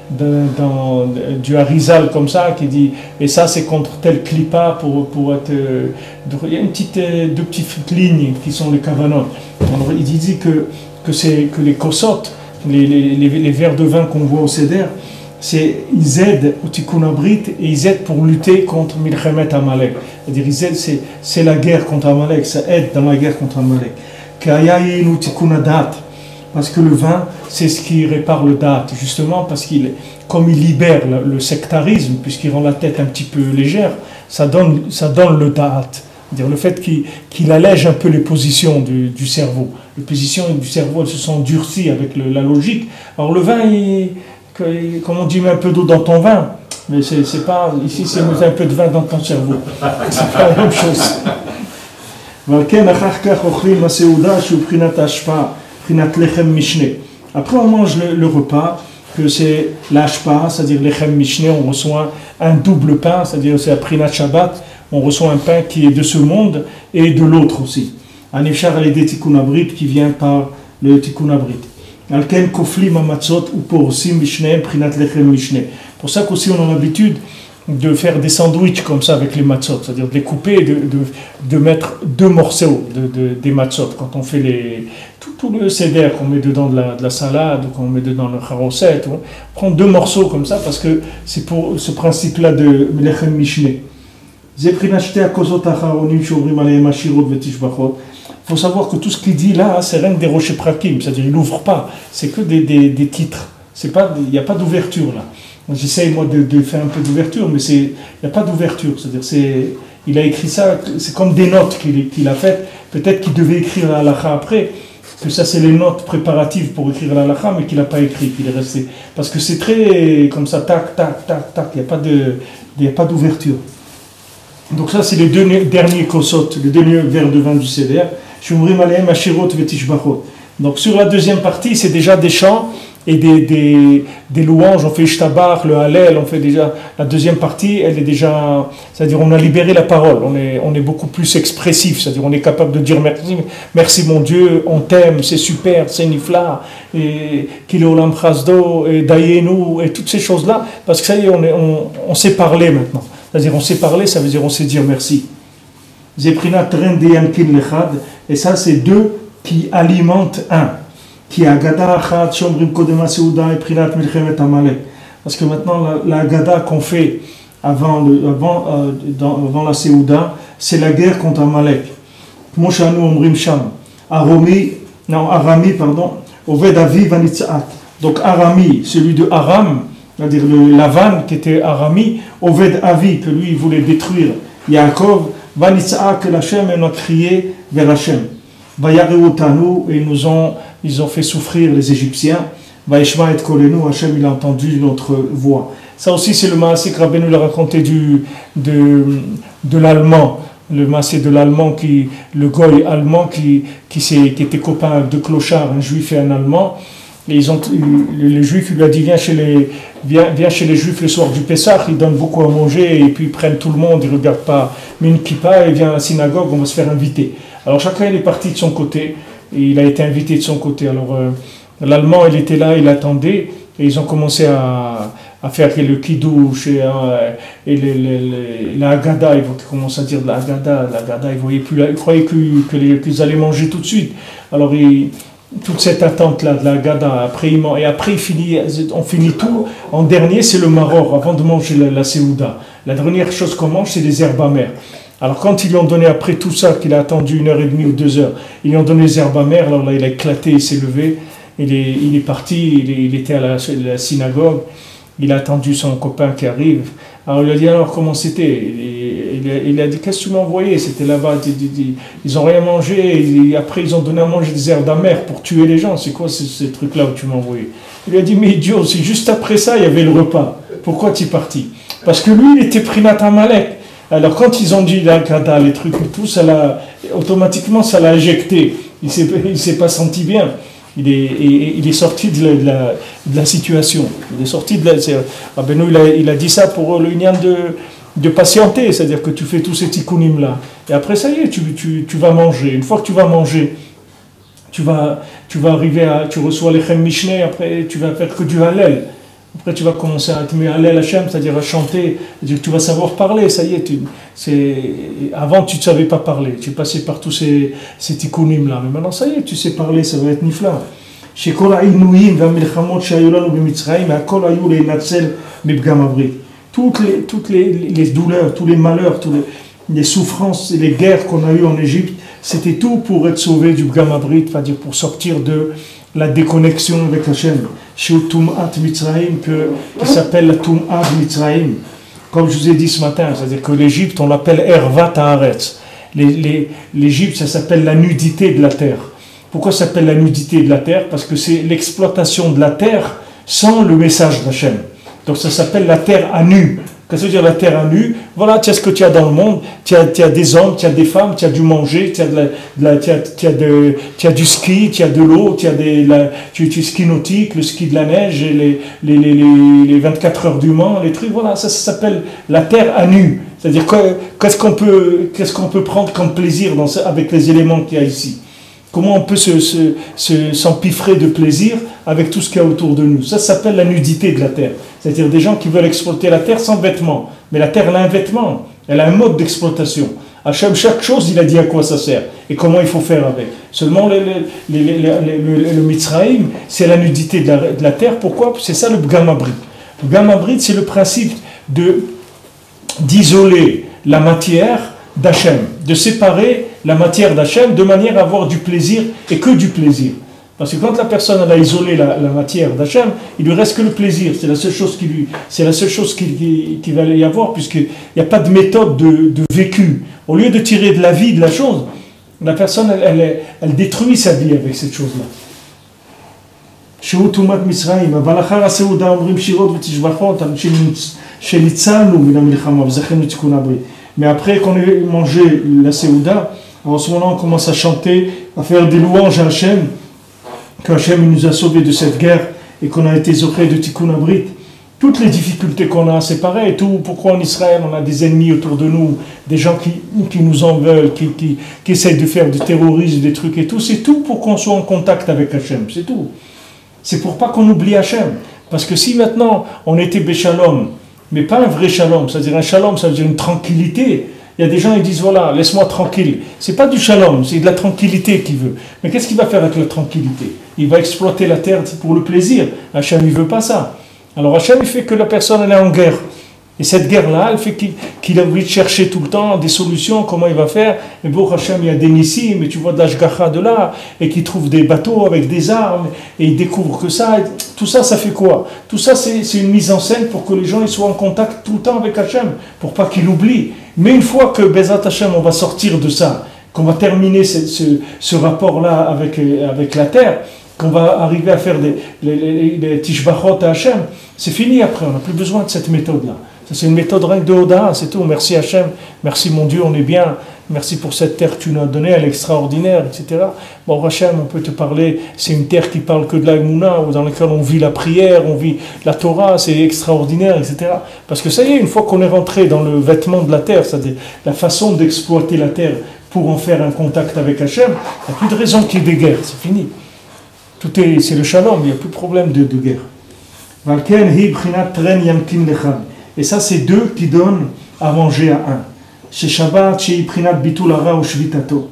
du Harizal comme ça qui dit et ça c'est contre tel klipa pour être. Il y a deux petites lignes qui sont les kavanot. Alors il dit que les kosot, les verres de vin qu'on voit au Seder, ils aident au Tikkun Abrit et ils aident pour lutter contre Milchemet Amalek. C'est-à-dire ils aident, c'est la guerre contre Amalek, ça aide dans la guerre contre Amalek. Kayayinu Tikkun Adat, parce que le vin c'est ce qui répare le dat, justement parce comme il libère le sectarisme, puisqu'il rend la tête un petit peu légère, ça donne le dat. C'est-à-dire le fait qu'il allège un peu les positions du cerveau. Les positions du cerveau elles se sont durcies avec la logique. Alors le vin comme on dit, mets un peu d'eau dans ton vin, mais c'est pas, ici c'est mettre un peu de vin dans ton cerveau. C'est pas la même chose. Après on mange le repas, que c'est l'ashpa, c'est-à-dire lechem mishne, on reçoit un double pain, c'est-à-dire c'est la prinat Shabbat, on reçoit un pain qui est de ce monde et de l'autre aussi. Anifshar al-Yedei Tikkun Abrit qui vient par le Tikkun Abrit. Pour ça qu'aussi on a l'habitude de faire des sandwichs comme ça avec les matzot, c'est-à-dire de les couper et de mettre deux morceaux des matzot. Quand on fait tout le seder qu'on met dedans de la salade ou qu'on met dedans le charoset, on prend deux morceaux comme ça parce que c'est pour ce principe-là de lechem mishne. Il faut savoir que tout ce qu'il dit là, c'est rien que des rochers prakim, c'est-à-dire il n'ouvre pas, c'est que des titres, il n'y a pas d'ouverture là. J'essaye moi de faire un peu d'ouverture, mais il n'y a pas d'ouverture, c'est-à-dire il a écrit ça, c'est comme des notes qu'il a faites, peut-être qu'il devait écrire la halakha après, que ça c'est les notes préparatives pour écrire la halakha, mais qu'il n'a pas écrit, qu'il est resté. Parce que c'est très comme ça, tac, tac, tac, tac, il n'y a pas d'ouverture. Donc ça c'est les deux derniers kosot, les derniers verres de vin du Seder. Donc sur la deuxième partie, c'est déjà des chants et des louanges. On fait Ishtabach, le Hallel, on fait déjà la deuxième partie. Elle est déjà, c'est-à-dire on a libéré la parole. On est beaucoup plus expressif, c'est-à-dire on est capable de dire merci mon Dieu, on t'aime, c'est super, c'est nifla, et Kilolam Chasdo, et Dayenu, et toutes ces choses-là, parce que ça y est, on sait parler maintenant. C'est-à-dire on sait parler, ça veut dire on sait dire merci. Et ça c'est deux qui alimentent un. Qui a Haggadah Achat, Shomrim Kodem HaSeuda et Prinat Milchemet Amalek. Parce que maintenant la Haggadah qu'on fait avant la Seuda, c'est la guerre contre Amalek. Moshanu Omrim Sham. Arami, Oved Avi Vanitzat. Donc Arami, celui de Aram, c'est-à-dire la vanne qui était Arami, Oved Avi, que lui il voulait détruire Yaakov, Vanitzat, que l'Hachem, on a crié vers Hachem. Vayareutanu, et ils ont fait souffrir les Égyptiens. Vaishma et Kolenu, Hachem il a entendu notre voix. Ça aussi c'est le maasé que Rabbeinu l'a raconté de l'allemand. Le maasé de l'allemand, le goy allemand qui était copain de clochard, un juif et un allemand. Et le juif il lui a dit viens chez les juifs le soir du Pessah, ils donnent beaucoup à manger et puis ils prennent tout le monde, ils ne regardent pas. Mais une kippa et vient à la synagogue, on va se faire inviter. Alors chacun il est parti de son côté et il a été invité de son côté. Alors l'allemand il était là, il attendait et ils ont commencé à faire le kidouche et la Haggadah. Ils commencent à dire la Haggadah, ils voyaient plus, ils croyaient qu'ils allaient manger tout de suite. Alors toute cette attente-là de la Gada. Après, on finit tout. En dernier, c'est le maror, avant de manger la Séouda. La dernière chose qu'on mange, c'est les herbes amères. Alors quand ils lui ont donné, après tout ça, qu'il a attendu 1h30 ou 2 heures, ils lui ont donné les herbes amères, alors là il a éclaté, il s'est levé, il est parti, il était à la synagogue, il a attendu son copain qui arrive. Alors il a dit, alors comment c'était? Il a dit, qu'est-ce que tu m'as envoyé? C'était là-bas, ils n'ont rien mangé, et après ils ont donné à manger des herbes amères pour tuer les gens. C'est quoi ces trucs-là où tu m'as envoyé? Il lui a dit, mais idiot, c'est juste après ça, il y avait le repas. Pourquoi tu es parti? Parce que lui, il était Prinat Amalek. Alors quand ils ont dit la Gada, les trucs et tout, automatiquement ça l'a injecté. Il s'est pas senti bien. Il est sorti de la situation. Il est sorti il a dit ça pour l'union de patienter, c'est-à-dire que tu fais tous ces tikkunim là. Et après ça y est, tu vas manger. Une fois que tu vas manger, tu vas arriver tu reçois les Chem Mishneh, après tu vas faire que du Hallel. Après, tu vas commencer à te mettre Hallel Hashem, c'est-à-dire à chanter, c'est-à-dire que tu vas savoir parler, ça y est. Avant, tu ne savais pas parler, tu passais par tous ces tikkunim-là, mais maintenant, ça y est, tu sais parler, ça va être nifla. Toutes les douleurs, tous les malheurs, toutes les souffrances et les guerres qu'on a eues en Égypte, c'était tout pour être sauvé du Bgam Abrit, c'est-à-dire pour sortir de la déconnexion avec Hachem. Chez Tum'at Mitzrayim, qui s'appelle la Tum'at Mitzrayim. Comme je vous ai dit ce matin, c'est-à-dire que l'Égypte, on l'appelle Ervat Haaretz. L'Égypte, ça s'appelle la nudité de la terre. Pourquoi ça s'appelle la nudité de la terre? Parce que c'est l'exploitation de la terre sans le message d'Hachem. Donc ça s'appelle la terre à nu. Qu'est-ce que ça veut dire la terre à nu? Voilà, tu as ce que tu as dans le monde, tu as des hommes, tu as des femmes, tu as du manger, tu as du ski, tu as de l'eau, tu as du ski nautique, le ski de la neige, et les 24 heures du Mans, les trucs, voilà, ça s'appelle la terre à nu. C'est-à-dire qu'est-ce qu'on peut prendre comme plaisir avec les éléments qu'il y a ici? Comment on peut s'empiffrer de plaisir avec tout ce qu'il y a autour de nous? Ça s'appelle la nudité de la terre. C'est-à-dire des gens qui veulent exploiter la terre sans vêtements. Mais la terre, elle a un vêtement. Elle a un mode d'exploitation. Hachem, chaque chose, il a dit à quoi ça sert et comment il faut faire avec. Seulement, le Mitzrayim, c'est la nudité de la terre. Pourquoi? C'est ça le Bgam Abrit. Le Bgam Abrit, c'est le principe d'isoler la matière d'Hachem, de séparer la matière d'Hachem de manière à avoir du plaisir et que du plaisir. Parce que quand la personne elle a isolé la matière d'Hachem, il lui reste que le plaisir. C'est la seule chose qui va y avoir, puisqu'il n'y a pas de méthode de vécu. Au lieu de tirer de la vie de la chose, la personne elle détruit sa vie avec cette chose-là. Mais après qu'on ait mangé la Séouda, en ce moment on commence à chanter, à faire des louanges à Hachem, qu'Hachem nous a sauvés de cette guerre et qu'on a été zoché de Tikkun Abrit. Toutes les difficultés qu'on a, c'est pareil. Pourquoi en Israël on a des ennemis autour de nous, des gens qui nous en veulent, qui essayent de faire du terrorisme, des trucs et tout. C'est tout pour qu'on soit en contact avec Hachem, c'est tout. C'est pour pas qu'on oublie Hachem. Parce que si maintenant on était Béchalom, mais pas un vrai shalom, c'est-à-dire un shalom, ça veut dire une tranquillité. Il y a des gens qui disent, voilà, laisse-moi tranquille. C'est pas du shalom, c'est de la tranquillité qu'il veut. Mais qu'est-ce qu'il va faire avec la tranquillité? Il va exploiter la terre pour le plaisir. Hachem, il veut pas ça. Alors Hachem, il fait que la personne, elle est en guerre. Et cette guerre-là, elle fait qu'il a envie de chercher tout le temps des solutions, comment il va faire. Et bon, Hachem, il y a des nissim, mais tu vois de l'ashgacha de là, et qu'il trouve des bateaux avec des armes, et il découvre que ça. Tout ça, ça fait quoi? Tout ça, c'est une mise en scène pour que les gens ils soient en contact tout le temps avec Hachem, pour pas qu'ils l'oublient. Mais une fois que Bezat Hachem, on va sortir de ça, qu'on va terminer ce rapport-là avec la terre, qu'on va arriver à faire les tishbachot à Hachem, c'est fini après, on n'a plus besoin de cette méthode-là. C'est une méthode rien de Oda, c'est tout. Merci Hachem, merci mon Dieu, on est bien. Merci pour cette terre que tu nous as donnée, elle est extraordinaire, etc. Bon, Hachem, on peut te parler, c'est une terre qui parle que de la Emouna, dans laquelle on vit la prière, on vit la Torah, c'est extraordinaire, etc. Parce que ça y est, une fois qu'on est rentré dans le vêtement de la terre, c'est-à-dire la façon d'exploiter la terre pour en faire un contact avec Hachem, il n'y a plus de raison qu'il y ait des guerres, c'est fini. C'est le shalom, il n'y a plus de problème de guerre. Et ça, c'est deux qui donnent à manger à un. Chez Shabbat, chez Iprinat Bitul Hara ou Shvitato.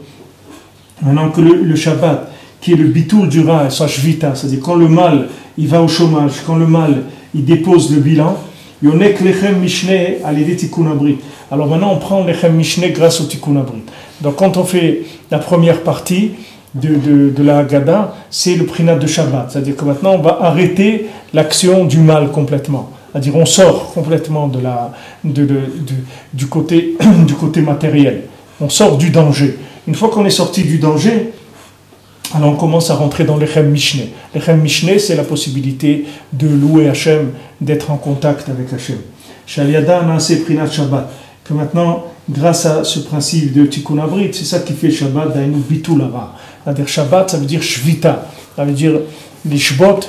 Maintenant que le Shabbat, qui est le bitoul du ra, sa shvita, c'est-à-dire quand le mal il va au chômage, quand le mal il dépose le bilan, yonek lechem mishne à l'idée tikkun abrit. Alors maintenant on prend lechem mishne grâce au tikkun abrit. Donc quand on fait la première partie de la Haggadah, c'est le prinat de Shabbat, c'est-à-dire que maintenant on va arrêter l'action du mal complètement. C'est-à-dire on sort complètement du côté matériel. On sort du danger. Une fois qu'on est sorti du danger, alors on commence à rentrer dans l'Echem Mishne. L'Echem Mishne, c'est la possibilité de louer Hachem, d'être en contact avec Hachem. Shaliada Naase Prinat Shabbat. Que maintenant, grâce à ce principe de Tikkun Abrit, c'est ça qui fait Shabbat Dainu Bitul Hara. C'est-à-dire Shabbat, ça veut dire Shvita. Ça veut dire les Shbot,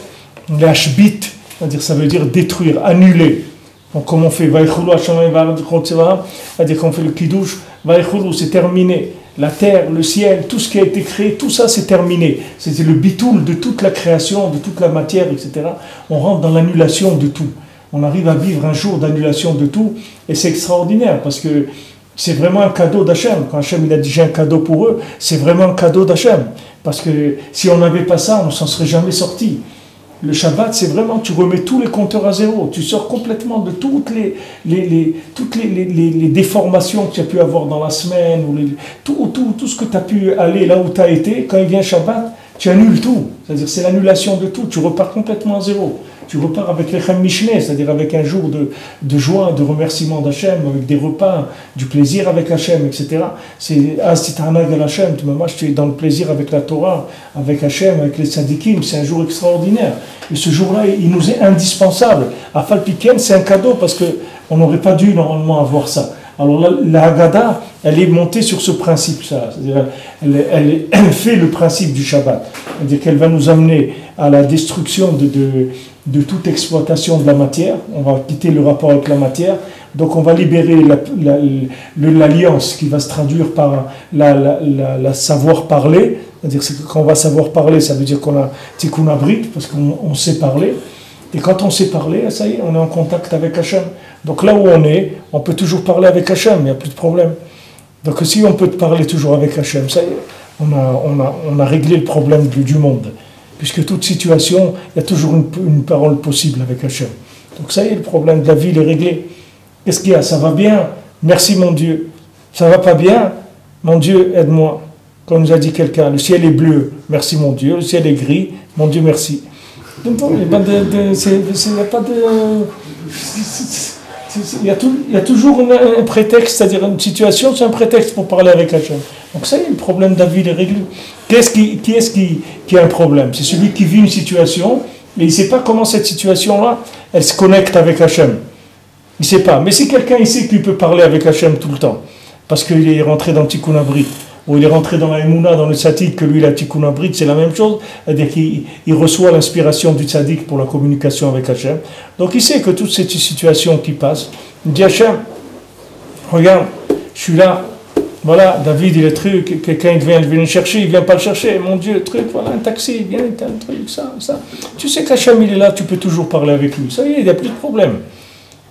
les Hashbit. C'est-à-dire ça veut dire détruire, annuler. Donc comme on fait Vaïchoulou Hashamayim Va'arad, c'est-à-dire qu'on fait le Kiddush, Vaïchoulou, c'est terminé. La terre, le ciel, tout ce qui a été créé, tout ça c'est terminé. C'était le bitoul de toute la création, de toute la matière, etc. On rentre dans l'annulation de tout. On arrive à vivre un jour d'annulation de tout, et c'est extraordinaire, parce que c'est vraiment un cadeau d'Hachem. Quand Hachem il a dit j'ai un cadeau pour eux, c'est vraiment un cadeau d'Hachem. Parce que si on n'avait pas ça, on ne s'en serait jamais sorti. Le Shabbat, c'est vraiment, tu remets tous les compteurs à zéro. Tu sors complètement de toutes les déformations que tu as pu avoir dans la semaine, ou tout ce que tu as pu aller là où tu as été. Quand il vient Shabbat, tu annules tout. C'est-à-dire c'est l'annulation de tout. Tu repars complètement à zéro. Tu repars avec l'Echem Mishne, c'est-à-dire avec un jour de joie, de remerciement d'Hachem, avec des repas, du plaisir avec Hachem, etc. C'est Asitanag al Hachem, tu es dans le plaisir avec la Torah, avec Hachem, avec les tzadikim, c'est un jour extraordinaire. Et ce jour-là, il nous est indispensable. À Falpiken, c'est un cadeau parce qu'on n'aurait pas dû normalement avoir ça. Alors la Haggadah, elle est montée sur ce principe-là. C'est-à-dire, elle fait le principe du Shabbat. C'est-à-dire qu'elle va nous amener à la destruction de toute exploitation de la matière. On va quitter le rapport avec la matière. Donc on va libérer l'alliance qui va se traduire par la savoir-parler. C'est-à-dire que quand on va savoir parler, ça veut dire qu'on a tikkun abrit, parce qu'on sait parler. Et quand on sait parler, ça y est, on est en contact avec Hachem. Donc là où on peut toujours parler avec Hachem, il n'y a plus de problème. Donc si on peut parler toujours avec Hachem, ça y est, on a réglé le problème du monde. Puisque toute situation, il y a toujours une parole possible avec Hachem. Donc ça y est, le problème de la vie, il est réglé. Qu'est-ce qu'il y a? Ça va bien? Merci mon Dieu. Ça va pas bien? Mon Dieu, aide-moi. Comme nous a dit quelqu'un, le ciel est bleu, merci mon Dieu. Le ciel est gris, mon Dieu, merci. Donc, il y a toujours un prétexte, c'est-à-dire une situation, c'est un prétexte pour parler avec Hachem. Donc ça y est, le problème de la vie est réglé. Qui est-ce qui a un problème? C'est celui qui vit une situation, mais il ne sait pas comment cette situation-là, elle se connecte avec Hachem. Il ne sait pas. Mais si quelqu'un ici qui peut parler avec Hachem tout le temps, parce qu'il est rentré dans le Tikkun Abrit, ou il est rentré dans la Emouna, dans le tzaddik, que lui, la Tikkun Abrit, c'est la même chose, c'est-à-dire qu'il reçoit l'inspiration du tzaddik pour la communication avec Hachem. Donc il sait que toutes ces situations qui passent, il dit Hachem, regarde, je suis là, voilà, David, il est truc, quelqu'un il vient le chercher, il ne vient pas le chercher, mon Dieu, truc, voilà, un taxi, viens, un truc, ça. Tu sais qu'Hachem, il est là, tu peux toujours parler avec lui. Ça y est, il n'y a plus de problème.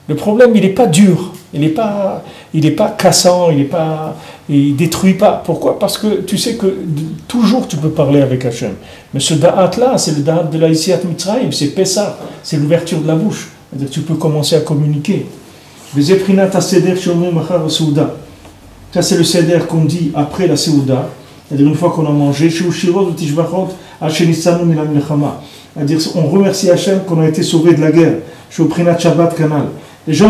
Le problème, il n'est pas dur, il n'est pas cassant, il détruit pas. Pourquoi? Parce que tu sais que toujours tu peux parler avec Hachem. Mais ce da'at-là, c'est le da'at de la Yetziat Mitzrayim, c'est Pessah, c'est l'ouverture de la bouche. C'est-à-dire que tu peux commencer à communiquer. Ça, c'est le seder qu'on dit après la Seouda, c'est-à-dire une fois qu'on a mangé. C'est-à-dire on remercie Hachem qu'on a été sauvé de la guerre. Les gens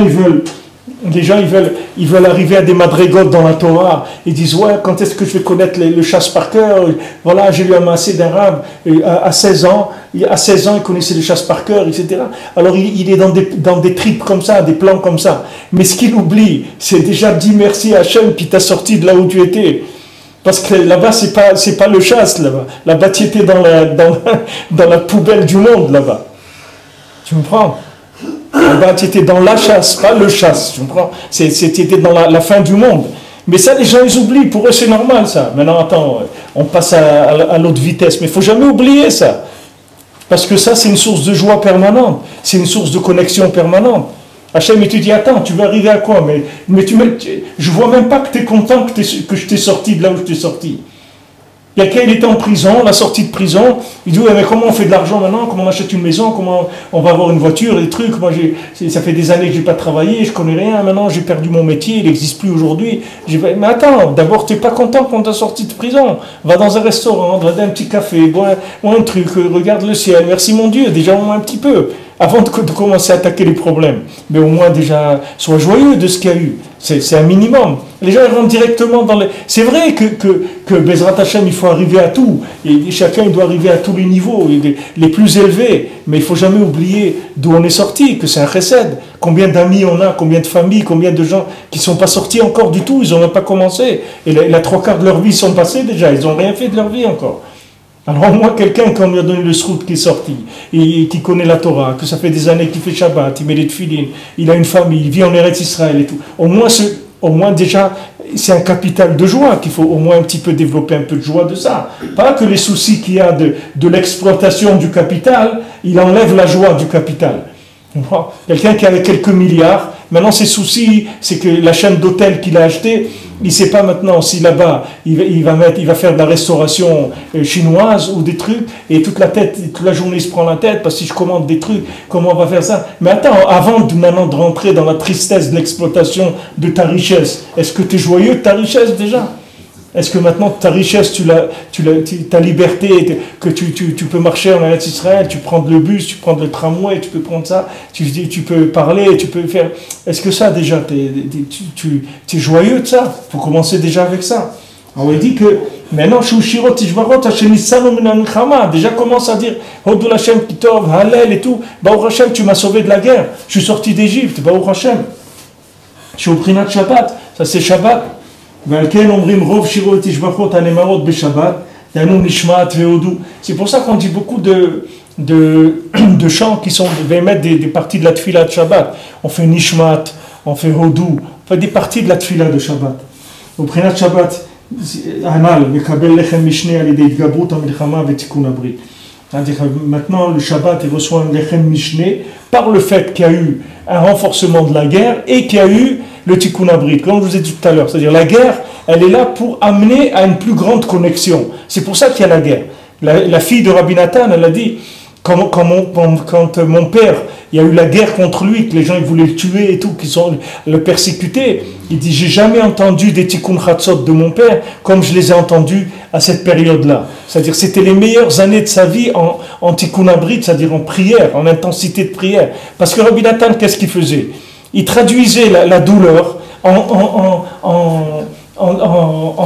ils veulent arriver à des madrigotes dans la Torah. Ils disent ouais, quand est-ce que je vais connaître le chasse par cœur? Voilà, j'ai lu un massé d'arabe à 16 ans. À 16 ans, il connaissait le chasse par cœur, etc. Alors il est dans des tripes comme ça, des plans comme ça. Mais ce qu'il oublie, c'est déjà dire merci à Hachem qui t'a sorti de là où tu étais. Parce que là-bas, c'est pas le chasse, là-bas. Là-bas, tu étais dans la poubelle du monde, là-bas. Tu me prends? Là-bas, tu étais dans la chasse, pas le chasse. Tu me prends? C'était dans la fin du monde. Mais ça, les gens, ils oublient. Pour eux, c'est normal, ça. Maintenant, attends, on passe à l'autre vitesse. Mais il ne faut jamais oublier ça. Parce que ça, c'est une source de joie permanente. C'est une source de connexion permanente. Hachem, et tu dis, attends, tu vas arriver à quoi? Je ne vois même pas que tu es content que je t'ai sorti de là où je t'ai sorti. Quelqu'un, il était en prison, la sortie de prison, il dit, ouais, mais comment on fait de l'argent maintenant, comment on achète une maison, comment on va avoir une voiture, des trucs, moi ça fait des années que j'ai pas travaillé, je connais rien, maintenant j'ai perdu mon métier, il n'existe plus aujourd'hui. Mais attends, d'abord, tu n'es pas content quand tu es sorti de prison, va dans un restaurant, va dans un petit café, bois un truc, regarde le ciel, merci mon Dieu, déjà au moins un petit peu, avant de commencer à attaquer les problèmes. Mais au moins déjà, sois joyeux de ce qu'il y a eu. C'est un minimum. Les gens ils rentrent directement dans les... C'est vrai que Bezrat Hashem, il faut arriver à tout. Et chacun il doit arriver à tous les niveaux, les plus élevés. Mais il ne faut jamais oublier d'où on est sorti, que c'est un chesed. Combien d'amis on a, combien de familles, combien de gens qui ne sont pas sortis encore du tout, ils n'ont même pas commencé. Et la trois quarts de leur vie sont passés déjà, ils n'ont rien fait de leur vie encore. Alors au moins quelqu'un qui lui a donné le srout qui est sorti, et qui connaît la Torah, que ça fait des années qu'il fait Shabbat, il met les tefilin, il a une famille, il vit en Eretz Israël et tout. Au moins déjà, c'est un capital de joie qu'il faut au moins un petit peu développer un peu de joie de ça. Pas que les soucis qu'il y a de l'exploitation du capital, il enlève la joie du capital. Quelqu'un qui avait quelques milliards, maintenant ses soucis, c'est que la chaîne d'hôtels qu'il a acheté, il ne sait pas maintenant si là-bas il va faire de la restauration chinoise ou des trucs, et toute la journée il se prend la tête parce que si je commande des trucs, comment on va faire ça? Mais attends, avant maintenant de rentrer dans la tristesse de l'exploitation de ta richesse, est-ce que tu es joyeux de ta richesse déjà? Est-ce que maintenant ta richesse, ta liberté, que tu peux marcher en Eretz Israël, tu prends le bus, tu prends le tramway, tu peux prendre ça, tu peux parler, tu peux faire... Est-ce que ça déjà, tu es joyeux de ça? Il faut commencer déjà avec ça. Alors il dit que maintenant, déjà commence à dire Hodou Hashem Kitov, Hallel et tout, Baruch Hashem, tu m'as sauvé de la guerre, je suis sorti d'Égypte, Baruch Hashem. Je suis au Prinat Shabbat, ça c'est Shabbat. C'est pour ça qu'on dit beaucoup de chants qui sont mettre des parties de la tefila de Shabbat. On fait Nishmat, on fait Hodou, on fait des parties de la tefila de Shabbat. Au Prinat Shabbat, maintenant le Shabbat il reçoit un lechem mishné par le fait qu'il y a eu un renforcement de la guerre et qu'il y a eu le tikkun abrit, comme je vous ai dit tout à l'heure. C'est-à-dire la guerre, elle est là pour amener à une plus grande connexion. C'est pour ça qu'il y a la guerre. La fille de Rabbi Nathan, elle a dit, quand mon père, il y a eu la guerre contre lui, que les gens ils voulaient le tuer et tout, qu'ils sont le persécuté, il dit, j'ai jamais entendu des tikkun chatzot de mon père comme je les ai entendus à cette période-là. C'est-à-dire c'était les meilleures années de sa vie en tikkun abrit, c'est-à-dire en prière, en intensité de prière. Parce que Rabbi Nathan, qu'est-ce qu'il faisait? Il traduisait la douleur en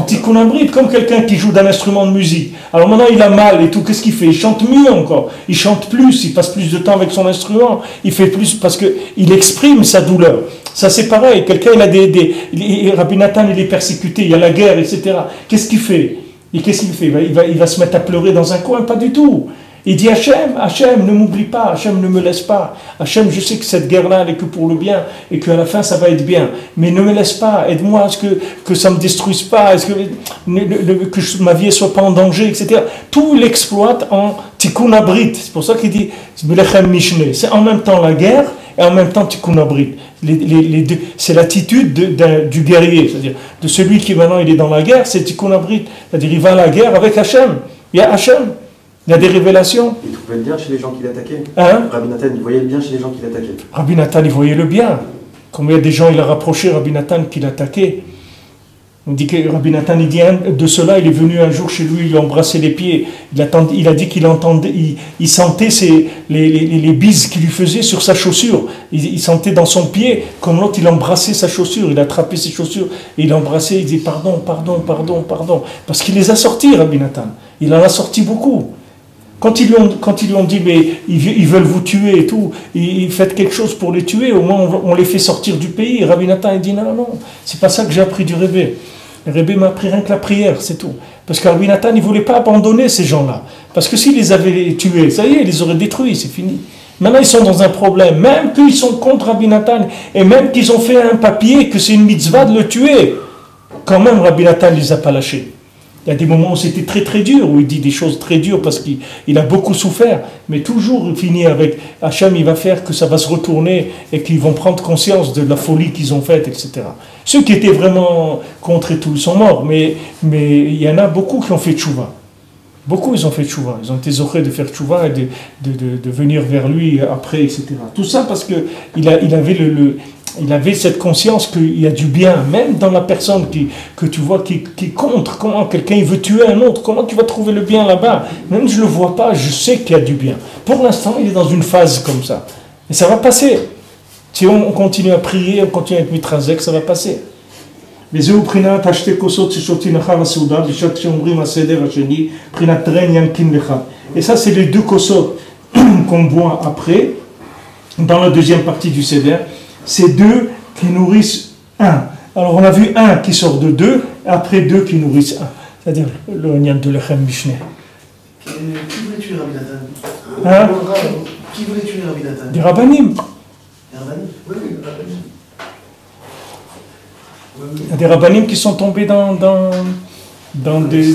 tikkun abrit, comme quelqu'un qui joue d'un instrument de musique. Alors maintenant il a mal et tout, qu'est-ce qu'il fait? Il chante mieux encore, il chante plus, il passe plus de temps avec son instrument, il fait plus parce qu'il exprime sa douleur. Ça c'est pareil, quelqu'un Rabbi Nathan il est persécuté, il y a la guerre, etc. Qu'est-ce qu'il fait? Il va se mettre à pleurer dans un coin? Pas du tout. Il dit Hachem, ne m'oublie pas, Hachem, ne me laisse pas. Hachem, je sais que cette guerre-là, elle est que pour le bien et qu'à la fin, ça va être bien. Mais ne me laisse pas, aide-moi à ce que ça ne me détruise pas, que ma vie ne soit pas en danger, etc. Tout l'exploite en tikkun abrit. C'est pour ça qu'il dit c'est en même temps la guerre et en même temps tikkun abrit. Les deux, c'est l'attitude du guerrier, c'est-à-dire de celui qui maintenant il est dans la guerre, c'est tikkun abrit. C'est-à-dire il va à la guerre avec Hachem. Il y a Hachem. Il y a des révélations. Il trouvait le bien chez les gens qui l'attaquaient. Rabbi Nathan, il voyait le bien chez les gens qui l'attaquaient. Rabbi Nathan, il voyait le bien. Combien de gens il a rapproché Rabbi Nathan qui l'attaquait. On dit que Rabbi Nathan, il dit de cela, il est venu un jour chez lui, il a embrassé les pieds. Il a dit qu'il entendait, il sentait les bises qu'il lui faisait sur sa chaussure. Il sentait dans son pied, comme l'autre, il embrassait sa chaussure. Il a attrapé ses chaussures et il embrassait, il dit pardon. Parce qu'il les a sortis, Rabbi Nathan. Il en a sorti beaucoup. Quand ils lui ont dit, mais ils veulent vous tuer et tout, faites quelque chose pour les tuer, au moins on les fait sortir du pays. Rabbi Nathan, il dit, non, c'est pas ça que j'ai appris du Rebbe. Le Rebbe m'a appris rien que la prière, c'est tout. Parce que Rabbi Nathan, il ne voulait pas abandonner ces gens-là. Parce que s'il les avait tués, ça y est, il les aurait détruits, c'est fini. Maintenant, ils sont dans un problème. Même qu'ils sont contre Rabbi Nathan, et même qu'ils ont fait un papier que c'est une mitzvah de le tuer, quand même, Rabbi Nathan ne les a pas lâchés. Il y a des moments où c'était très très dur, où il dit des choses très dures parce qu'il a beaucoup souffert, mais toujours il finit avec Hachem, il va faire que ça va se retourner et qu'ils vont prendre conscience de la folie qu'ils ont faite, etc. Ceux qui étaient vraiment contre et tout, ils sont morts, mais il y en a beaucoup qui ont fait tchouva. Beaucoup, ils ont fait tchouva. Ils ont été zochés de faire tchouva et de venir vers lui après, etc. Tout ça parce qu'il avait cette conscience qu'il y a du bien, même dans la personne que tu vois qui contre. Comment quelqu'un veut tuer un autre, comment tu vas trouver le bien là-bas? Même si je ne le vois pas, je sais qu'il y a du bien. Pour l'instant, il est dans une phase comme ça. Et ça va passer. Si on continue à prier, on continue à être mitrazek, ça va passer. וזהו בחינת השתי כוסות ששותים לך בסעודה, בשעת שאומרים הסדר השני, בחינת תרן ינקין לך. Et ça, c'est les deux kosot qu'on boit après, dans la deuxième partie du seder. C'est deux qui nourrissent un. Alors, on a vu un qui sort de deux, après deux qui nourrissent un. C'est-à-dire le Nyan de Lechem Mishneh. Qui voulait tuer Rabbi Nathan? Hein? Qui voulait tuer Rabbi Nathan? Des rabbanim. Des rabbanim? Oui, des rabbanim. Il y a des rabbanim qui sont tombés dans des...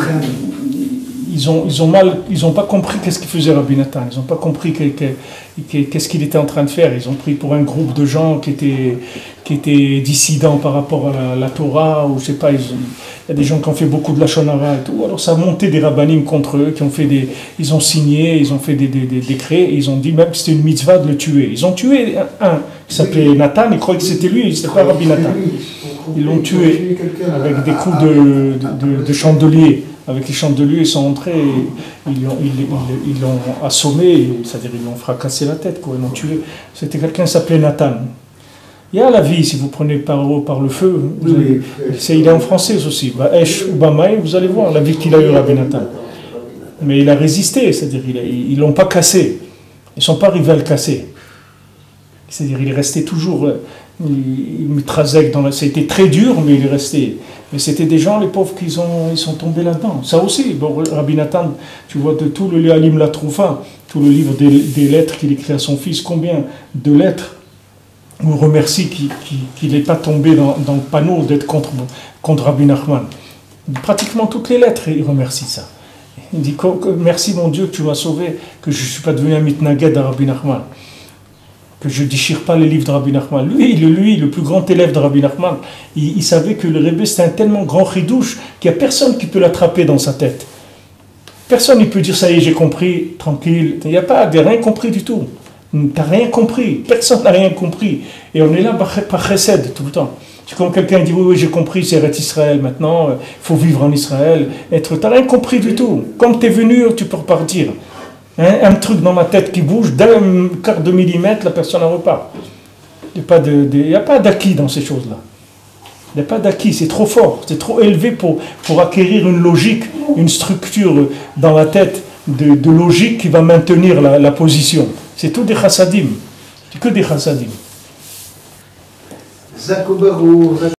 Ils n'ont pas compris qu'est-ce qu'il faisait Rabbi Nathan. Ils n'ont pas compris qu'est-ce qu'il était en train de faire. Ils ont pris pour un groupe de gens qui étaient dissidents par rapport à la Torah, ou je sais pas, il y a des gens qui ont fait beaucoup de lachon hara et tout. Alors ça a monté des rabbanim contre eux, ils ont signé, ils ont fait des décrets, et ils ont dit même que c'était une mitzvah de le tuer. Ils ont tué un qui s'appelait Nathan, ils croyaient que c'était lui, c'était pas Rabbi Nathan. Ils l'ont tué avec des coups de chandelier. Avec les chandeliers, ils sont entrés, et ils l'ont assommé, c'est-à-dire ils l'ont fracassé la tête, quoi, ils l'ont tué. C'était quelqu'un qui s'appelait Nathan. Il y a la vie, si vous prenez par le feu, il est en français aussi, Esh ou Bamaï, vous allez voir la vie qu'il a eu, Rabbi Nathan. Mais il a résisté, c'est-à-dire ils ne l'ont pas cassé, ils ne sont pas arrivés à le casser. C'est-à-dire il est resté toujours... ça a été très dur, mais il est resté. Mais c'était des gens, les pauvres, ils sont tombés là-dedans. Ça aussi, bon, Rabbi Nathan, tu vois, de tout le Léalim la Troufa, tout le livre des lettres qu'il écrit à son fils, combien de lettres on remercie qu'il n'est pas tombé dans le panneau d'être contre Rabbi Nachman. Pratiquement toutes les lettres, il remercie ça. Il dit merci mon Dieu que tu m'as sauvé, que je ne suis pas devenu un mitnaged à Rabbi Nachman, que je ne déchire pas les livres de Rabbi Nachman. Lui, le plus grand élève de Rabbi Nachman, il savait que le Rebbe c'était un tellement grand chidouche qu'il n'y a personne qui peut l'attraper dans sa tête. Personne ne peut dire ça y est, j'ai compris, tranquille. Il n'y a rien compris du tout. Tu n'as rien compris. Personne n'a rien compris. Et on est là par chesed tout le temps. C'est comme quelqu'un dit oui, j'ai compris, c'est Eretz Israël maintenant, il faut vivre en Israël. Tu n'as rien compris du tout. Comme tu es venu, tu peux repartir. Un truc dans ma tête qui bouge, d'un quart de millimètre, la personne en repart. Il n'y a pas d'acquis dans ces choses-là. Il n'y a pas d'acquis, c'est trop fort, c'est trop élevé pour acquérir une logique, une structure dans la tête de logique qui va maintenir la position. C'est tout des chassadim. C'est que des chassadim.